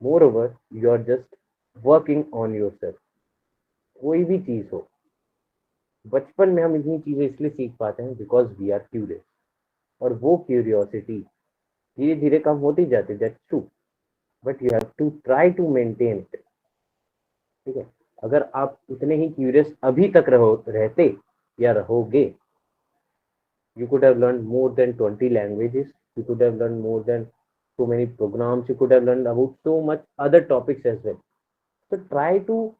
moreover, you are just working on yourself. कोई भी चीज हो, बचपन में हम इतनी चीजें इसलिए सीख पाते हैं बिकॉज वी आर क्यूरियस, और वो क्यूरियोसिटी धीरे धीरे कम होती जाती है, that's true, but you have to try to maintain it, ठीक है। अगर आप उतने ही क्यूरियस अभी तक रहते या रहोगे, You could have learned more than 20 languages. You could have learned more than so many programs. You could have learned about so much other topics as well. So try to,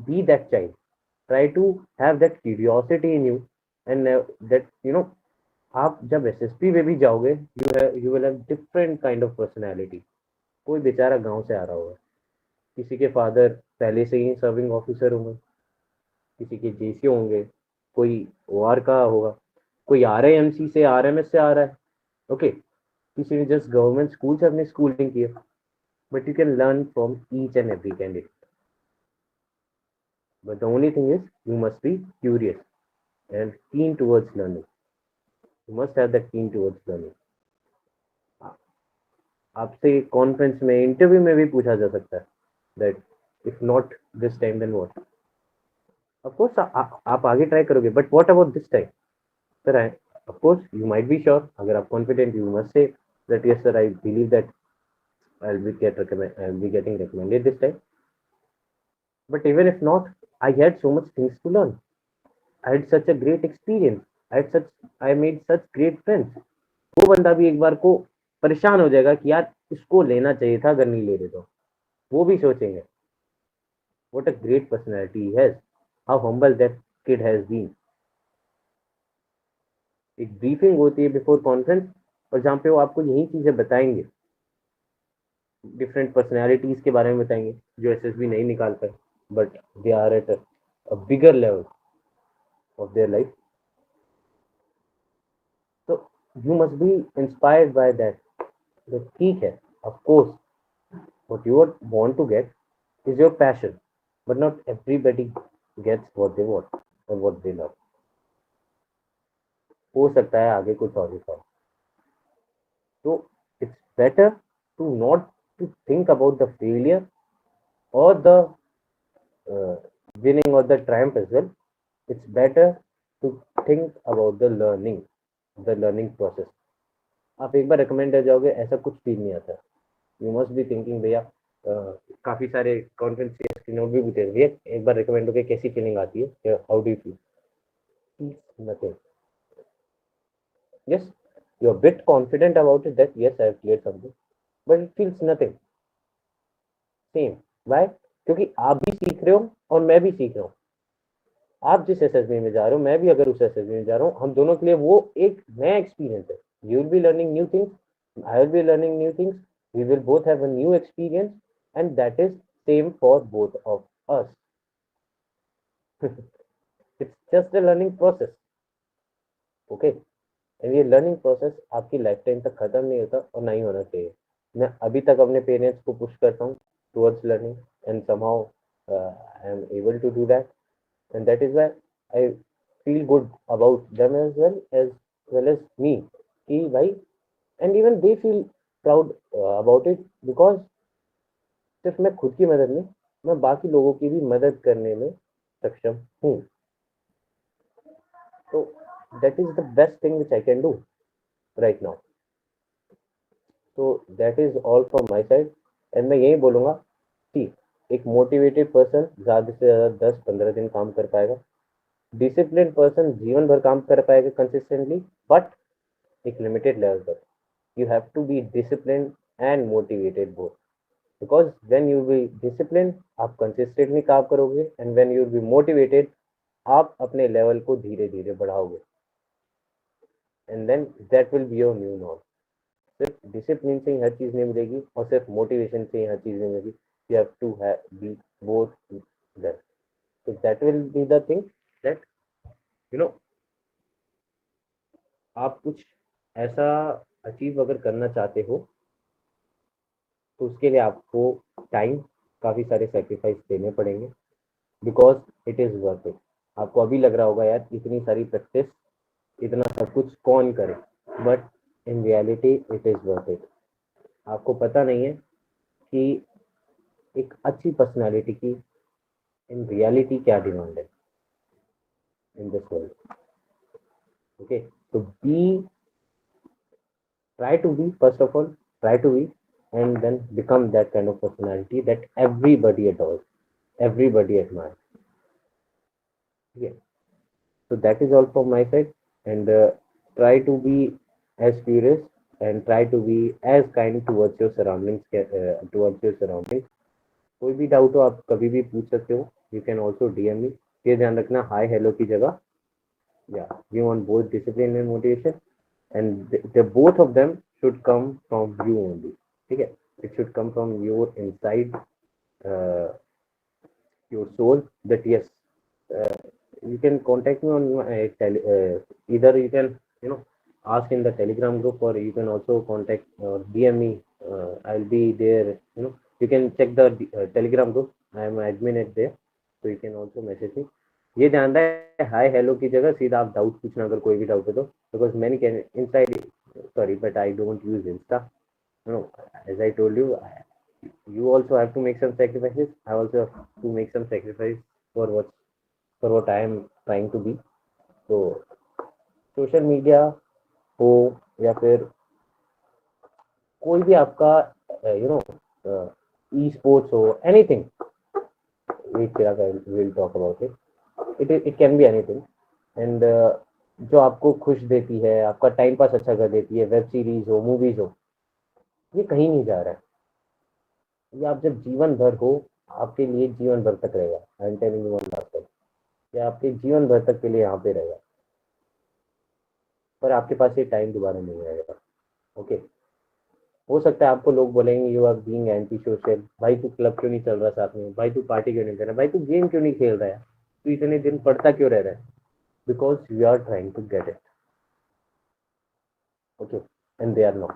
be that child. Try to have that curiosity in you, and that, आप जब एसएसपी में भी जाओगे, you will have different kind of personality. कोई बेचारा गांव से आ रहा होगा, किसी के फादर पहले से ही सर्विंग ऑफिसर होंगे, किसी के जेसी होंगे, कोई ओआर का होगा, कोई आरआईएमसी से आरएमएस से आ रहा है. ओके, किसी ने जस्ट गवर्नमेंट स्कूल से अपनी स्कूलिंग की है. But you can learn from each and every candidate. But the only thing is, you must be curious and keen towards learning. You must have that keen towards learning. आपसे कॉन्फ्रेंस में, इंटरव्यू में भी पूछा जा सकता है that if not this time then what? Of course आप आगे ट्राई करोगे, but what about this time? Sir, of course you might be sure. अगर आप confident, you must say that yes sir, I believe that I'll be getting recommended this time. But even if not, I had so much things to learn. I had such a great experience. I made such great friends. वो बंदा भी एक बार को परेशान हो जाएगा कि यार इसको लेना चाहिए था, अगर नहीं ले रहे तो. वो भी सोचेंगे what a great personality he has, how humble that kid has been. एक ब्रीफिंग होती है बिफोर कॉन्फ्रेंस, और जहाँ पे वो आपको यही चीजें बताएंगे, डिफरेंट पर्सनैलिटीज के बारे में बताएंगे जो एसएसबी नहीं निकाल पाए, but they are at a bigger level of their life. So you must be inspired by that. The ठीक है, of course, what you want to get is your passion, but not everybody gets what they want or what they love. हो सकता है आगे कुछ और ही हो. So it's better to not to think about the failure or the winning or the triumph as well. It's better to think about the learning process. आप एक बार रिकमेंड हो जाओगे, ऐसा कुछ फील नहीं आता. यू मस्ट बी थिंकिंग भैया, काफी सारे कॉन्फ्रेंस के नोट भी पूछे भैया, एक बार रिकमेंड होके कैसी फीलिंग आती है, how do you feel? Nothing. Yes, you are a bit confident about it that yes, I have cleared something, but it feels nothing. Same. Why? क्योंकि आप भी सीख रहे हो और मैं भी सीख रहा हूँ. आप जिस एसएसबी में जा रहे हो, मैं भी अगर उस एसएसबी में जा रहा हूँ, हम दोनों के लिए वो एक नया एक्सपीरियंस है. You will be learning new things, I will be learning new things, we will both have a new experience, and that is same for both of us. It's just a learning process. Okay, and ये लर्निंग प्रोसेस आपकी लाइफ टाइम तक खत्म नहीं होता और नहीं होना चाहिए. मैं अभी तक अपने पेरेंट्स को पुश करता हूँ towards learning, and somehow I am able to do that. And that is why I feel good about them as well as me. कि भाई, and even they feel proud about it, because सिर्फ मैं खुद की मदद नहीं, मैं बाकी लोगों की भी मदद करने में सक्षम हूँ. So that is the best thing which I can do right now. So that is all from my side, and मैं यही बोलूँगा कि एक मोटिवेटेड पर्सन ज़्यादा से ज़्यादा 10-15 दिन काम कर पाएगा. डिसिप्लिन पर्सन जीवन भर काम कर पाएगा कंसिस्टेंटली, बट एक लिमिटेड लेवल पर. You have to be discipline and motivated both, because when you be discipline आप कंसिस्टेंटली काम करोगे, and when you be motivated आप अपने लेवल को धीरे धीरे बढ़ाओगे, and then that will be your new norm. सिर्फ डिसिप्लिन से ही हर चीज़ नहीं मिलेगी और सिर्फ मोटिवेशन से ही हर चीज़ नहीं मिलेगी. You have to be both there. So that will be the thing that आप कुछ ऐसा अचीव अगर करना चाहते हो, तो उसके लिए आपको टाइम, काफ़ी सारे सेक्रीफाइस देने पड़ेंगे, because it is worth it. आपको अभी लग रहा होगा यार इतनी सारी प्रैक्टिस, इतना सब कुछ कौन करे, but in reality it is worth it. आपको पता नहीं है कि एक अच्छी पर्सनालिटी की इन रियलिटी क्या डिमांड है इन दिस वर्ल्ड. ओके, तो try to be, first of all, try to be, and then become that kind of personality that everybody adores, everybody admires. Okay, so that is all from my side, and try to be as curious and try to be as kind towards your surroundings. कोई भी डाउट हो आप कभी भी पूछ सकते हो. You can also DM me. ये ध्यान रखना, हाई हेलो की जगह yeah, we want both discipline and motivation, and the both of them should come from you only. ठीक है, it should come from your inside, uh, your soul, that yes, uh, you can contact me on my either you can, you know, ask in the Telegram group, or you can also contact or DM me. I'll be there, you know. You can check the Telegram group. I am admin at there, so you can also message me. ये ध्यान रहे, हाय हेलो की जगह सीधा आप डाउट पूछना अगर कोई भी डाउट है तो, because many can inside, sorry but I don't use Insta, no, as I told you, you also have to make some sacrifices. I also have to make some sacrifice for what I am trying to be. So social media हो या फिर कोई भी आपका यू नो ई स्पोर्ट्स हो, anything, we'll talk about it. It can be anything, and जो आपको खुश देती है, आपका टाइम पास अच्छा कर देती है, वेब सीरीज हो, मूवीज हो, ये कहीं नहीं जा रहा है. ये आप जब जीवन भर हो, आपके लिए जीवन भर तक रहेगा. I am telling you one last time, ये आपके जीवन भर तक के लिए यहाँ पे रहेगा, पर आपके पास ये टाइम दोबारा नहीं रहेगा. ओके, हो सकता है आपको लोग बोलेंगे you are being anti social, भाई तू क्लब क्यों नहीं चल रहा साथ में, भाई तू पार्टी क्यों नहीं कर रहा, भाई तू गेम क्यों नहीं खेल रहा है, तू इतने दिन पढ़ता क्यों रह रहा है, because you are trying to get it. Okay, and they are not.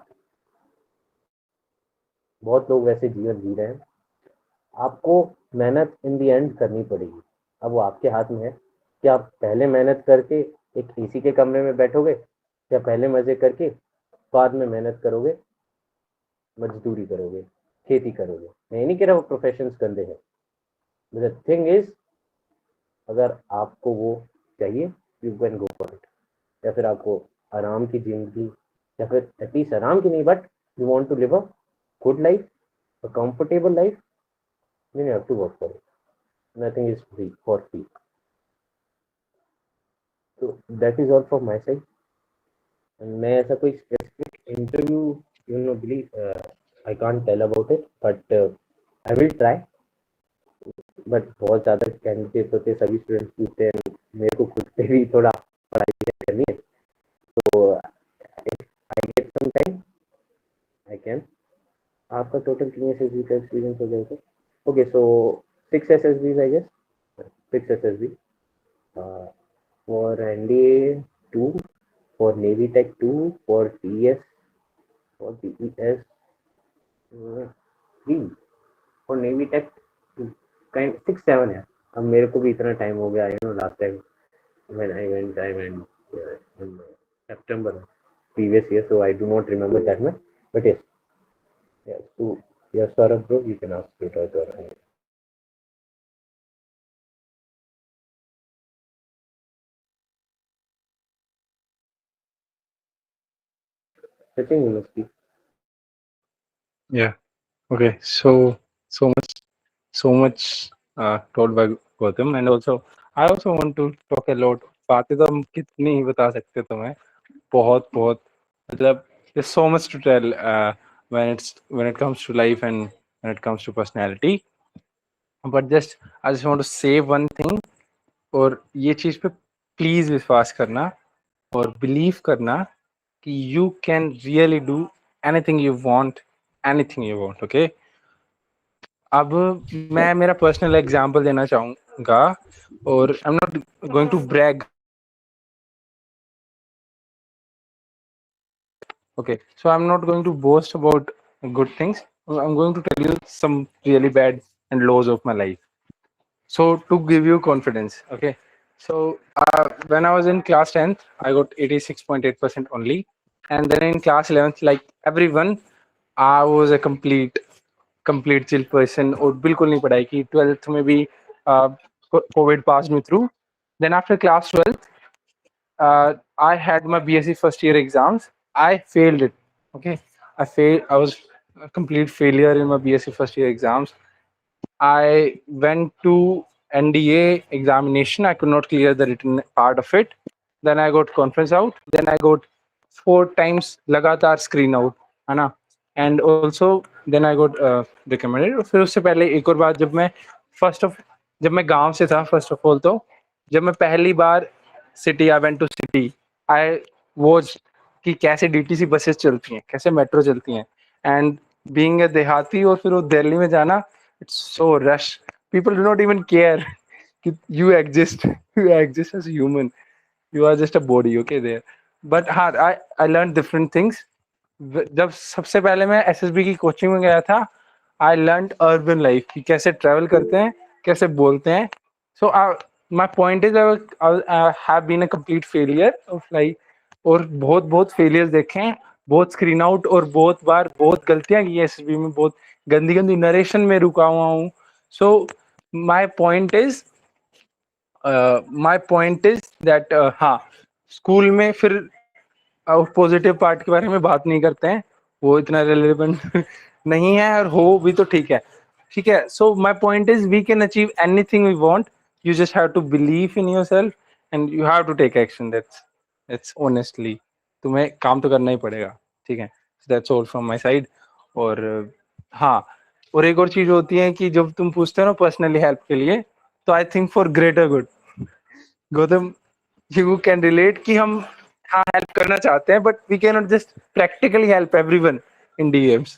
बहुत लोग वैसे जीवन जी रहे हैं. आपको मेहनत इन दी एंड करनी पड़ेगी. अब वो आपके हाथ में है कि आप पहले मेहनत करके एक एसी के कमरे में बैठोगे, या पहले मजे करके बाद में मेहनत करोगे, मजदूरी करोगे, खेती करोगे. मैं नहीं कह रहा वो प्रोफेशंस गंदे हैं. द थिंग इज, अगर आपको वो चाहिए you can go for it. या फिर आपको आराम की जिंदगी, या फिर एटलीस्ट आराम की नहीं, but you want to live a good life, a comfortable life, then you have to work for it. Nothing is free for free. So that is all from my side. And मैं ऐसा कोई specific interview, you know, believe I can't tell about it, but I will try. But बहुत ज़्यादा कैंडिडेट होते, सभी स्टूडेंट्स पूछते हैं, मेरे को खुद पे भी थोड़ा पढ़ाई करनी है, तो I get some time, I can. आपका टोटल कितने SSB का एक्सपीरियंस हो जाएगा? Okay, so 6 SSBs, I guess. 6 SSB. For NDA 2, for Navy Tech 2, for TS, for TES 3, for Navy Tech 2, kind 6, 7 है. अब मेरे को भी इतना टाइम हो गया, you know, last time when I went in September previous year, so I do not remember that much. But yes, yeah. So yes, Saurabh bro, you can ask it or Sitting university. Yeah. Okay. So much told by Gautam, and also I also want to talk a lot. बातें तो हम कितनी ही बता सकते तुम्हें, बहुत बहुत, मतलब there's so much to tell when it comes to life and when it comes to personality. But I just want to say one thing, और ये चीज पे प्लीज विश्वास करना और बिलीव करना कि you can really do anything you want, okay? अब मैं मेरा पर्सनल एग्जांपल देना चाहूंगा, और I am not going to brag. Okay, so I'm not going to boast about good things. I'm going to tell you some really bad and lows of my life, so to give you confidence. Okay, so when I was in class 10th, I got 86.8% only, and then in class 11th, like everyone, I was a complete chill person, और बिल्कुल नहीं पढ़ाई की. 12th में भी COVID passed me through. Then after class 12th, I had my BSc first year exams. I failed it. Okay, I was a complete failure in my BSc first year exams. I went to NDA examination. I could not clear the written part of it. then I got conference out, then I got 4 times लगातार screen out, है ना, and also then I got recommended. फिर उससे पहले एक और बात, जब मैं गांव से था, फर्स्ट ऑफ ऑल तो जब मैं पहली बार city I went to city, I watch कि कैसे डीटीसी बसेस चलती हैं, कैसे मेट्रो चलती हैं, एंड बीइंग अ देहाती और फिर वो दिल्ली में जाना, it's so rush, people do not even care कि you exist as a human, you are just a body, okay there. But हाँ, I learned different things. जब सबसे पहले मैं एसएसबी की कोचिंग में गया था, I learned urban life कि कैसे ट्रैवल करते हैं, कैसे बोलते हैं. So my point is I have been a complete failure of life, और बहुत फेलियर्स देखे हैं, बहुत स्क्रीन आउट और बहुत बार बहुत गलतियां की एसएसबी में, बहुत गंदी नरेशन में रुका हुआ हूँ. सो माय पॉइंट इज दैट हाँ, स्कूल में फिर पॉजिटिव पार्ट के बारे में बात नहीं करते हैं, वो इतना रेलेवेंट नहीं है, और हो भी तो ठीक है. So my point is we can achieve anything we want, you just have to believe in yourself and you have to take action. That's honestly, तुम्हें काम तो करना ही पड़ेगा, ठीक है. That's all from my side. और हाँ, और एक और चीज होती है कि जब तुम पूछते हो ना पर्सनली हेल्प के लिए, तो I think for greater good, Gautam, you can relate कि हम हाँ हेल्प करना चाहते हैं, but we can not just practically help everyone in DMs.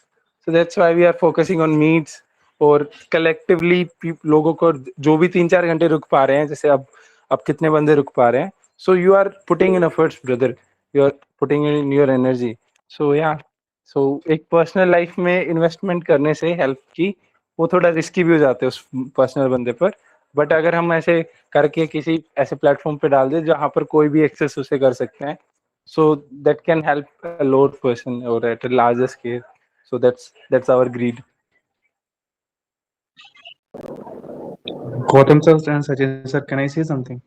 So that's why we are focusing on meets, और कलेक्टिवली लोगों को जो भी 3-4 घंटे रुक पा रहे हैं, जैसे अब कितने बंदे रुक पा रहे हैं, so you are putting in efforts brother, you are putting in your energy. So yeah, so एक पर्सनल लाइफ में इन्वेस्टमेंट करने से हेल्प की, वो थोड़ा रिस्की भी हो जाते हैं उस पर्सनल बंदे पर, बट अगर हम ऐसे करके किसी ऐसे प्लेटफॉर्म पे डाल दे जहाँ पर कोई भी एक्सेस उसे कर सकते हैं, so that can help a lot person और at a larger scale. So that's our greed. Gautam sir and Sachin sir, can I say something?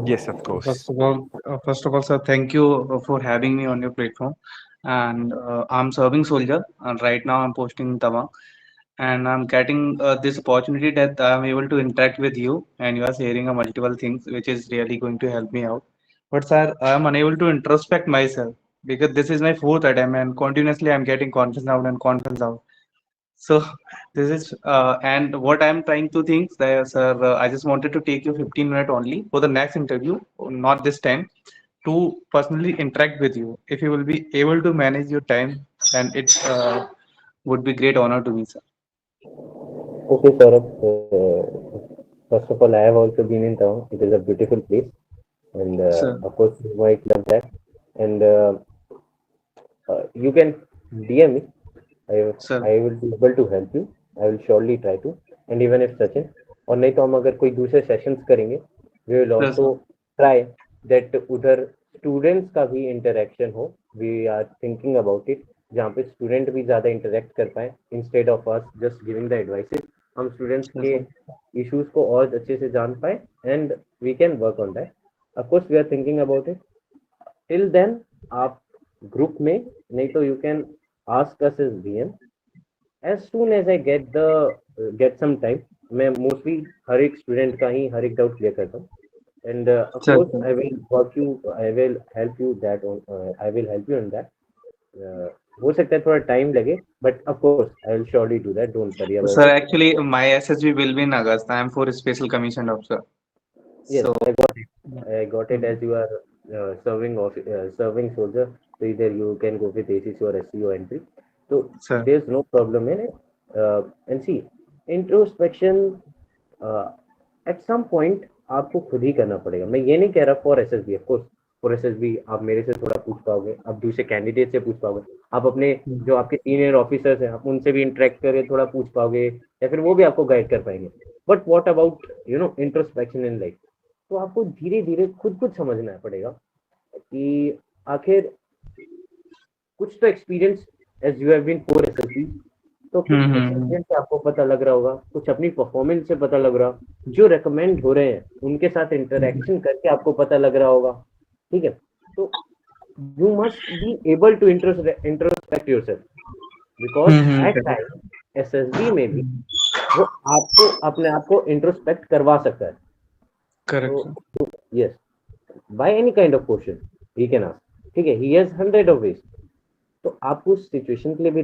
Yes, of course. First of all, sir, thank you for having me on your platform. And I'm serving soldier, and right now I'm posting in Tawang, and I'm getting this opportunity that I'm able to interact with you, and you are sharing multiple things, which is really going to help me out. But sir, I'm unable to introspect myself because this is my fourth attempt, and continuously I'm getting confidence out and confidence out. So this is and what I'm trying to think, sir, I just wanted to take you 15 minutes only for the next interview, not this time, to personally interact with you. If you will be able to manage your time, then it would be great honor to me, sir. Okay, Saurabh. First of all, I have also been in town. It is a beautiful place, and of course, you might love that. And you can DM me. I will be able to help you. I will surely try to. And even if Sachin, और नहीं तो हम अगर कोई दूसरे सेशंस करेंगे, we will also try that उधर स्टूडेंट्स का भी इंटरेक्शन हो. We are thinking about it, जहाँ पे स्टूडेंट भी ज्यादा इंटरेक्ट कर पाए, instead of us just giving the advices. हम स्टूडेंट्स के इश्यूज को और अच्छे से जान पाए, and we can work on that. Of course we are thinking about it. Till then आप ग्रुप में, नहीं तो you can ask us as DM. As soon as I get some time, मैं mostly हर एक स्टूडेंट का ही हर एक डाउट क्लियर करता हूँ, and of course I will help you in that. हो सकता है थोड़ा टाइम लगे, but of course I will surely do that. Don't worry about it. Sir, actually my SSB will be in August. I am for a special commission officer. Yes, so, I got it as you are serving soldier. So either you can go with ACC or SCO entry. So there's no problem in it. And see, introspection at some point आपको खुद ही करना पड़ेगा. मैं ये नहीं कह रहा for SSB. Of course for SSB आप मेरे से थोड़ा पूछ पाओगे, आप दूसरे कैंडिडेट से पूछ पाओगे, आप अपने जो आपके सीनियर ऑफिसर्स हैं आप उनसे भी इंटरेक्ट करके थोड़ा पूछ पाओगे, या फिर वो भी आपको गाइड कर पाएंगे. But what about introspection in life? तो आपको धीरे धीरे खुद समझना पड़ेगा कि आखिर कुछ तो experience, as you have been 4 SSB, तो कुछ एक्सपीरियंस से आपको पता लग रहा होगा, कुछ अपनी परफॉर्मेंस से पता लग रहा, जो रेकमेंड हो रहे हैं उनके साथ इंटरेक्शन करके आपको पता लग रहा होगा. ठीक है, तो you must be able to introspect yourself, because at time SSB में भी वो आपको अपने आप को इंट्रोस्पेक्ट करवा सकता है. Correct. Yes, by any kind of question he can ask, ठीक है, ही हैज 100 ऑफ वेज। तो आप उस सिचुएशन के लिए भी